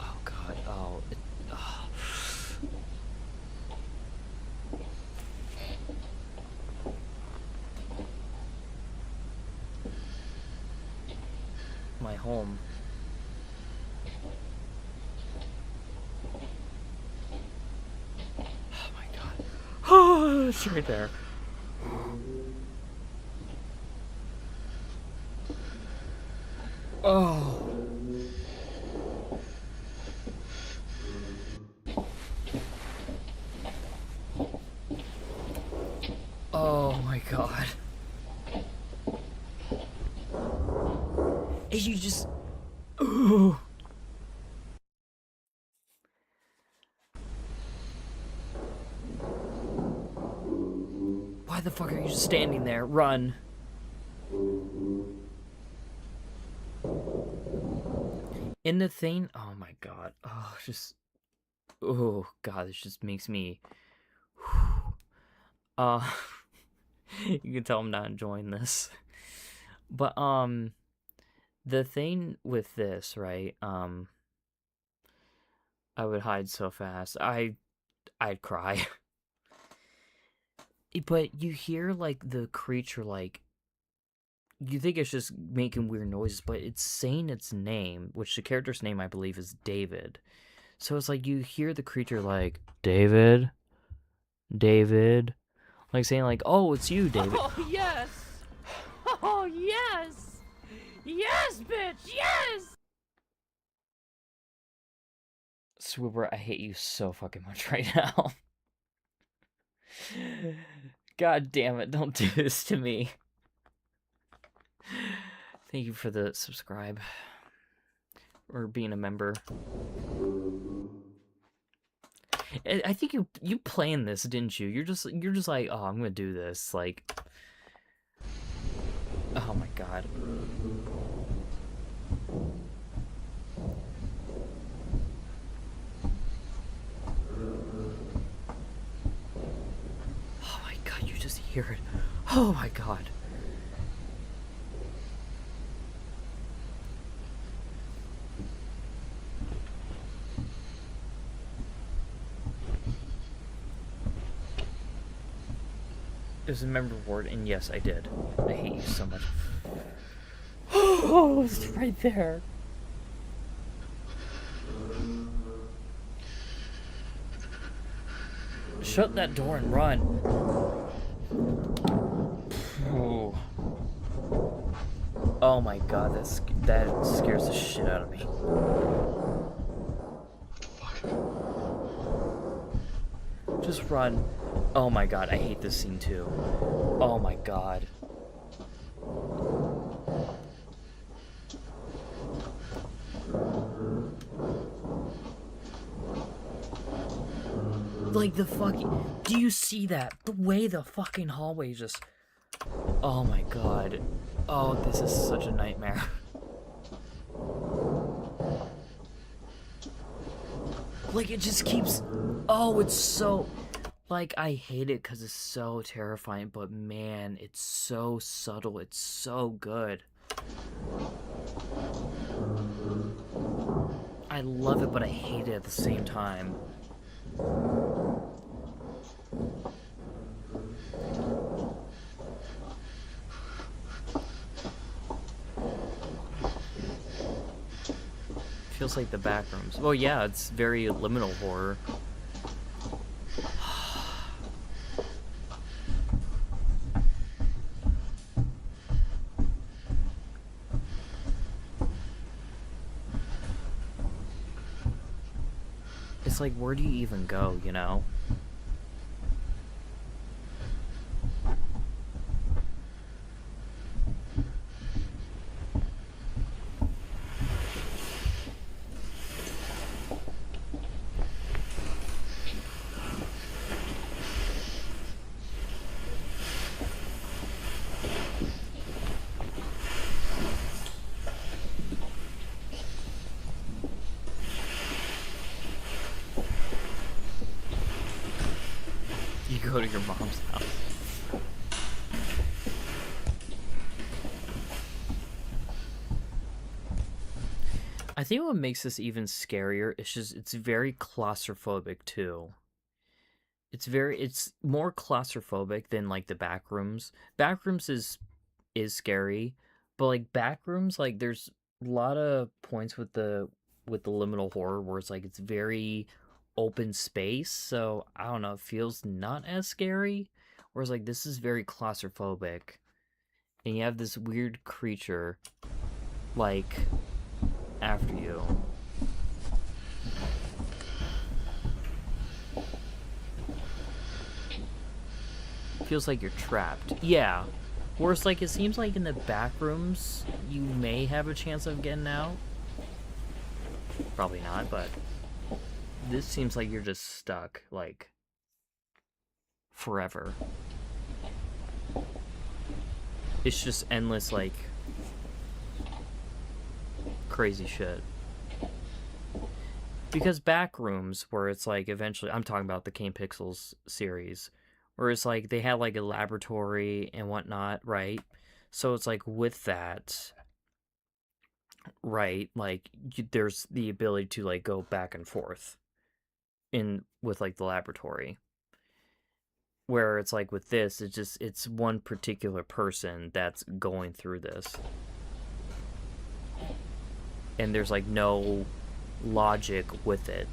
Oh God, oh. My home. Oh my God. Oh, it's right there. Oh. Oh my God. And you just... Ooh. Why the fuck are you just standing there? Run. In the thing... Oh my God. Oh, just... Oh God, this just makes me... You can tell I'm not enjoying this. But, the thing with this, right, I would hide so fast. I'd cry. But you hear, like, the creature, like, you think it's just making weird noises, but it's saying its name, which the character's name, I believe, is David. So it's like you hear the creature, like, David, like saying, like, oh, it's you, David. Oh, yes! Oh, yes! Yes, bitch! Yes! Swooper, I hate you so fucking much right now. God damn it, don't do this to me. Thank you for the subscribe. Or being a member. I think you planned this, didn't you? You're just like, oh, I'm gonna do this. Like, oh my God. hear it. Oh my god. It was a member ward, and yes, I did. I hate you so much. Oh, it's right there. Shut that door and run. Oh, oh my god, that scares the shit out of me. Just run. Oh my god, I hate this scene too. Oh my god. Like the fucking... Do you see that? The way the fucking hallway just... Oh my god. Oh, this is such a nightmare. Like, it just keeps... Oh, it's so... Like, I hate it because it's so terrifying, but man, it's so subtle. It's so good. I love it, but I hate it at the same time. Feels like the back rooms. Well, yeah, it's very liminal horror. It's like, where do you even go, you know? You go to your mom's house. I think what makes this even scarier is just it's very claustrophobic too. It's more claustrophobic than like the back rooms. Back rooms is scary, but like back rooms, like there's a lot of points with the liminal horror where it's like it's very open space, so I don't know, it feels not as scary. Whereas like this is very claustrophobic, and you have this weird creature like after you. Feels like you're trapped. Yeah. Whereas like it seems like in the back rooms you may have a chance of getting out. Probably not, but this seems like you're just stuck, like, forever. It's just endless, like, crazy shit. Because back rooms, where it's like, eventually, I'm talking about the Kane Pixels series, where it's like, they had like a laboratory and whatnot, right? So it's like, with that, right, like, there's the ability to, like, go back and forth with like the laboratory, where it's like with this, it's one particular person that's going through this, and there's like no logic with it.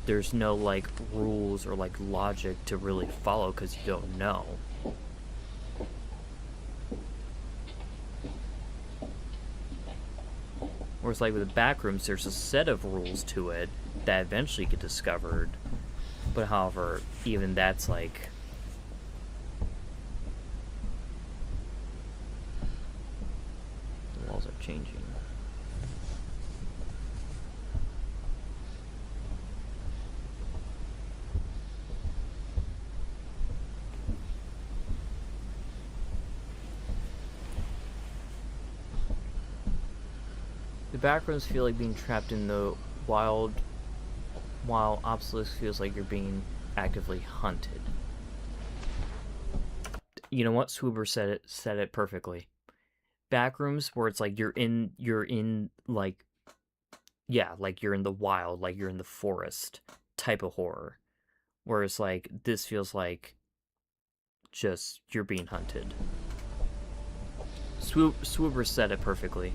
There's no like rules or like logic to really follow because you don't know. Whereas like with the back rooms, there's a set of rules to it that eventually get discovered, but however, even that's like... The walls are changing. The back rooms feel like being trapped in the wild, while Obelisk feels like you're being actively hunted. You know what? Swoober said it perfectly. Backrooms where it's like you're in like, yeah, like you're in the wild, like you're in the forest type of horror. Whereas like this feels like just you're being hunted. Swoober said it perfectly.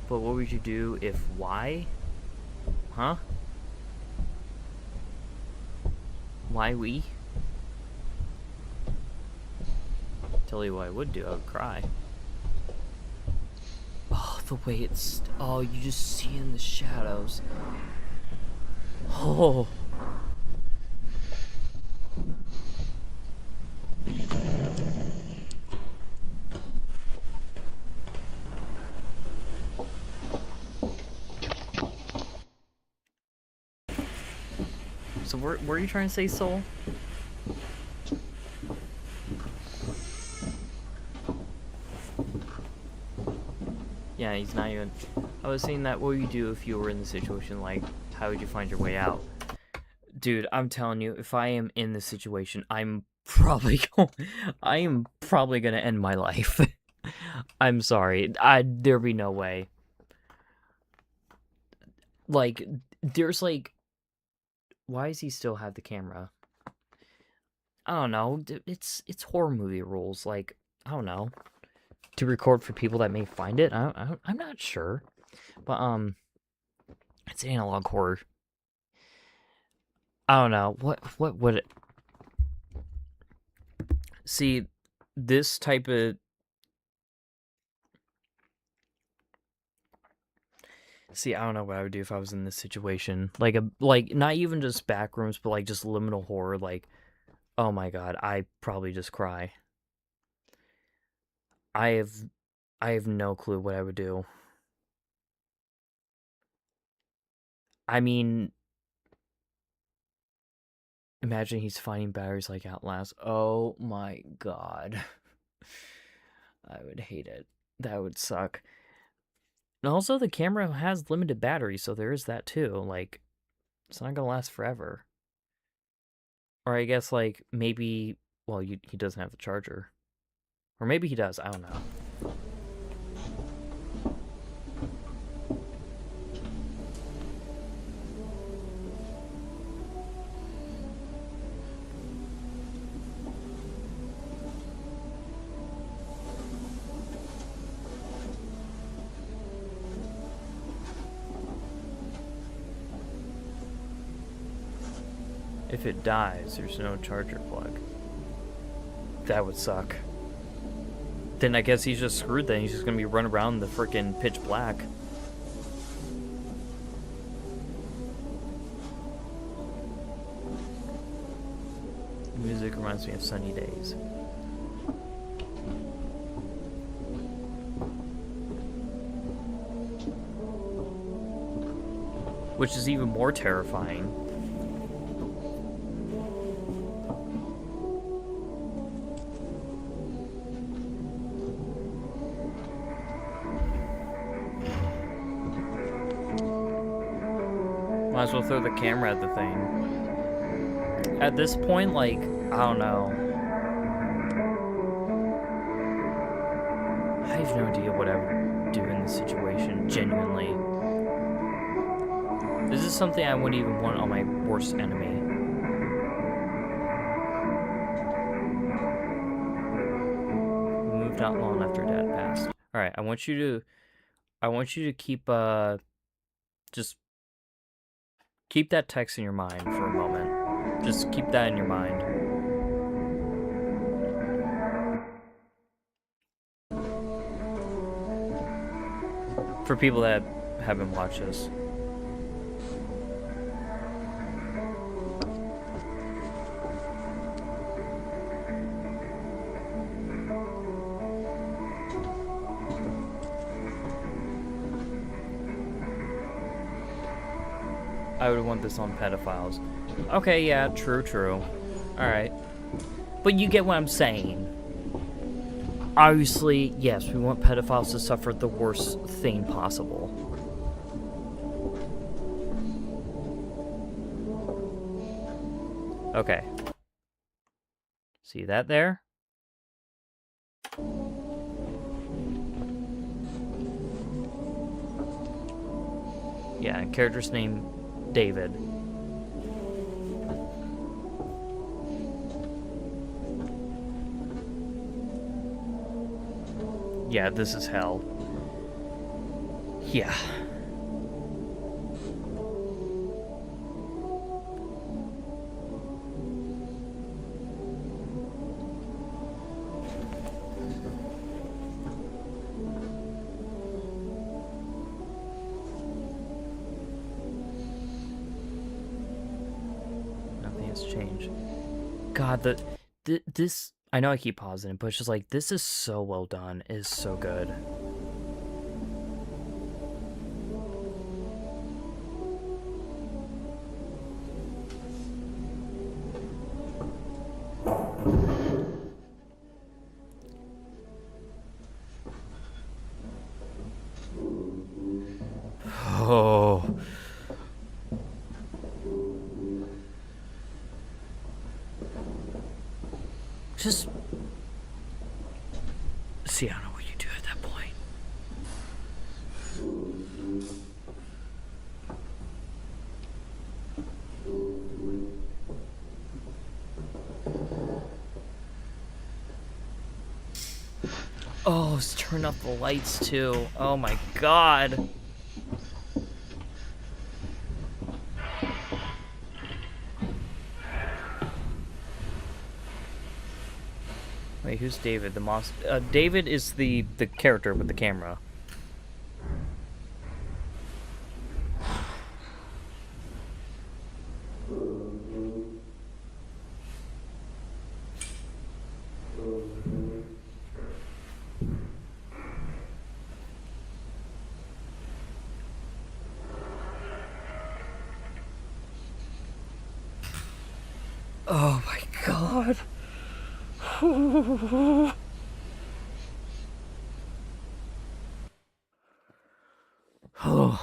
But what would you do if why? Huh? Why we? Tell you what I would do, I would cry. Oh, the way it's... Oh, you just see in the shadows. Oh. So where are you trying to say, Soul? Yeah, he's not even... I was saying that, what would you do if you were in the situation? Like, how would you find your way out? Dude, I'm telling you, if I am in this situation, I'm probably gonna end my life. I'm sorry. There'd be no way. Like, there's like... Why does he still have the camera? I don't know. It's horror movie rules. Like, I don't know. To record for people that may find it. I'm not sure. But, it's analog horror. I don't know. What would it... See, this type of... See, I don't know what I would do if I was in this situation. Like, not even just backrooms, but, like, just liminal horror. Like, oh my god, I probably just cry. I have no clue what I would do. I mean... Imagine he's finding batteries like Outlast. Oh my god. I would hate it. That would suck. And also, the camera has limited battery, so there is that too. Like, it's not gonna last forever. Or I guess, like, maybe... Well, he doesn't have the charger. Or maybe he does, I don't know. If it dies, there's no charger plug. That would suck. Then I guess he's just screwed then. He's just gonna be running around in the frickin' pitch black. The music reminds me of sunny days. Which is even more terrifying. Might as well throw the camera at the thing. At this point, like, I don't know. I have no idea what I would do in this situation, genuinely. This is something I wouldn't even want on my worst enemy. We moved out long after Dad passed. Alright, I want you to keep, just keep that text in your mind for a moment. Just keep that in your mind. For people that haven't watched this. I would want this on pedophiles. Okay, yeah, true. Alright. But you get what I'm saying. Obviously, yes, we want pedophiles to suffer the worst thing possible. Okay. See that there? Yeah, and character's name, David. Yeah, this is hell. Yeah. Nothing has changed. God, this... I know I keep pausing it, but it's just like, this is so well done. It is so good. Oh. Just... See, I don't know what you do at that point. Oh, let's turn up the lights too. Oh my god. Wait, who's David? The monster? David is the character with the camera. Oh my god. Oh.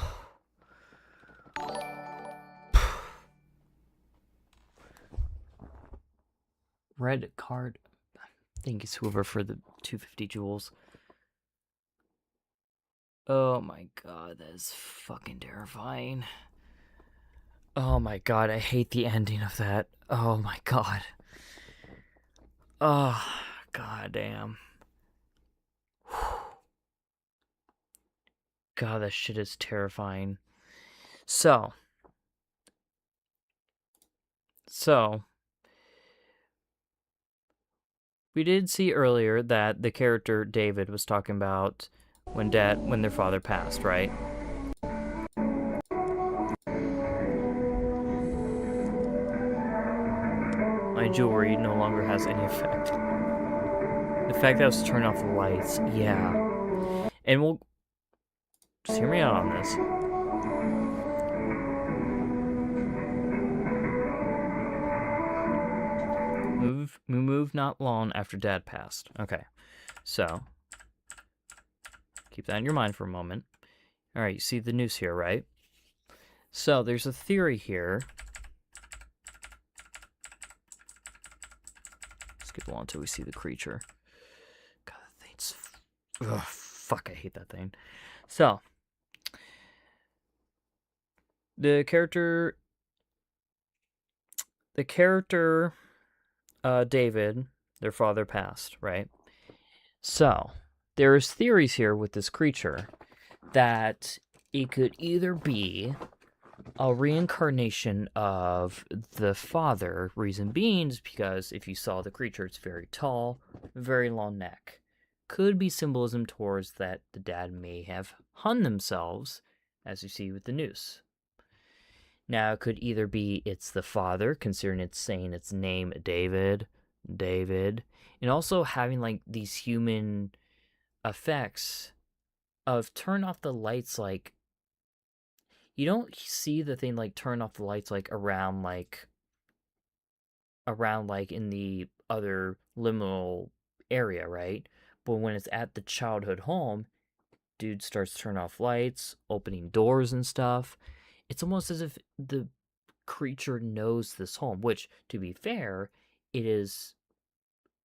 Red card. Thank you, Hoover, for the 250 jewels. Oh my god, that is fucking terrifying. Oh my god, I hate the ending of that. Oh my god. Oh, god damn. God, that shit is terrifying. So, we did see earlier that the character David was talking about when their father passed, right? My jewelry no longer has any effect. The fact that I was turning off the lights, yeah. And we'll just hear me out on this. Move not long after Dad passed. Okay, so keep that in your mind for a moment. All right, you see the noose here, right? So there's a theory here. Skip along until we see the creature. God, that thing's... Ugh, fuck, I hate that thing. So, the character, David, their father passed, right? So, there's theories here with this creature that it could either be a reincarnation of the father. Reason being is because if you saw the creature, it's very tall, very long neck. could be symbolism towards that the dad may have hung themselves, as you see with the noose. Now, it could either be it's the father, considering it's saying its name, David, and also having like these human effects of turn off the lights. Like, you don't see the thing like turn off the lights like around like in the other liminal area, right? But when it's at the childhood home, dude starts turning off lights, opening doors and stuff. It's almost as if the creature knows this home, which, to be fair, it is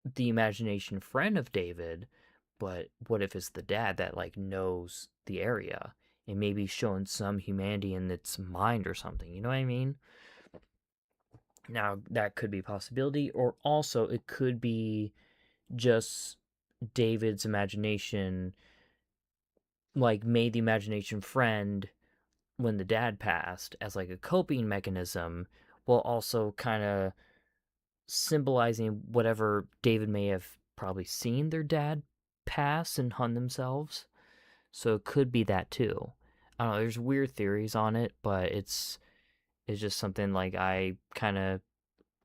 the imagination friend of David, but what if it's the dad that like knows the area and maybe showing some humanity in its mind or something, you know what I mean? Now, that could be a possibility, or also it could be just David's imagination, like, made the imagination friend when the dad passed as like a coping mechanism, while also kind of symbolizing whatever David may have probably seen their dad pass and hunt themselves. So it could be that too. I don't know, there's weird theories on it, but it's just something like I kind of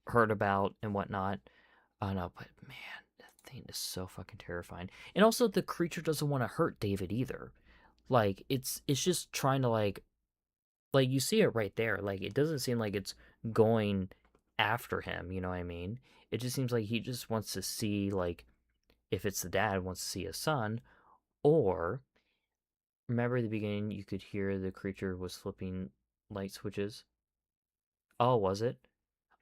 heard about and whatnot. I don't know, but man, that thing is so fucking terrifying. And also the creature doesn't want to hurt David either. Like, it's just trying to like you see it right there. Like, it doesn't seem like it's going after him, you know what I mean? It just seems like he just wants to see, like, if it's the dad, wants to see his son, or remember at the beginning you could hear the creature was flipping light switches? Oh, was it?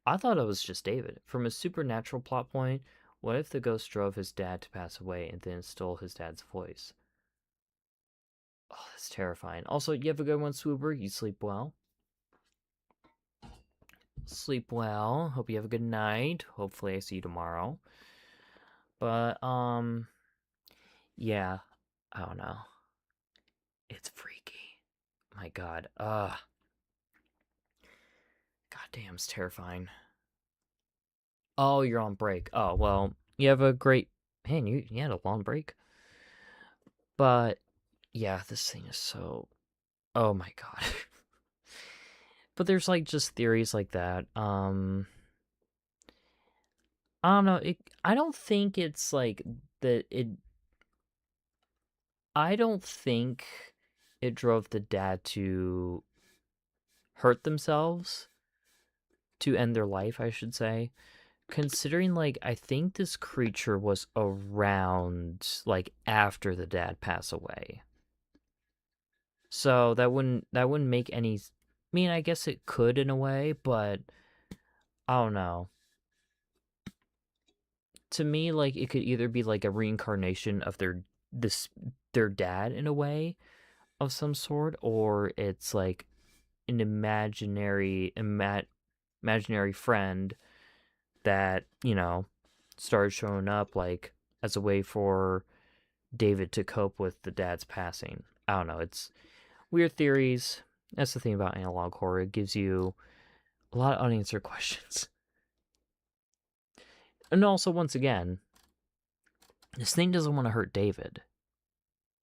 I thought it was just David. From a supernatural plot point, what if the ghost drove his dad to pass away and then stole his dad's voice? Oh, that's terrifying. Also, you have a good one, Swooper. You sleep well? Sleep well. Hope you have a good night. Hopefully I see you tomorrow. But, yeah. I don't know. It's freaky. My god. God damn, it's terrifying. Oh, you're on break. Oh, well, you have a great... Man, you had a long break. But, yeah, this thing is so... Oh my god. But there's, like, just theories like that. I don't know. I don't think it's, like, that it... I don't think it drove the dad to hurt themselves. To end their life, I should say. Considering, like, I think this creature was around, like, after the dad passed away. So that wouldn't make any... I mean, I guess it could in a way, but I don't know. To me, like, it could either be like a reincarnation of their dad in a way of some sort, or it's like an imaginary friend that, you know, started showing up like as a way for David to cope with the dad's passing. I don't know, it's weird theories. That's the thing about analog horror. It gives you a lot of unanswered questions. And also, once again, this thing doesn't want to hurt David.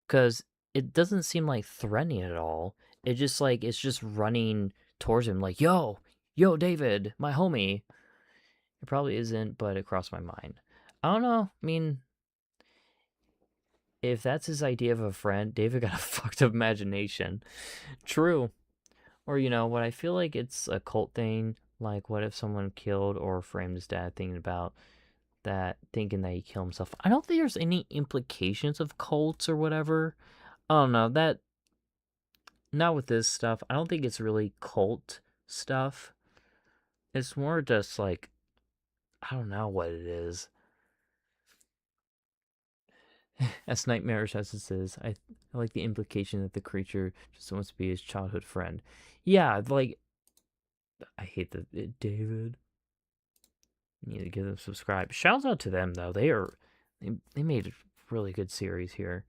Because it doesn't seem like threatening at all. It just like, it's just running towards him like, yo, David, my homie. It probably isn't, but it crossed my mind. I don't know. I mean, if that's his idea of a friend, David got a fucked up imagination. True. Or, you know, what I feel like it's a cult thing. Like, what if someone killed or framed his dad thinking about that, thinking that he killed himself? I don't think there's any implications of cults or whatever. I don't know. That, not with this stuff. I don't think it's really cult stuff. It's more just like, I don't know what it is. As nightmarish as this is, I like the implication that the creature just wants to be his childhood friend. Yeah, like, I hate David. You need to give them subscribe. Shouts out to them though. They made a really good series here.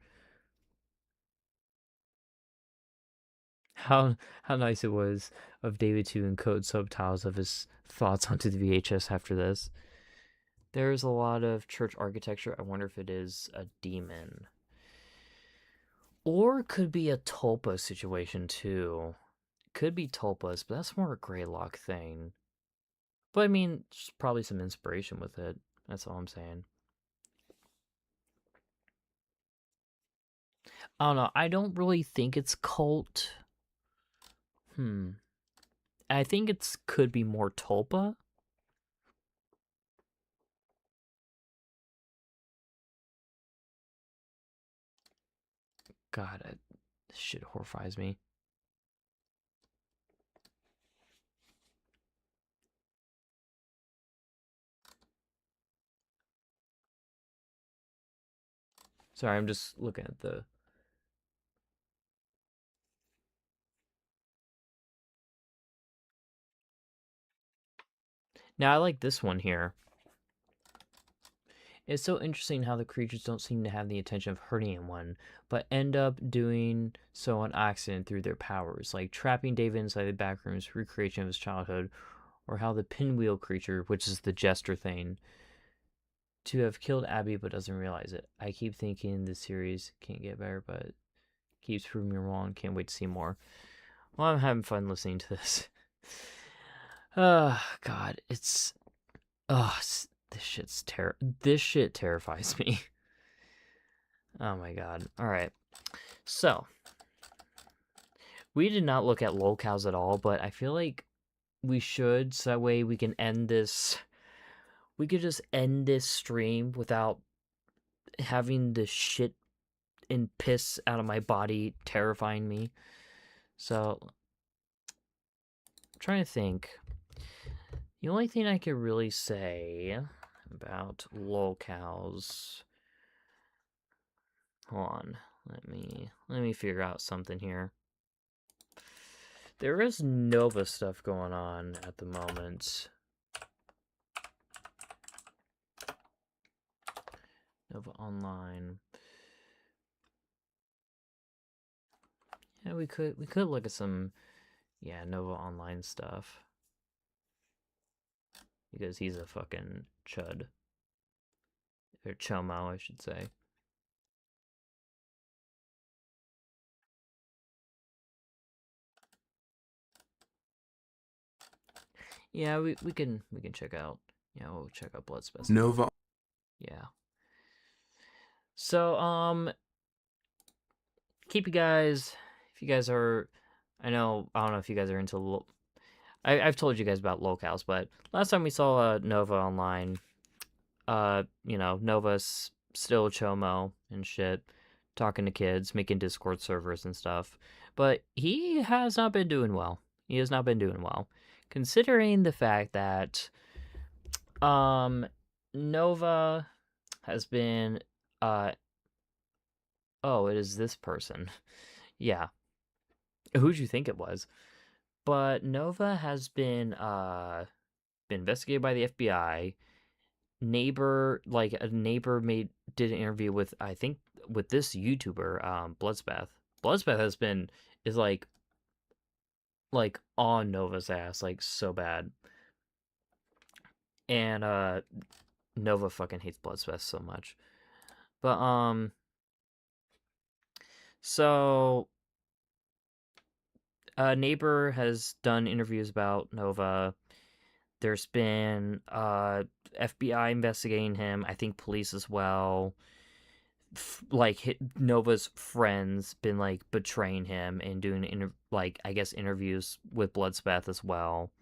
How nice it was of David to encode subtitles of his thoughts onto the VHS after this. There's a lot of church architecture. I wonder if it is a demon. Or it could be a tulpa situation, too. Could be tulpas, but that's more a Greylock thing. But, I mean, there's probably some inspiration with it. That's all I'm saying. I don't know. I don't really think it's cult. I think it's could be more tulpa. God, this shit horrifies me. Sorry, I'm just looking at the... Now, I like this one here. It's so interesting how the creatures don't seem to have the intention of hurting anyone, but end up doing so on accident through their powers, like trapping David inside the back rooms, recreation of his childhood, or how the pinwheel creature, which is the jester thing, to have killed Abby but doesn't realize it. I keep thinking this series can't get better, but keeps proving me wrong. Can't wait to see more. Well, I'm having fun listening to this. God, it's... This shit terrifies me. Oh my god. Alright. So, we did not look at Lolcows at all, but I feel like we should, so that way we can end this... We could just end this stream without having the shit and piss out of my body terrifying me. So, I'm trying to think. The only thing I could really say about Lolcows... Hold on. Let me figure out something here. There is Nova stuff going on at the moment. Nova Online. Yeah, we could look at some Nova Online stuff. Because he's a fucking chud. Or chomo, I should say. Yeah, we can check out. Yeah, we'll check out Blood Specimen. Nova. Yeah. So, keep you guys, if you guys are, I don't know if you guys are into, I've told you guys about Lolcows, but last time we saw Nova online, Nova's still chomo and shit, talking to kids, making Discord servers and stuff, but he has not been doing well. He has not been doing well. Considering the fact that Nova has been oh, it is this person. Yeah. Who'd you think it was? But Nova has been investigated by the FBI. A neighbor did an interview with, I think, with this YouTuber, Bloodspeth. Bloodspeth is like on Nova's ass, like so bad. And Nova fucking hates Bloodspeth so much. But so a neighbor has done interviews about Nova. There's been FBI investigating him, I think police as well. Nova's friends been like betraying him and doing interviews with Bloodspeth as well.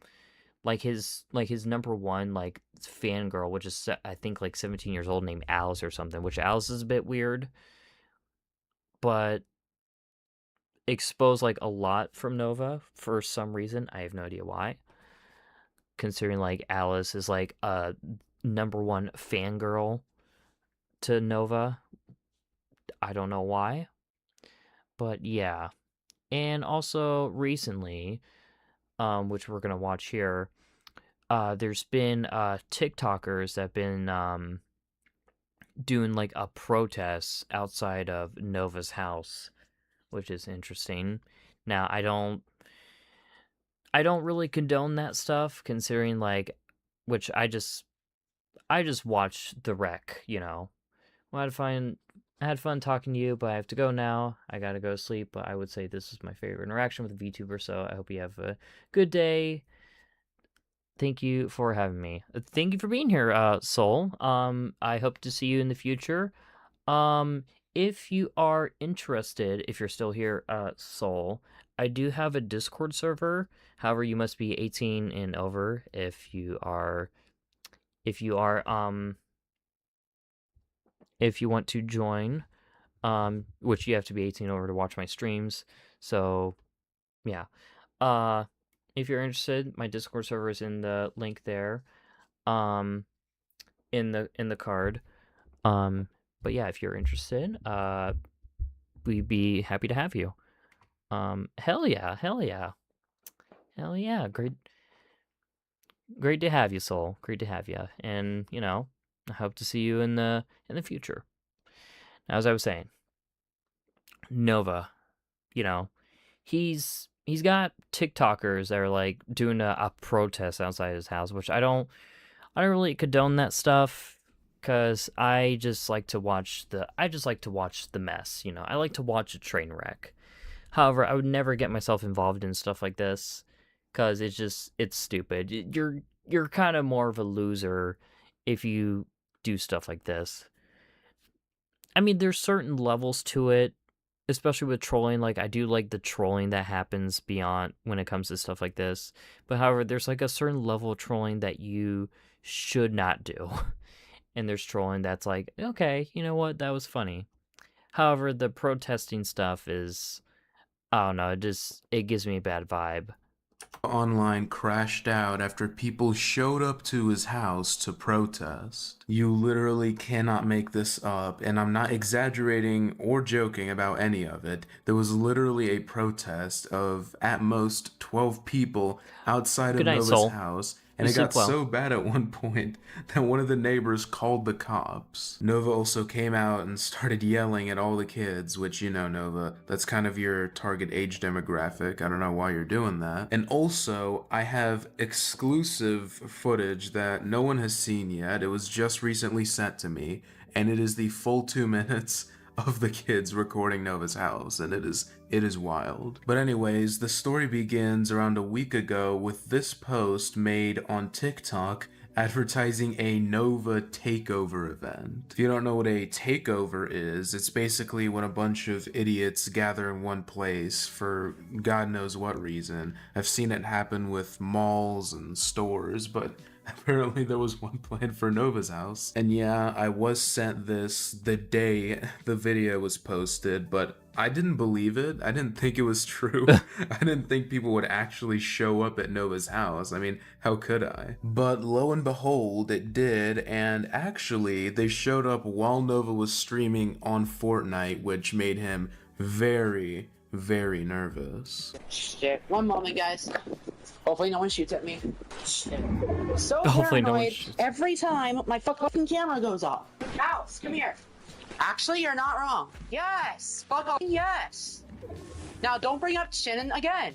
His number one fangirl, which is I think 17 years old, named Alice or something, which Alice is a bit weird, but exposed a lot from Nova for some reason. I have no idea why. Considering Alice is a number one fangirl to Nova. I don't know why. But yeah. And also recently, which we're gonna watch here, there's been TikTokers that have been doing a protest outside of Nova's house, which is interesting. Now I don't really condone that stuff, considering which I I just watched the wreck, you know. Well, I had fun talking to you, but I have to go now. I gotta go to sleep, but I would say this is my favorite interaction with a VTuber, so I hope you have a good day. Thank you for having me. Thank you for being here, Soul. I hope to see you in the future. If you are interested, if you're still here, Soul, I do have a Discord server. However, you must be 18 and over if you want to join, which you have to be 18 over to watch my streams. So, yeah. If you're interested, my Discord server is in the link there, in the card. But yeah, if you're interested, we'd be happy to have you. Hell yeah. Great to have you, Soul. Great to have you. And, you know, I hope to see you in the future. Now, as I was saying, Nova, you know, he's got TikTokers that are like doing a protest outside his house, which I don't really condone that stuff, because I just like to watch the mess, you know. I like to watch a train wreck. However, I would never get myself involved in stuff like this, because it's stupid. You're kind of more of a loser if you do stuff like this. I mean, there's certain levels to it, especially with trolling. Like, I do like the trolling that happens beyond when it comes to stuff like this. But however, there's like a certain level of trolling that you should not do. And there's trolling that's like, okay, you know what, that was funny. However, the protesting stuff is, I don't know, it gives me a bad vibe. Online crashed out after people showed up to his house to protest. You literally cannot make this up, and I'm not exaggerating or joking about any of it. There was literally a protest of at most 12 people outside of Nova's house. And it got so bad at one point that one of the neighbors called the cops. Nova also came out and started yelling at all the kids, which, you know, Nova, that's kind of your target age demographic. I don't know why you're doing that. And also, I have exclusive footage that no one has seen yet. It was just recently sent to me, and it is the full 2 minutes of the kids recording Nova's house, and it is wild. But anyways, the story begins around a week ago with this post made on TikTok advertising a Nova takeover event. If you don't know what a takeover is, it's basically when a bunch of idiots gather in one place for God knows what reason. I've seen it happen with malls and stores, but apparently there was one planned for Nova's house. And yeah, I was sent this the day the video was posted, but I didn't believe it. I didn't think it was true. I didn't think people would actually show up at Nova's house. I mean, how could I? But lo and behold, it did, and actually, they showed up while Nova was streaming on Fortnite, which made him very, very nervous. Shit. One moment, guys. Hopefully no one shoots at me. Shit. So Hopefully no one paranoid shoots. every time my fucking camera goes off. Mouse, come here. Actually, you're not wrong. Yes. Fucking yes. Now, don't bring up Shannon again.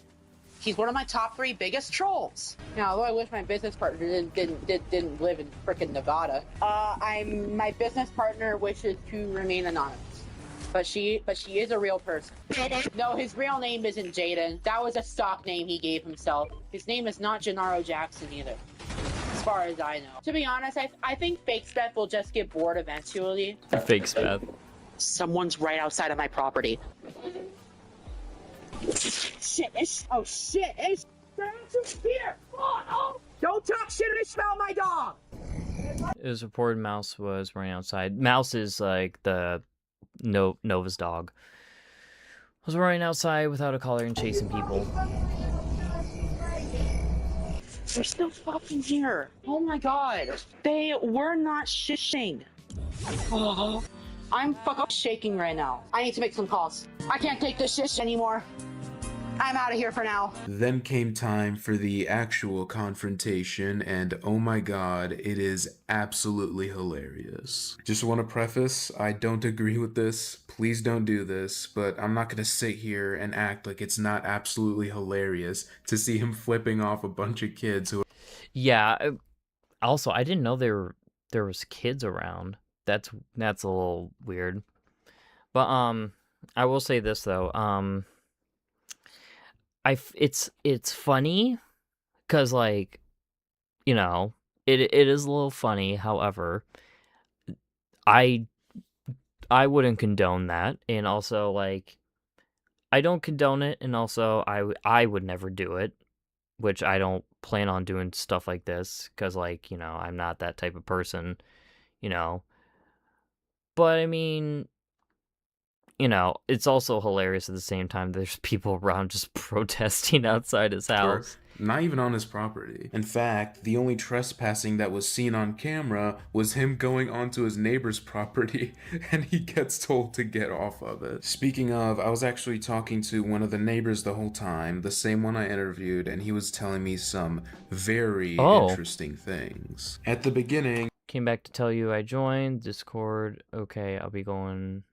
He's one of my top 3 biggest trolls. Now, although I wish my business partner didn't live in frickin' Nevada, my business partner wishes to remain anonymous. But she is a real person. No, his real name isn't Jaden. That was a stock name he gave himself. His name is not Gennaro Jackson either, as far as I know. To be honest, I think Fake Speth will just get bored eventually. Fake Speth. Someone's right outside of my property. Shit, oh shit, it's here! Oh, don't talk shit or smell my dog! It was reported Mouse was running outside. Mouse is like the Nova's dog. Was running outside without a collar and chasing people. They're still fucking here. Oh my god. They were not shishing. Oh, I'm fucking shaking right now. I need to make some calls. I can't take this shish anymore. I'm out of here for now. Then came time for the actual confrontation, and oh my god, it is absolutely hilarious. Just want to preface, I don't agree with this. Please don't do this, but I'm not gonna sit here and act like it's not absolutely hilarious to see him flipping off a bunch of kids who... Yeah, also, I didn't know they were there was kids around. That's a little weird. But I will say this though. It's funny cuz like, you know, it is a little funny. However, I wouldn't condone that, and also like I don't condone it, and also I would never do it, which I don't plan on doing stuff like this cuz like, you know, I'm not that type of person, you know. But I mean, you know, it's also hilarious at the same time. There's people around just protesting outside his house. Not even on his property. In fact, the only trespassing that was seen on camera was him going onto his neighbor's property, and he gets told to get off of it. Speaking of, I was actually talking to one of the neighbors the whole time, the same one I interviewed, and he was telling me some very interesting things. At the beginning, came back to tell you I joined Discord. Okay, I'll be going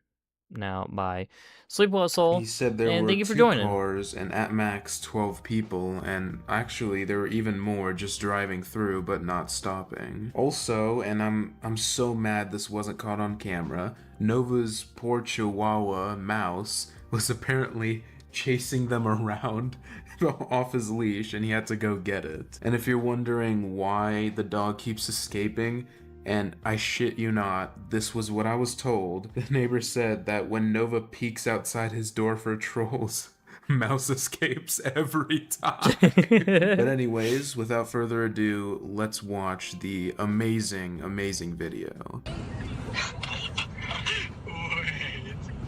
now. Bye. Sleep well, soul. He said there and were thank you for 2 joining. cars and at max 12 people, and actually there were even more just driving through but not stopping. Also, and I'm so mad this wasn't caught on camera, Nova's poor chihuahua mouse was apparently chasing them around off his leash, and he had to go get it. And if you're wondering why the dog keeps escaping, and I shit you not, this was what I was told. The neighbor said that when Nova peeks outside his door for trolls, Mouse escapes every time. But anyways, without further ado, let's watch the amazing, amazing video.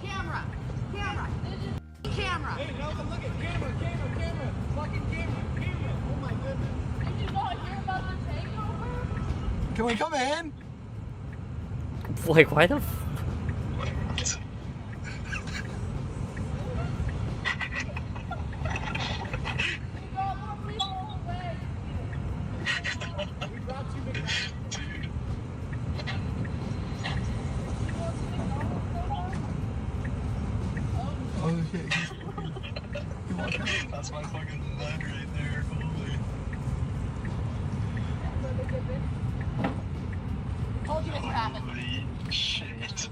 Camera! Camera! Camera! Hey, Nova, look at camera! Fucking camera! Oh my goodness. Did you not hear about the takeover? Can we come in? Like, why the Oh shit. That's my fucking leg right there. Holy. Told you this would happen. Holy shit.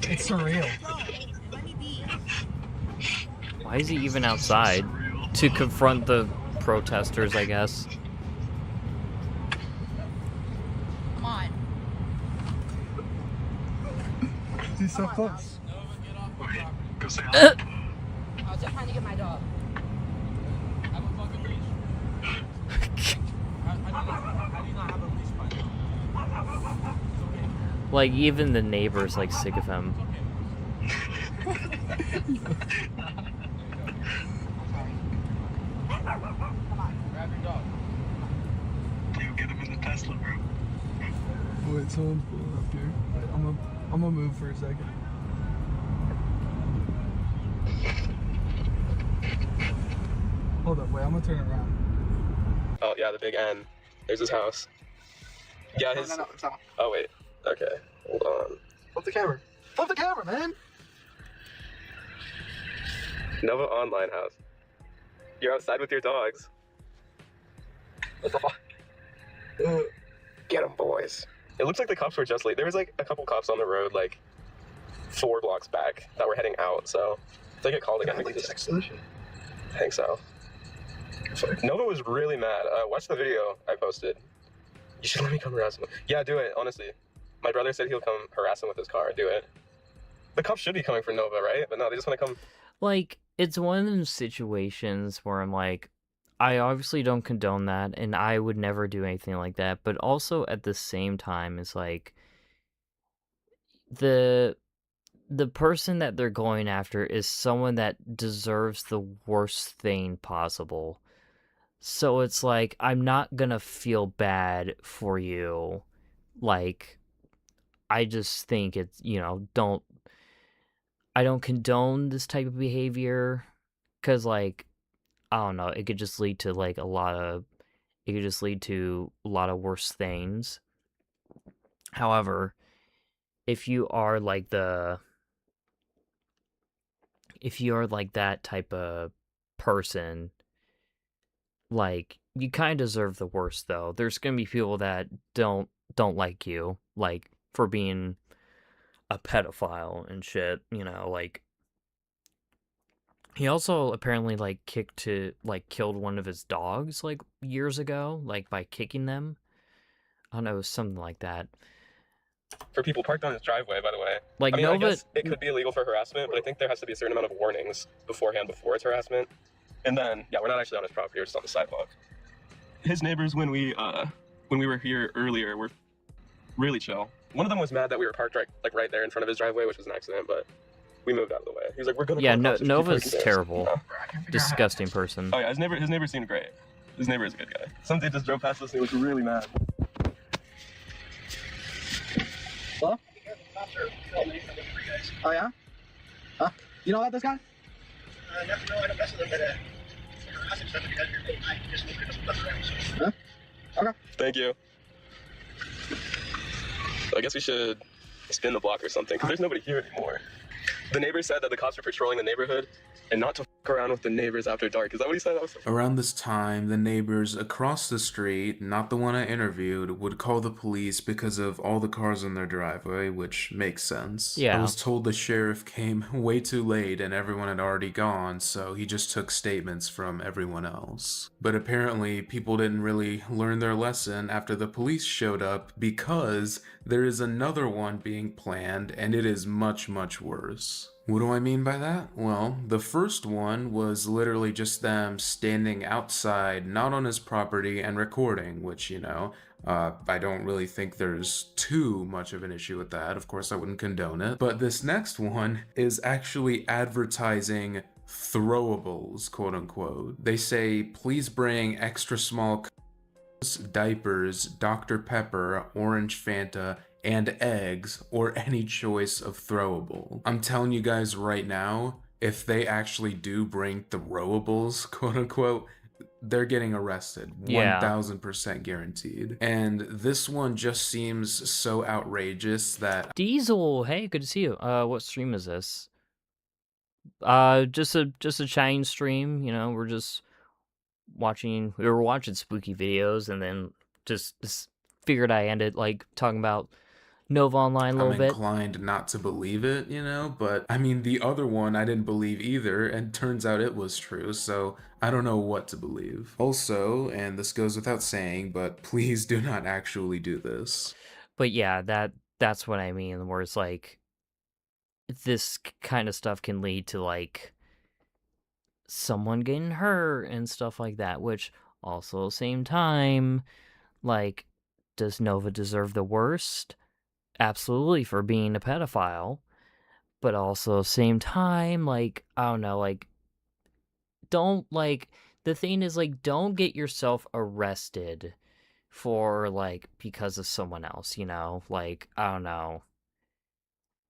It's surreal. Why is he even outside? To confront the protesters, I guess. Come on. He's so close. Wait, go say hi. I was just trying to get my dog. I have a fucking leash. I do not have a leash, by the way. Like, even the neighbors, like, sick of him. Grab your dog. You get him in the Tesla, bro. Wait, someone's pulling up here. Wait, I'm gonna move for a second. Hold up, wait, I'm gonna turn it around. Oh yeah, the big N. There's his house. Yeah, his. No, it's not. Oh wait. Okay. Hold on. Flip the camera. Flip the camera, man. Nova Online house. You're outside with your dogs. What the fuck? Get 'em, boys. It looks like the cops were just late. There was like a couple cops on the road, like 4 blocks back, that were heading out. So if they get called again, we can just. I think so. Nova was really mad. Watch the video I posted. You should let me come harass him. Yeah, do it, honestly. My brother said he'll come harass him with his car. Do it. The cops should be coming for Nova, right? But no, they just want to come. Like, it's one of those situations where I'm like, I obviously don't condone that, and I would never do anything like that. But also at the same time, it's like the person that they're going after is someone that deserves the worst thing possible. So it's like, I'm not gonna feel bad for you. Like, I just think it's, you know, I don't condone this type of behavior, because, like, I don't know, it could just lead to, like, a lot of worse things. However, if you are like that type of person, like, you kind of deserve the worst, though. There's gonna be people that don't like you, like, for being a pedophile and shit, you know, like, he also apparently, like, killed one of his dogs, like, years ago, like, by kicking them. I don't know, something like that. For people parked on his driveway, by the way. Like, I mean, Nova... I guess it could be illegal for harassment, but I think there has to be a certain amount of warnings beforehand before it's harassment. And then, yeah, we're not actually on his property, we're just on the sidewalk. His neighbors, when we were here earlier, were really chill. One of them was mad that we were parked right there in front of his driveway, which was an accident, but we moved out of the way. He was like, "We're gonna." Yeah, Nova's terrible, disgusting person. Oh yeah, his neighbor seemed great. His neighbor is a good guy. Some dude just drove past us and he was really mad. Hello? Oh yeah? Huh? You know about this guy? No, I don't mess with him, but harassing stuff because you're late night, just looking at some stuff around, so. Huh? Okay. Thank you. I guess we should spin the block or something, because there's nobody here anymore. The neighbor said that the cops are patrolling the neighborhood and not to fuck around with the neighbors after dark. Is that what he said? Around this time, the neighbors across the street, not the one I interviewed, would call the police because of all the cars in their driveway, which makes sense. Yeah. I was told the sheriff came way too late and everyone had already gone, so he just took statements from everyone else. But apparently, people didn't really learn their lesson after the police showed up, because there is another one being planned, and it is much, much worse. What do I mean by that? Well, the first one was literally just them standing outside, not on his property, and recording, which, you know, I don't really think there's too much of an issue with that. Of course, I wouldn't condone it. But this next one is actually advertising throwables, quote unquote. They say, please bring extra small diapers, Dr. Pepper, orange Fanta, and eggs, or any choice of throwable. I'm telling you guys right now, if they actually do bring throwables, quote unquote, they're getting arrested. Yeah. 1000% guaranteed. And this one just seems so outrageous that... Diesel, hey, good to see you. What stream is this? Just a chatting stream, you know, we were watching spooky videos, and then just figured I ended, like, talking about Nova Online a little bit. I'm inclined not to believe it, you know, but I mean, the other one I didn't believe either, and turns out it was true, so I don't know what to believe. Also, and this goes without saying, but please do not actually do this. But yeah, that's what I mean, where it's like, this kind of stuff can lead to, like, someone getting hurt and stuff like that, which also, same time, like, does Nova deserve the worst? Absolutely, for being a pedophile, but also same time, like, I don't know, like, don't, like, the thing is, like, don't get yourself arrested for, like, because of someone else, you know, like, I don't know.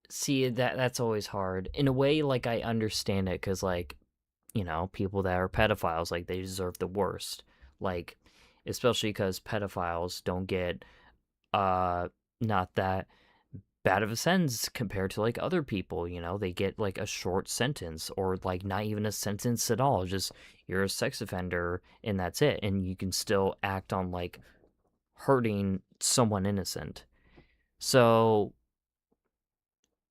See, that's always hard. In a way, like, I understand it, because, like, you know, people that are pedophiles, like, they deserve the worst, like, especially because pedophiles don't get, not that bad of a sentence compared to, like, other people, you know, they get, like, a short sentence, or, like, not even a sentence at all, just, you're a sex offender, and that's it, and you can still act on, like, hurting someone innocent. So,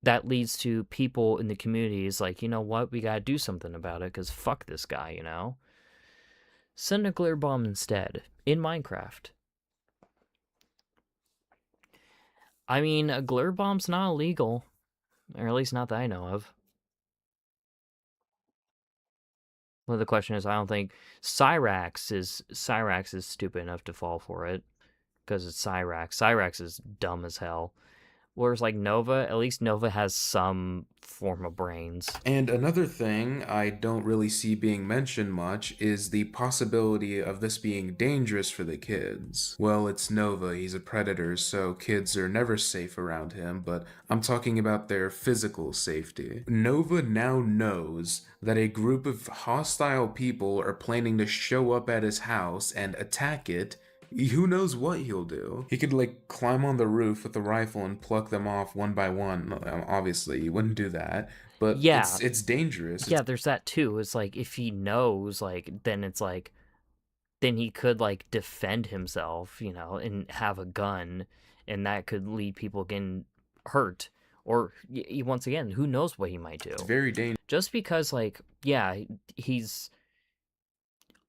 that leads to people in the communities, like, you know what, we gotta do something about it, because fuck this guy, you know? Send a glitter bomb instead, in Minecraft. I mean, a glitter bomb's not illegal, or at least not that I know of. Well, the question is, I don't think Cyrax is stupid enough to fall for it, because it's Cyrax. Cyrax is dumb as hell. Whereas, like, Nova, at least Nova has some form of brains. And another thing I don't really see being mentioned much is the possibility of this being dangerous for the kids. Well, it's Nova, he's a predator, so kids are never safe around him, but I'm talking about their physical safety. Nova now knows that a group of hostile people are planning to show up at his house and attack it, who knows what he'll do. He could like climb on the roof with a rifle and pluck them off one by one. Obviously, he wouldn't do that, but Yeah. it's dangerous. Yeah, there's that too. It's like if he knows, like, then it's like, then he could like defend himself, you know, and have a gun, and that could lead people getting hurt. Or once again, who knows what he might do? It's very dangerous. Just because, like, yeah, he's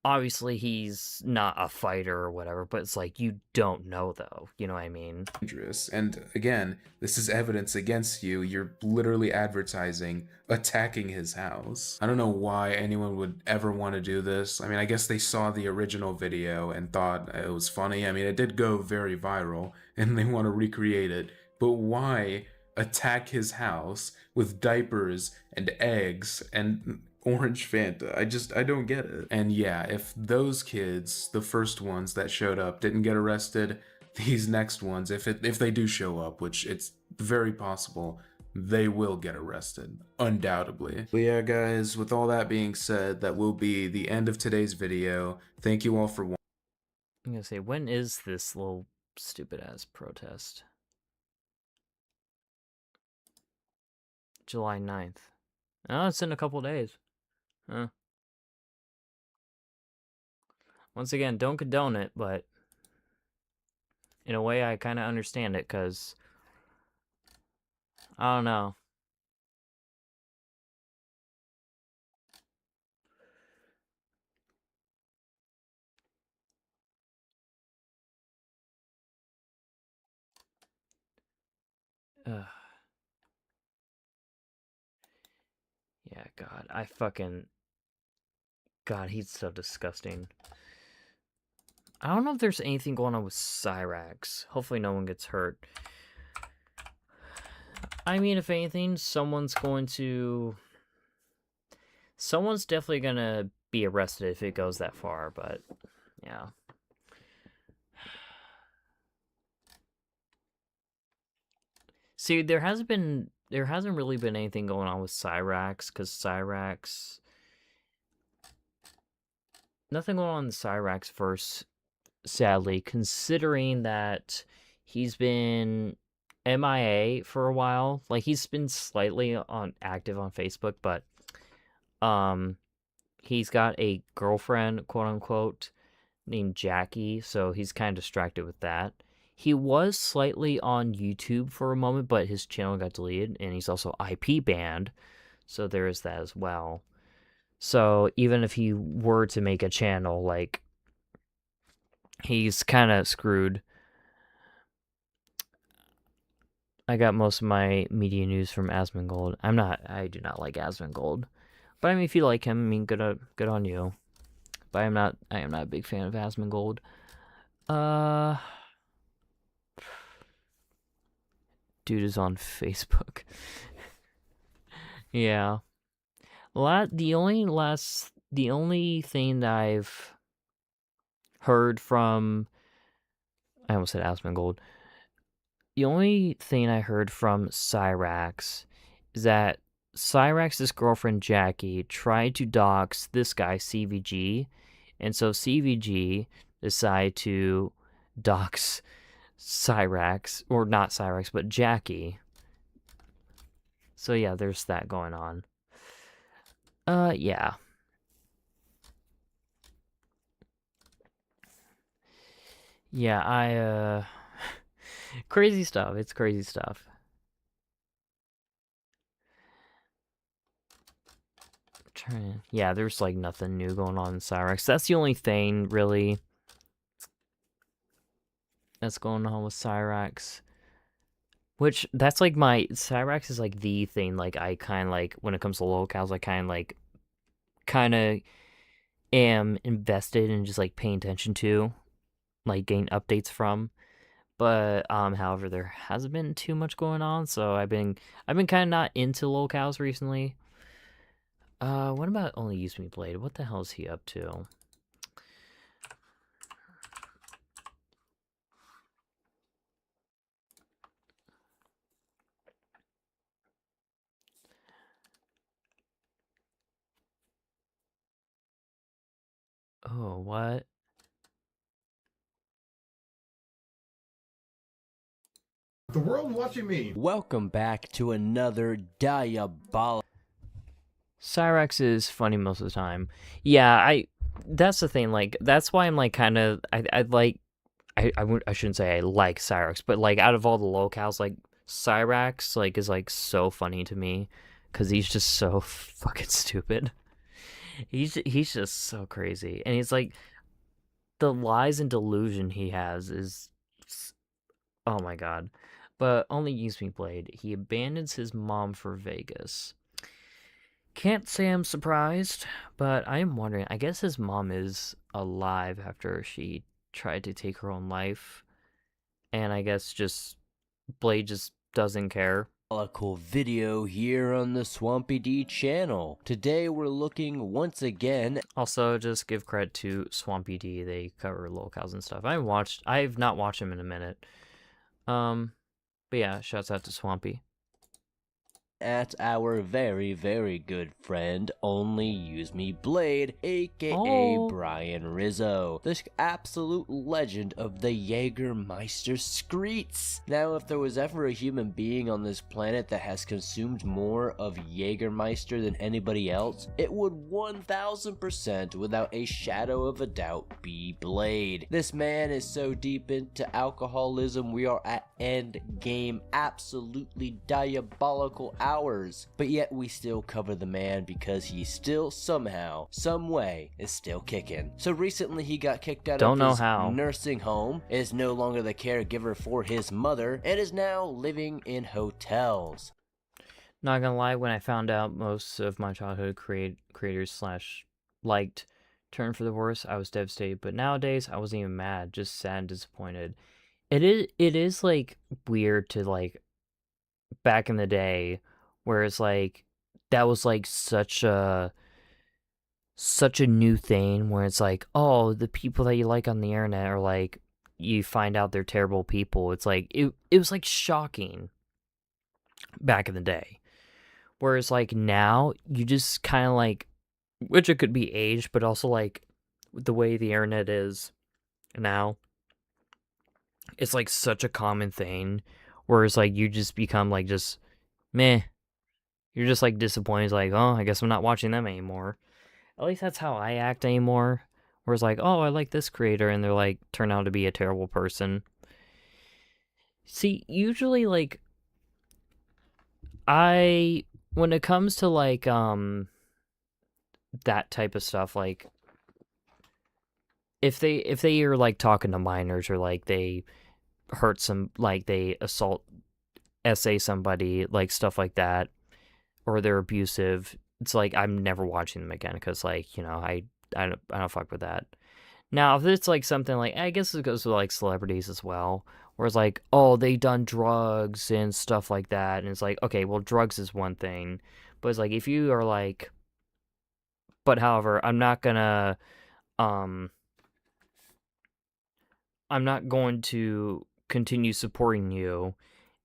obviously he's not a fighter or whatever, but it's like you don't know though. You know what I mean? Dangerous. And again, this is evidence against you. You're literally advertising attacking his house. I don't know why anyone would ever want to do this. I mean, I guess they saw the original video and thought it was funny. I mean, it did go very viral and they want to recreate it. But why attack his house with diapers and eggs and orange Fanta? I don't get it. And yeah, if those kids, the first ones that showed up, didn't get arrested, these next ones, if they do show up, which it's very possible, they will get arrested, undoubtedly. But yeah, guys, with all that being said, that will be the end of today's video. Thank you all for watching. I'm gonna say, when is this little stupid ass protest? July 9th. Oh, it's in a couple days. Huh. Once again, don't condone it, but in a way I kind of understand it, because I don't know. Ugh. Yeah, God, God, he's so disgusting. I don't know if there's anything going on with Cyrax. Hopefully no one gets hurt. I mean, if anything, someone's definitely gonna be arrested if it goes that far, but yeah. See, there hasn't really been anything going on with Cyrax, because Cyrax... Nothing going on in Cyrax first, sadly, considering that he's been MIA for a while. Like, he's been slightly active on Facebook, but he's got a girlfriend, quote unquote, named Jackie, so he's kind of distracted with that. He was slightly on YouTube for a moment, but his channel got deleted, and he's also IP banned, so there is that as well. So even if he were to make a channel, like, he's kind of screwed. I got most of my media news from Asmongold. I do not like Asmongold. But I mean, if you like him, I mean, good on you. But I am not a big fan of Asmongold. Dude is on Facebook. Yeah. The only thing that I've heard from, I almost said Asmongold. The only thing I heard from Cyrax is that Cyrax's girlfriend Jackie tried to dox this guy CVG, and so CVG decided to dox Cyrax, or not Cyrax, but Jackie. So yeah, there's that going on. Yeah. Yeah, crazy stuff. It's crazy stuff. Yeah, there's like nothing new going on in Cyrax. That's the only thing, really, that's going on with Cyrax. Which, that's like Cyrax is like the thing, like, I kind of like, when it comes to Lolcows, I kind of am invested in just like paying attention to, like, getting updates from. But however, there hasn't been too much going on, so I've been kind of not into Lolcows recently. What about Only Use Me Blade? What the hell is he up to? Oh, what? The world watching me. Welcome back to another diabolical. Cyrex is funny most of the time. Yeah, that's the thing, like, that's why I'm, like, kind of, I shouldn't say I like Cyrex, but, like, out of all the locals, like, Cyrex, like, is, like, so funny to me, because he's just so fucking stupid. He's just so crazy, and he's, like, the lies and delusion he has is, oh my god. But only use me Blade. He abandons his mom for Vegas. Can't say I'm surprised, but I am wondering, I guess his mom is alive after she tried to take her own life. And I guess just Blade just doesn't care. A cool video here on the Swampy D channel. Today we're looking once again. Also, just give credit to Swampy D. They cover Lolcows and stuff. I've not watched him in a minute. But yeah, shouts out to Swampy. At our very, very good friend, Only Use Me Blade, aka Brian Rizzo, the absolute legend of the Jägermeister Screets. Now, if there was ever a human being on this planet that has consumed more of Jägermeister than anybody else, it would 1000% without a shadow of a doubt be Blade. This man is so deep into alcoholism, we are at end game, absolutely diabolical hours, but yet we still cover the man because he still somehow, some way is still kicking. So recently he got kicked out of his nursing home, is no longer the caregiver for his mother, and is now living in hotels. Not gonna lie, when I found out most of my childhood creators / liked turned for the worse, I was devastated, but nowadays I wasn't even mad, just sad and disappointed. It is like weird to, like, back in the day, where it's like that was like such a new thing, where it's like, oh, the people that you like on the internet are like, you find out they're terrible people. It's like it was like shocking back in the day, whereas like now you just kind of like, which it could be age, but also like the way the internet is now, it's like such a common thing, whereas like you just become like just meh. You're just like disappointed, like, oh, I guess I'm not watching them anymore. At least that's how I act anymore. Whereas like, oh, I like this creator, and they're like turn out to be a terrible person. See, usually like when it comes to like that type of stuff, like if they are like talking to minors, or like they hurt some, like they SA somebody, like stuff like that, or they're abusive, it's like I'm never watching them again, because like, you know, I don't fuck with that. Now if it's like something like, I guess it goes with like celebrities as well, where it's like, oh, they done drugs and stuff like that, and it's like, okay, well, drugs is one thing, but it's like if you are like, but however, I'm not going to continue supporting you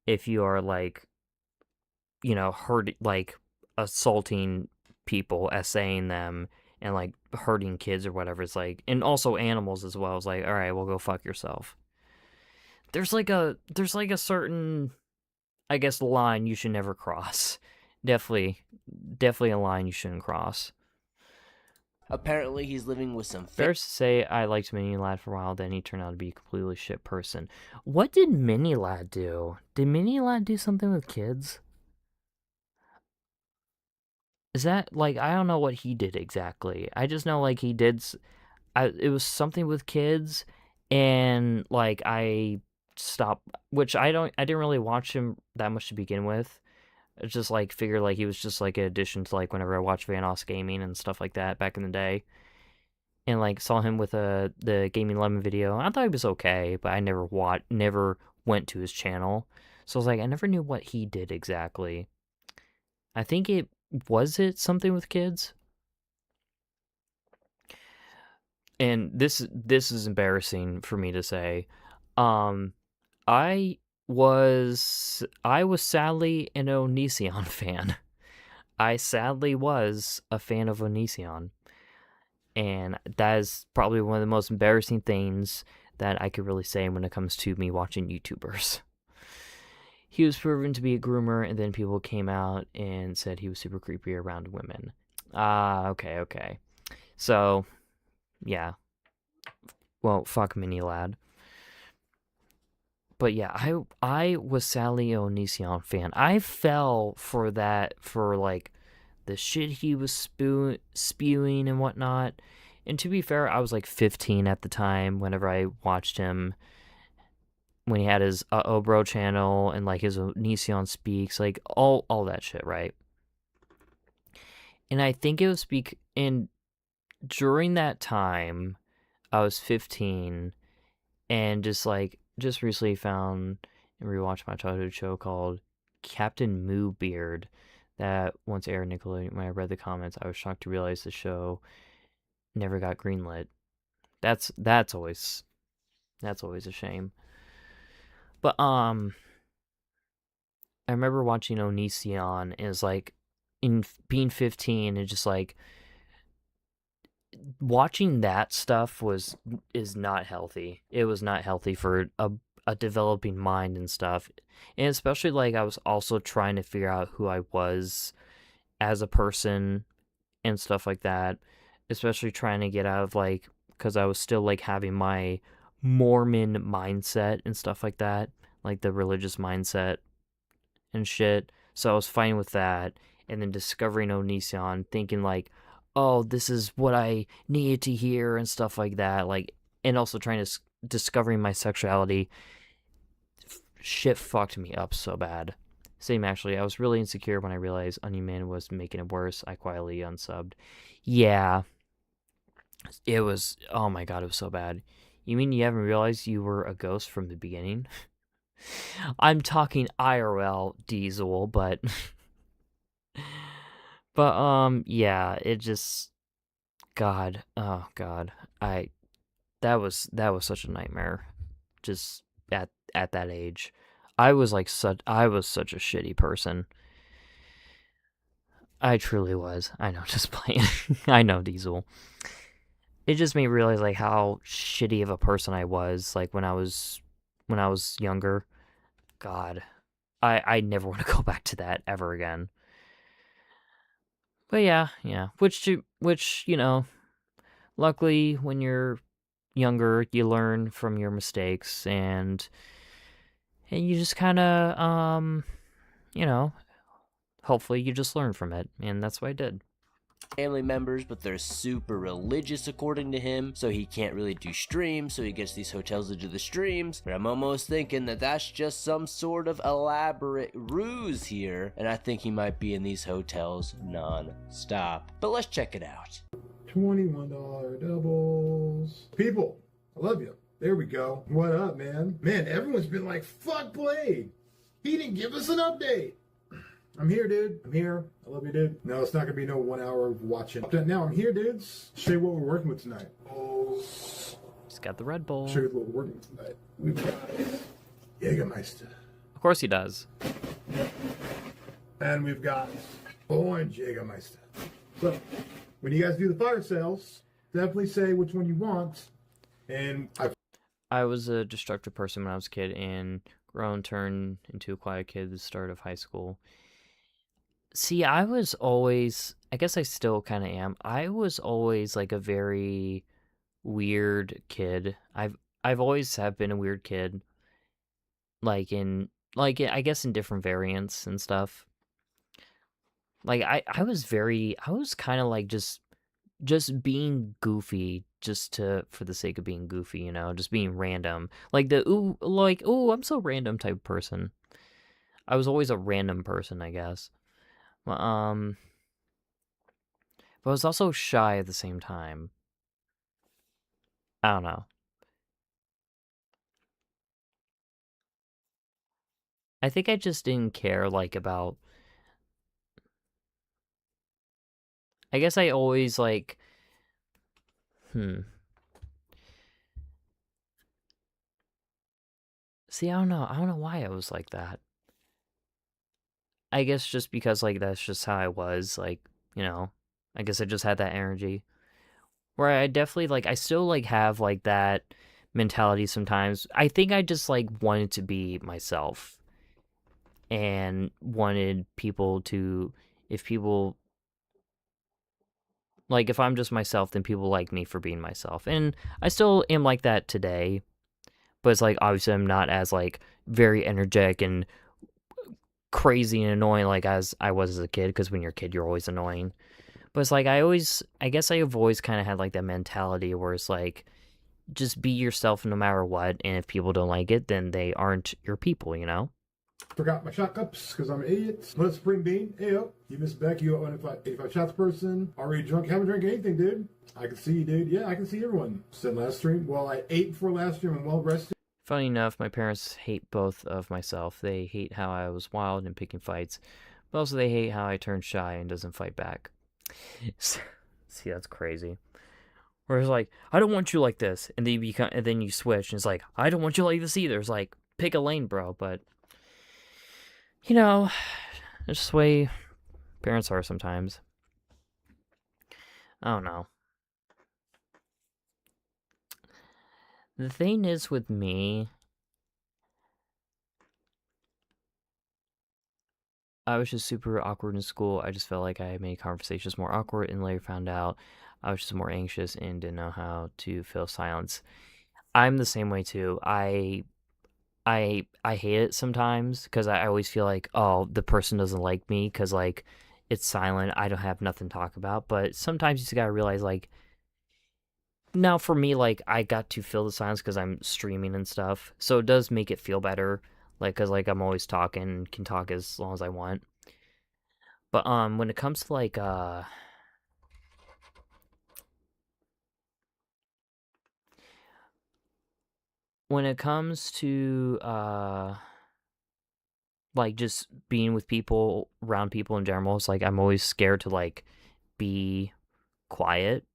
if you are like, you know, assaulting people, SAing them, and like hurting kids or whatever. It's like, and also animals as well. It's like, all right, well, go fuck yourself. There's like a certain, I guess, line you should never cross. Definitely a line you shouldn't cross. Apparently he's living with some Fair to say, I liked Mini Lad for a while, then he turned out to be a completely shit person. What did Mini Lad do? Did Mini Lad do something with kids? Is that, like, I don't know what he did exactly. I just know, like, he did, it was something with kids, and, like, I stopped, which I didn't really watch him that much to begin with. It's just, like, figured, like, he was just, like, an addition to, like, whenever I watched Vanos Gaming and stuff like that back in the day. And, like, saw him with the Gaming Lemon video. I thought he was okay, but I never went to his channel. So I was like, I never knew what he did exactly. I think was it something with kids? And this is embarrassing for me to say. I was sadly an Onision fan. I sadly was a fan of Onision. And that is probably one of the most embarrassing things that I could really say when it comes to me watching YouTubers. he was proven to be a groomer, and then people came out and said he was super creepy around women. Okay. So, yeah. Well, fuck Mini Lad. But yeah, I was Sally Onision fan. I fell for that, for like the shit he was spewing and whatnot. And to be fair, I was like 15 at the time whenever I watched him, when he had his Obro channel and like his Onision Speaks, like all that shit, right? And I think it was and during that time, I was 15 and just recently found and rewatched my childhood show called Captain Moo Beard that once aired Nickelodeon. When I read the comments, I was shocked to realize the show never got greenlit. That's always a shame. But I remember watching Onision, and it's like, in being 15 and just like watching that stuff is not healthy. It was not healthy for a developing mind and stuff. And especially like I was also trying to figure out who I was as a person and stuff like that. Especially trying to get out of like, because I was still like having my Mormon mindset and stuff like that, like the religious mindset and shit. So I was fighting with that, and then discovering Onision, thinking like, oh, this is what I needed to hear and stuff like that. Like, and also trying to discovering my sexuality. Shit fucked me up so bad. Same, actually. I was really insecure when I realized Onion Man was making it worse. I quietly unsubbed. Yeah. It was, oh my god, it was so bad. You mean you haven't realized you were a ghost from the beginning? I'm talking IRL Diesel, but yeah, it just, god, oh god, that was such a nightmare. Just at that age, I was such a shitty person. I truly was. I know, just playing. I know, Diesel. It just made me realize like how shitty of a person I was, like when I was younger. God, I never want to go back to that ever again. But yeah, which you know, luckily when you're younger, you learn from your mistakes, and you just kind of you know, hopefully you just learn from it, and that's what I did. Family members, but they're super religious according to him, so he can't really do streams, so he gets these hotels to do the streams. But I'm almost thinking that that's just some sort of elaborate ruse here, and I think he might be in these hotels non-stop. But let's check it out. $21 doubles. People, I love you. There we go. What up, man? Man, everyone's been like, fuck Blade. He didn't give us an update. I'm here, dude. I'm here. I love you, dude. No, it's not going to be no 1 hour of watching. Now I'm here, dudes. Show you what we're working with tonight. Just got the Red Bull. Show you what we're working with tonight. We've got Jägermeister. Of course he does. And we've got Orange Jägermeister. So, when you guys do the fire sales, definitely say which one you want. And I was a destructive person when I was a kid, and grown, turned into a quiet kid at the start of high school. See, I was always, I guess I still kind of am, I was always like a very weird kid. I've always have been a weird kid. I guess in different variants and stuff. Like, I was kind of like just being goofy for the sake of being goofy, you know, just being random. Like ooh, I'm so random type of person. I was always a random person, I guess. But I was also shy at the same time. I don't know. I think I just didn't care, like, about... I guess I always, like... See, I don't know why I was like that. I guess just because, like, that's just how I was, like, you know, I guess I just had that energy. Where I definitely, like, I still, like, have, like, that mentality sometimes. I think I just, like, wanted to be myself. and wanted people to, if people, like, if I'm just myself, then people like me for being myself. And I still am like that today, but it's like, obviously I'm not as, like, very energetic and crazy and annoying like as I was as a kid, because when you're a kid, you're always annoying. But it's like, I guess I've always kind of had, like, that mentality where it's like, just be yourself no matter what, and if people don't like it, then they aren't your people, you know? Forgot my shot cups because I'm an idiot. Let's spring bean. Hey, yo. You missed Beck. You owe 85 shots person. Already drunk. Haven't drank anything, dude. I can see you, dude. Yeah, I can see everyone. Said last stream. Well, I ate before last stream and well rested. Funny enough, my parents hate both of myself. They hate how I was wild and picking fights, but also they hate how I turn shy and doesn't fight back. See, that's crazy. Where it's like, I don't want you like this, and then you switch, and it's like, I don't want you like this either. It's like, pick a lane, bro. But you know, it's just the way parents are sometimes. I don't know. The thing is with me, I was just super awkward in school. I just felt like I made conversations more awkward, and later found out I was just more anxious and didn't know how to fill silence. I'm the same way too. I hate it sometimes because I always feel like, oh, the person doesn't like me because, like, it's silent. I don't have nothing to talk about. But sometimes you just gotta realize, like, now for me, like, I got to fill the silence because I'm streaming and stuff, so it does make it feel better, like, because, like, I'm always talking, can talk as long as I want. But when it comes to, like, when it comes to like, just being with people, around people in general, it's like I'm always scared to, like, be quiet,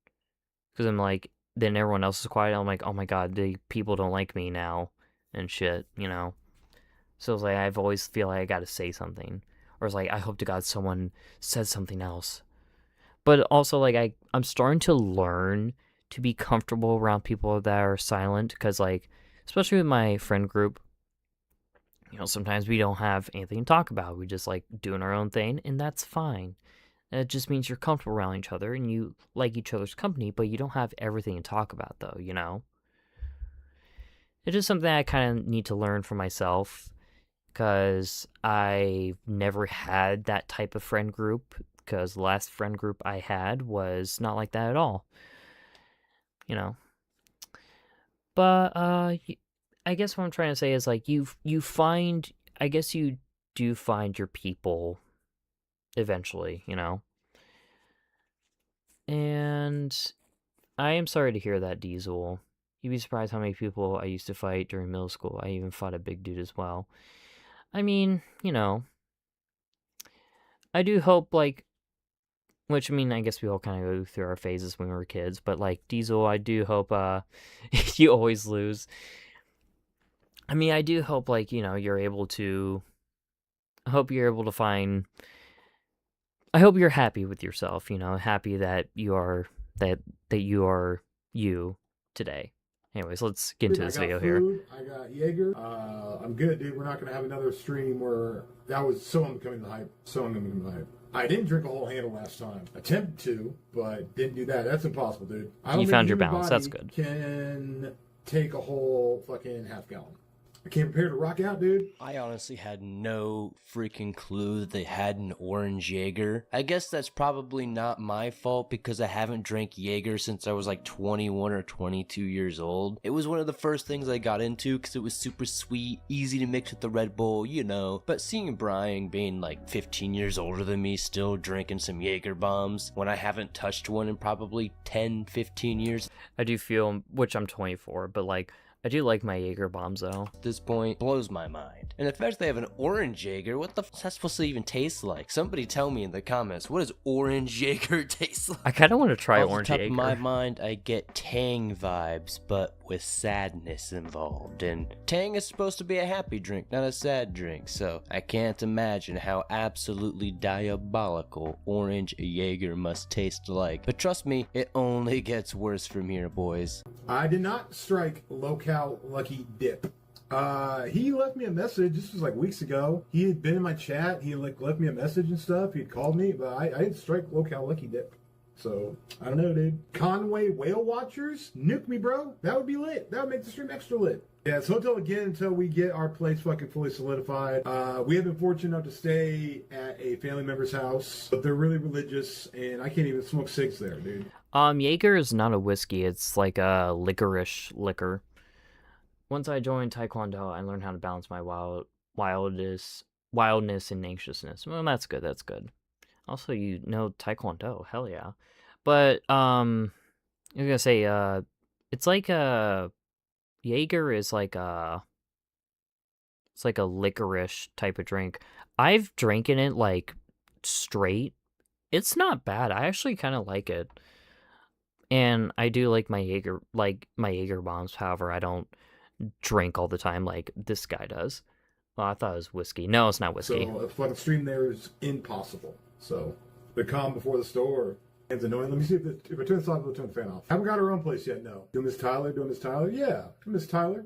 because I'm like, then everyone else is quiet. I'm like, oh my god, the people don't like me now and shit, you know? So it's like, I've always feel like I gotta say something. Or it's like, I hope to God someone says something else. But also, like, I'm starting to learn to be comfortable around people that are silent, because, like, especially with my friend group, you know, sometimes we don't have anything to talk about. We just like doing our own thing, and that's fine. And it just means you're comfortable around each other and you like each other's company, but you don't have everything to talk about, though, you know? It's just something I kind of need to learn for myself, because I never had that type of friend group, because the last friend group I had was not like that at all, you know? But, I guess what I'm trying to say is, like, you find, I guess you do find your people eventually, you know? And I am sorry to hear that, Diesel. You'd be surprised how many people I used to fight during middle school. I even fought a big dude as well. I mean, you know, I do hope, like, which, I mean, I guess we all kind of go through our phases when we were kids, but, like, Diesel, I do hope, you always lose. I mean, I do hope, like, you know, you're able to, I hope you're able to find, I hope you're happy with yourself, you know, happy that you are, that you are you today. Anyways, let's get into this video here. I got Jaeger. I'm good, dude. We're not going to have another stream where that was so unbecoming the hype. So unbecoming the hype. I didn't drink a whole handle last time. Attempted to, but didn't do that. That's impossible, dude. You found your balance. That's good. Can take a whole fucking half gallon. I came prepared to rock out, dude. I honestly had no freaking clue that they had an orange Jaeger. I guess that's probably not my fault because I haven't drank Jaeger since I was like 21 or 22 years old. It was one of the first things I got into because it was super sweet, easy to mix with the Red Bull, you know. But seeing Brian being like 15 years older than me still drinking some Jaeger bombs when I haven't touched one in probably 10, 15 years. I do feel, which I'm 24, but like, I do like my Jaeger bombs, though. At this point, blows my mind. And the fact they have an orange Jaeger, what the f is that supposed to even taste like? Somebody tell me in the comments, what does orange Jaeger taste like? I kind of want to try orange Jaeger. Jaeger. Off the top of my mind, I get Tang vibes, but with sadness involved. And Tang is supposed to be a happy drink, not a sad drink. So I can't imagine how absolutely diabolical orange Jaeger must taste like. But trust me, it only gets worse from here, boys. I did not strike Lolcows Lucky Dip. He left me a message. This was like weeks ago. He had been in my chat. He like left me a message and stuff. He'd called me, but I didn't strike Lolcow Lucky Dip. So, I don't know, dude. Conway Whale Watchers? Nuke me, bro. That would be lit. That would make the stream extra lit. Yeah, it's hotel again until we get our place fucking fully solidified. We have been fortunate enough to stay at a family member's house, but they're really religious, and I can't even smoke cigs there, dude. Jaeger is not a whiskey. It's like a licorice liquor. Once I joined Taekwondo, I learned how to balance my wildness and anxiousness. Well, that's good. That's good. Also, you know Taekwondo. Hell yeah. But, I was gonna say, it's like Jaeger is like it's like a licorice type of drink. I've drinking it like straight. It's not bad. I actually kind of like it. And I do like my Jaeger bombs. However, I don't drink all the time like this guy does. Well, I thought it was whiskey. No, it's not whiskey. So, a fucking stream there is impossible. So, the calm before the store. It's annoying. Let me see if I turn this off, we'll turn the fan off. Haven't got our own place yet, no. Do Miss Tyler? Yeah. Do Miss Tyler,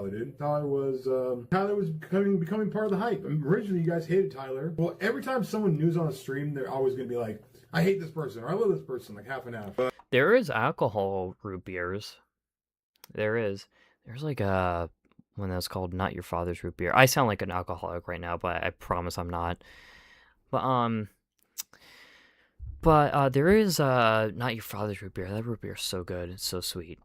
dude. Tyler was becoming part of the hype. I mean, originally, you guys hated Tyler. Well, every time someone new's on a stream, they're always going to be like, I hate this person, or I love this person, like half and half. There is alcohol root beers. There is. There's like one that's called Not Your Father's Root Beer. I sound like an alcoholic right now, but I promise I'm not. But there is Not Your Father's Root Beer. That root beer is so good. It's so sweet.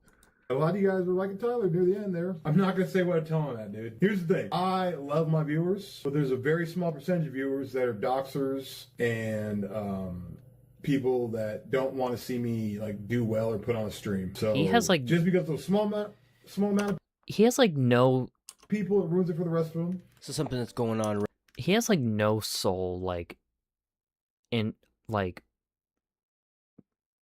A lot of you guys were liking Tyler near the end there. I'm not going to say what I tell him that, dude. Here's the thing. I love my viewers, but there's a very small percentage of viewers that are doxers and people that don't want to see me like do well or put on a stream. So he has like just because of a small amount of he has like no people, it ruins it for the rest of them. So something that's going on. He has like no soul, like in like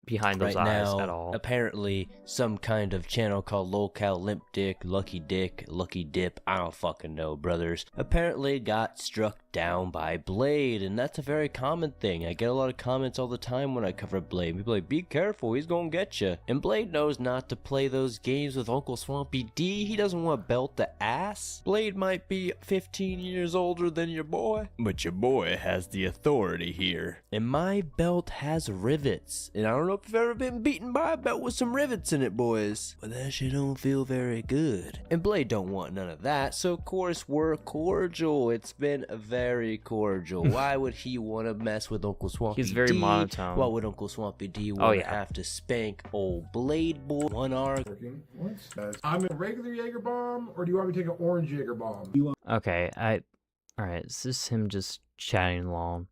behind those right eyes now, at all. Apparently, some kind of channel called Lolcow Limp Dick, Lucky Dip, I don't fucking know, brothers, apparently got struck down by Blade, and that's a very common thing. I get a lot of comments all the time when I cover Blade. People are like, be careful, he's gonna get you. And Blade knows not to play those games with Uncle Swampy D. He doesn't want to belt the ass. Blade might be 15 years older than your boy, but your boy has the authority here. And my belt has rivets, and I don't know if you've ever been beaten by a belt with some rivets in it, boys, but that shit don't feel very good. And Blade don't want none of that, so of course we're cordial. It's been very cordial. Why would he want to mess with Uncle Swampy D? He's very monotone. Why would Uncle Swampy D want to have to spank old Blade boy 1 hour? I'm a regular Jaeger bomb, or do you want me to take an orange Jaeger bomb? Okay, alright, is this him just chatting along?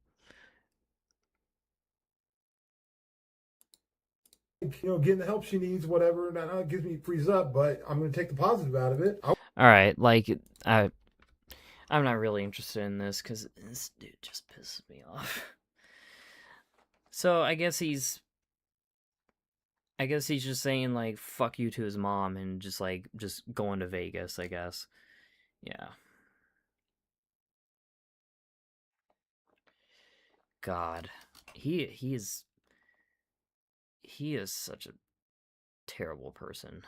Getting the help she needs, whatever, and that gives me frees up, but I'm going to take the positive out of it. Alright, like, I'm not really interested in this, because this dude just pisses me off. So, I guess he's just saying, like, fuck you to his mom, and just going to Vegas, I guess. Yeah. God. He is such a terrible person.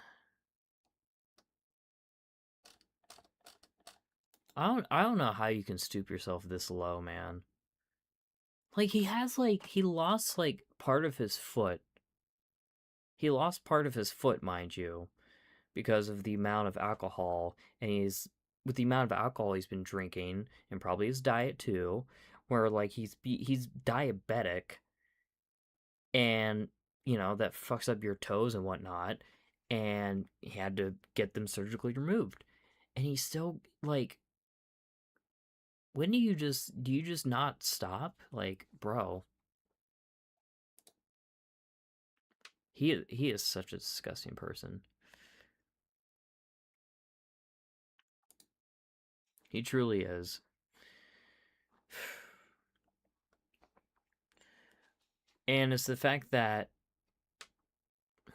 I don't know how you can stoop yourself this low, man. Like, he lost, like, part of his foot. He lost part of his foot, mind you, because of the amount of alcohol, and with the amount of alcohol he's been drinking, and probably his diet too, where, like, he's diabetic, and that fucks up your toes and whatnot, and he had to get them surgically removed. And he's still, like, when do you just not stop? Like, bro. He is such a disgusting person. He truly is. And it's the fact that...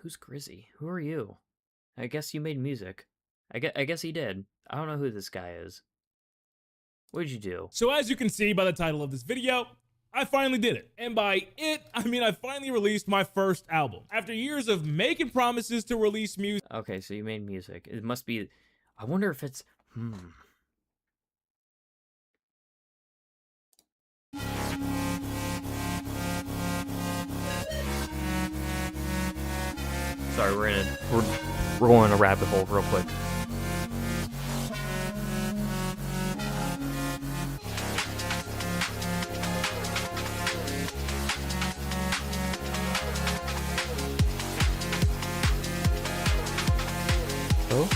Who's Grizzy? Who are you? I guess you made music. I guess he did. I don't know who this guy is. What did you do? So as you can see by the title of this video, I finally did it. And by it, I mean I finally released my first album. After years of making promises to release music. Okay, so you made music. It must be... I wonder if it's Sorry, we're going a rabbit hole real quick. Oh.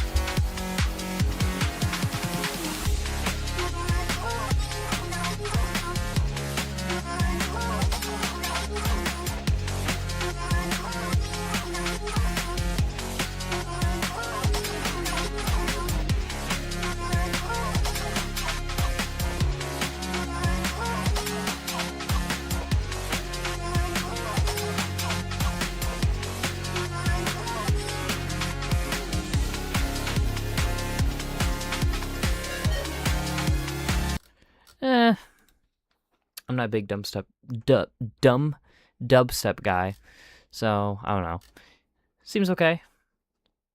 I'm not a big dumb dubstep guy, so I don't know. Seems okay.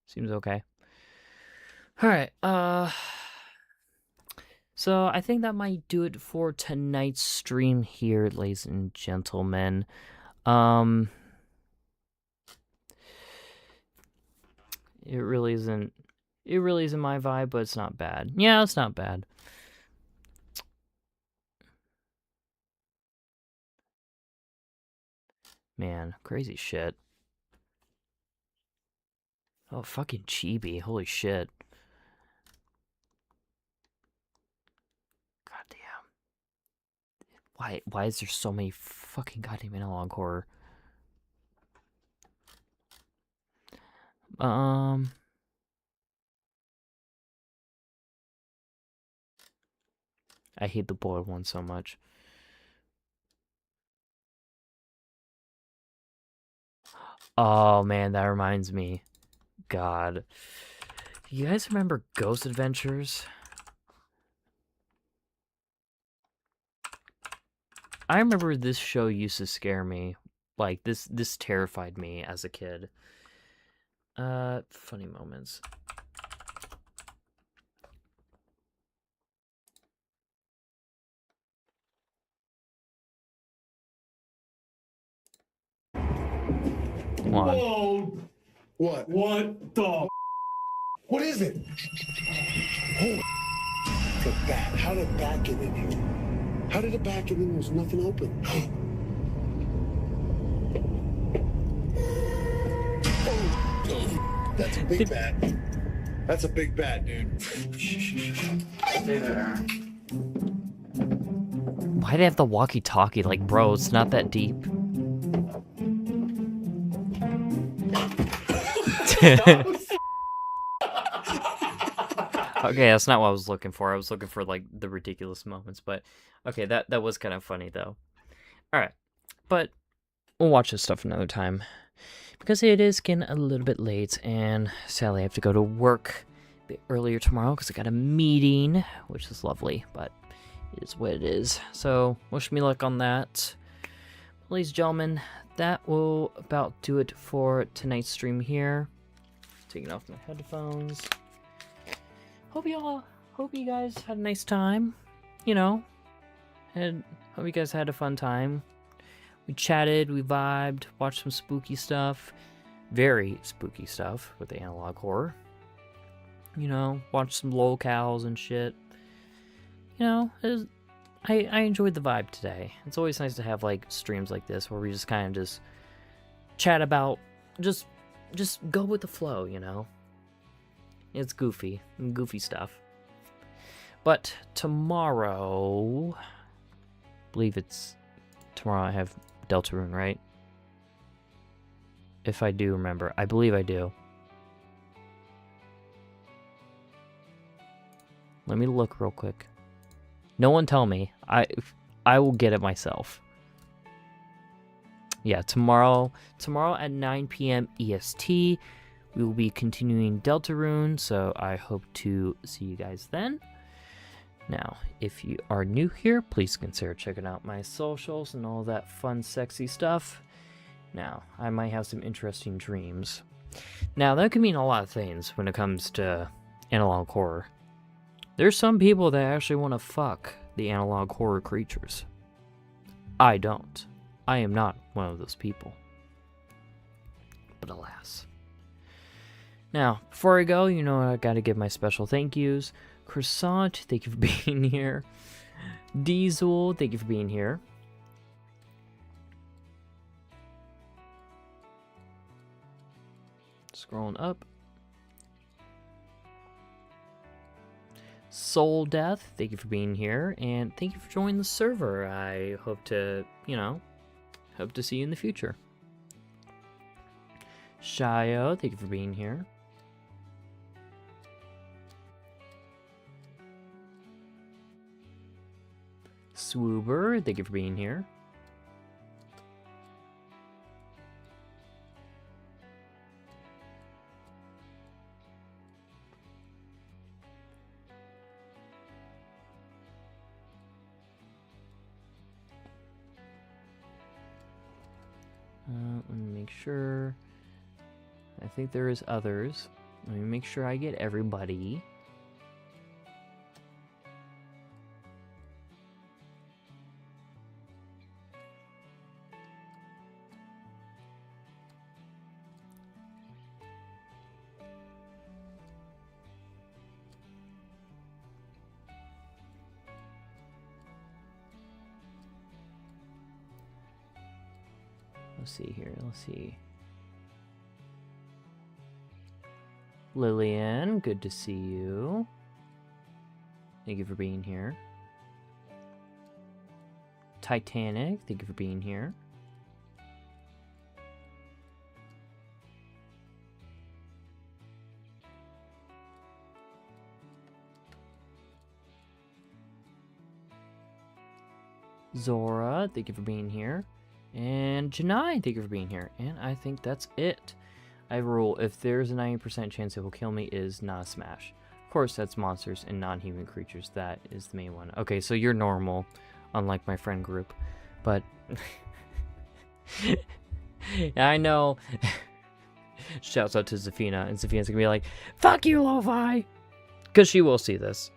Seems okay. All right. So I think that might do it for tonight's stream here, ladies and gentlemen. It really isn't my vibe, but it's not bad. Yeah, it's not bad. Man, crazy shit. Oh, fucking chibi. Holy shit. Goddamn. Why is there so many fucking goddamn analog horror? I hate the boiled one so much. Oh man, that reminds me. God. You guys remember Ghost Adventures? I remember this show used to scare me. Like, this terrified me as a kid. Funny moments. Come on. Whoa! What? What the? What is it? Holy the bat. How did a bat get in here? How did a bat get in here? There's nothing open. Oh, that's a big bat. That's a big bat, dude. Stay there. Why do they have the walkie-talkie? Like, bro, it's not that deep. Okay, that's not what I was looking for. I was looking for, like, the ridiculous moments, but okay, that was kind of funny, though. Alright, but we'll watch this stuff another time, because it is getting a little bit late, and sadly I have to go to work a bit earlier tomorrow, because I got a meeting, which is lovely, but it is what it is. So, wish me luck on that. Ladies and gentlemen, that will about do it for tonight's stream here. Taking off my headphones. Hope you guys had a nice time. You know, and hope you guys had a fun time. We chatted, we vibed, watched some spooky stuff, very spooky stuff with the analog horror. You know, watched some Lolcows and shit. You know, I enjoyed the vibe today. It's always nice to have like streams like this where we just kind of just chat about just go with the flow, you know. It's goofy stuff. But tomorrow, I believe it's tomorrow I have Deltarune, right? If I do remember. I believe I do. Let me look real quick. No one tell me. I will get it myself. Yeah, tomorrow at 9 p.m. EST, we will be continuing Deltarune, so I hope to see you guys then. Now, if you are new here, please consider checking out my socials and all that fun, sexy stuff. Now, I might have some interesting dreams. Now, that could mean a lot of things when it comes to analog horror. There's some people that actually want to fuck the analog horror creatures. I don't. I am not one of those people. But alas. Now, before I go, you know I gotta give my special thank yous. Croissant, thank you for being here. Diesel, thank you for being here. Scrolling up. Soul Death, thank you for being here, and thank you for joining the server. I hope to, hope to see you in the future. Shayo, thank you for being here. Swoober, thank you for being here. Let me make sure. I think there is others. Let me make sure I get everybody. Let's see here. Let's see. Lillian, good to see you. Thank you for being here. Titanic, thank you for being here. Zora, thank you for being here. And Janai, thank you for being here. And I think that's it. I have a rule. If there's a 90% chance it will kill me, it is not a smash. Of course, that's monsters and non-human creatures. That is the main one. Okay, so you're normal, unlike my friend group. But I know. Shouts out to Zafina, and Zafina's gonna be like, "Fuck you, Lo-Fi," because she will see this.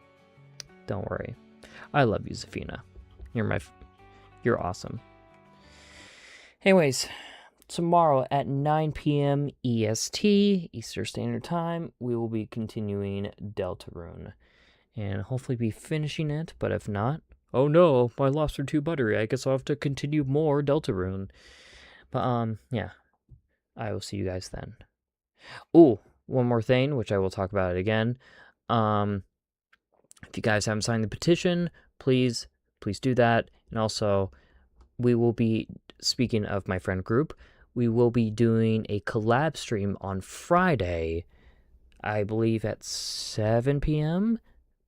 Don't worry. I love you, Zafina. You're awesome. Anyways, tomorrow at 9 p.m. EST, Eastern Standard Time, we will be continuing Deltarune. And hopefully be finishing it, but if not, oh no, my Lobster 2 buttery, I guess I'll have to continue more Deltarune. But, yeah, I will see you guys then. Ooh, one more thing, which I will talk about it again. If you guys haven't signed the petition, please do that. And also, we will be, speaking of my friend group, we will be doing a collab stream on Friday, I believe at 7 p.m.,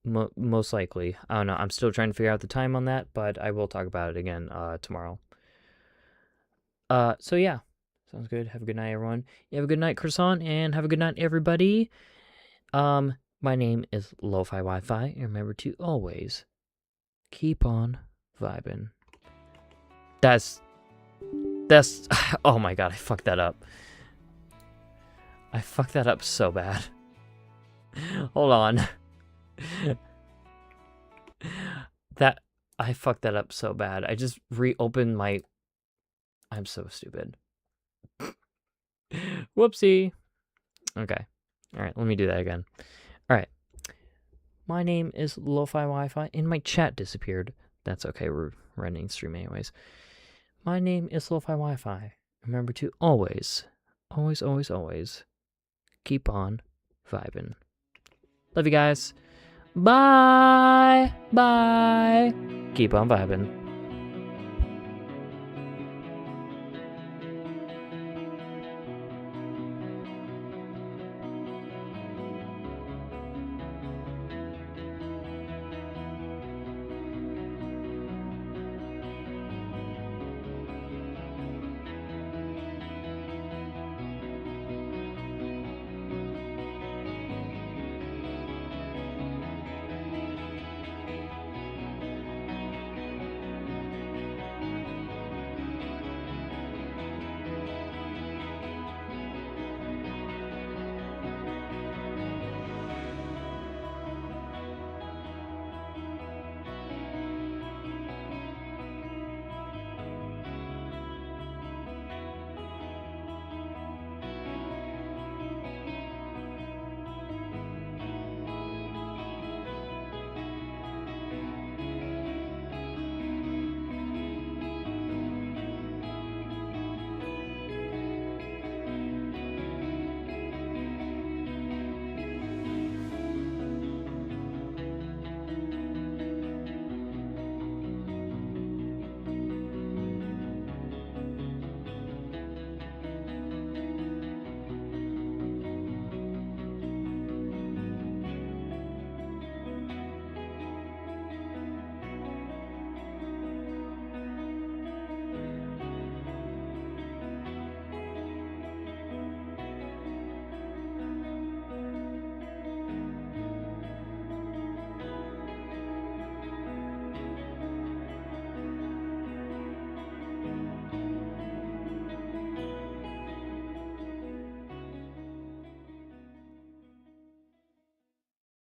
most likely. I don't know, I'm still trying to figure out the time on that, but I will talk about it again tomorrow. So yeah, sounds good. Have a good night, everyone. You have a good night, Croissant, and have a good night, everybody. My name is Lo-Fi Wi-Fi, and remember to always keep on vibing. That's oh my god, I fucked that up. I fucked that up so bad. Hold on. I fucked that up so bad. I just reopened my... I'm so stupid. Whoopsie. Okay. Alright, let me do that again. Alright. My name is Lo-Fi Wi-Fi, and my chat disappeared. That's okay, we're running stream anyways. My name is Lo-Fi Wi-Fi. Remember to always keep on vibing. Love you guys. Bye. Bye. Keep on vibing.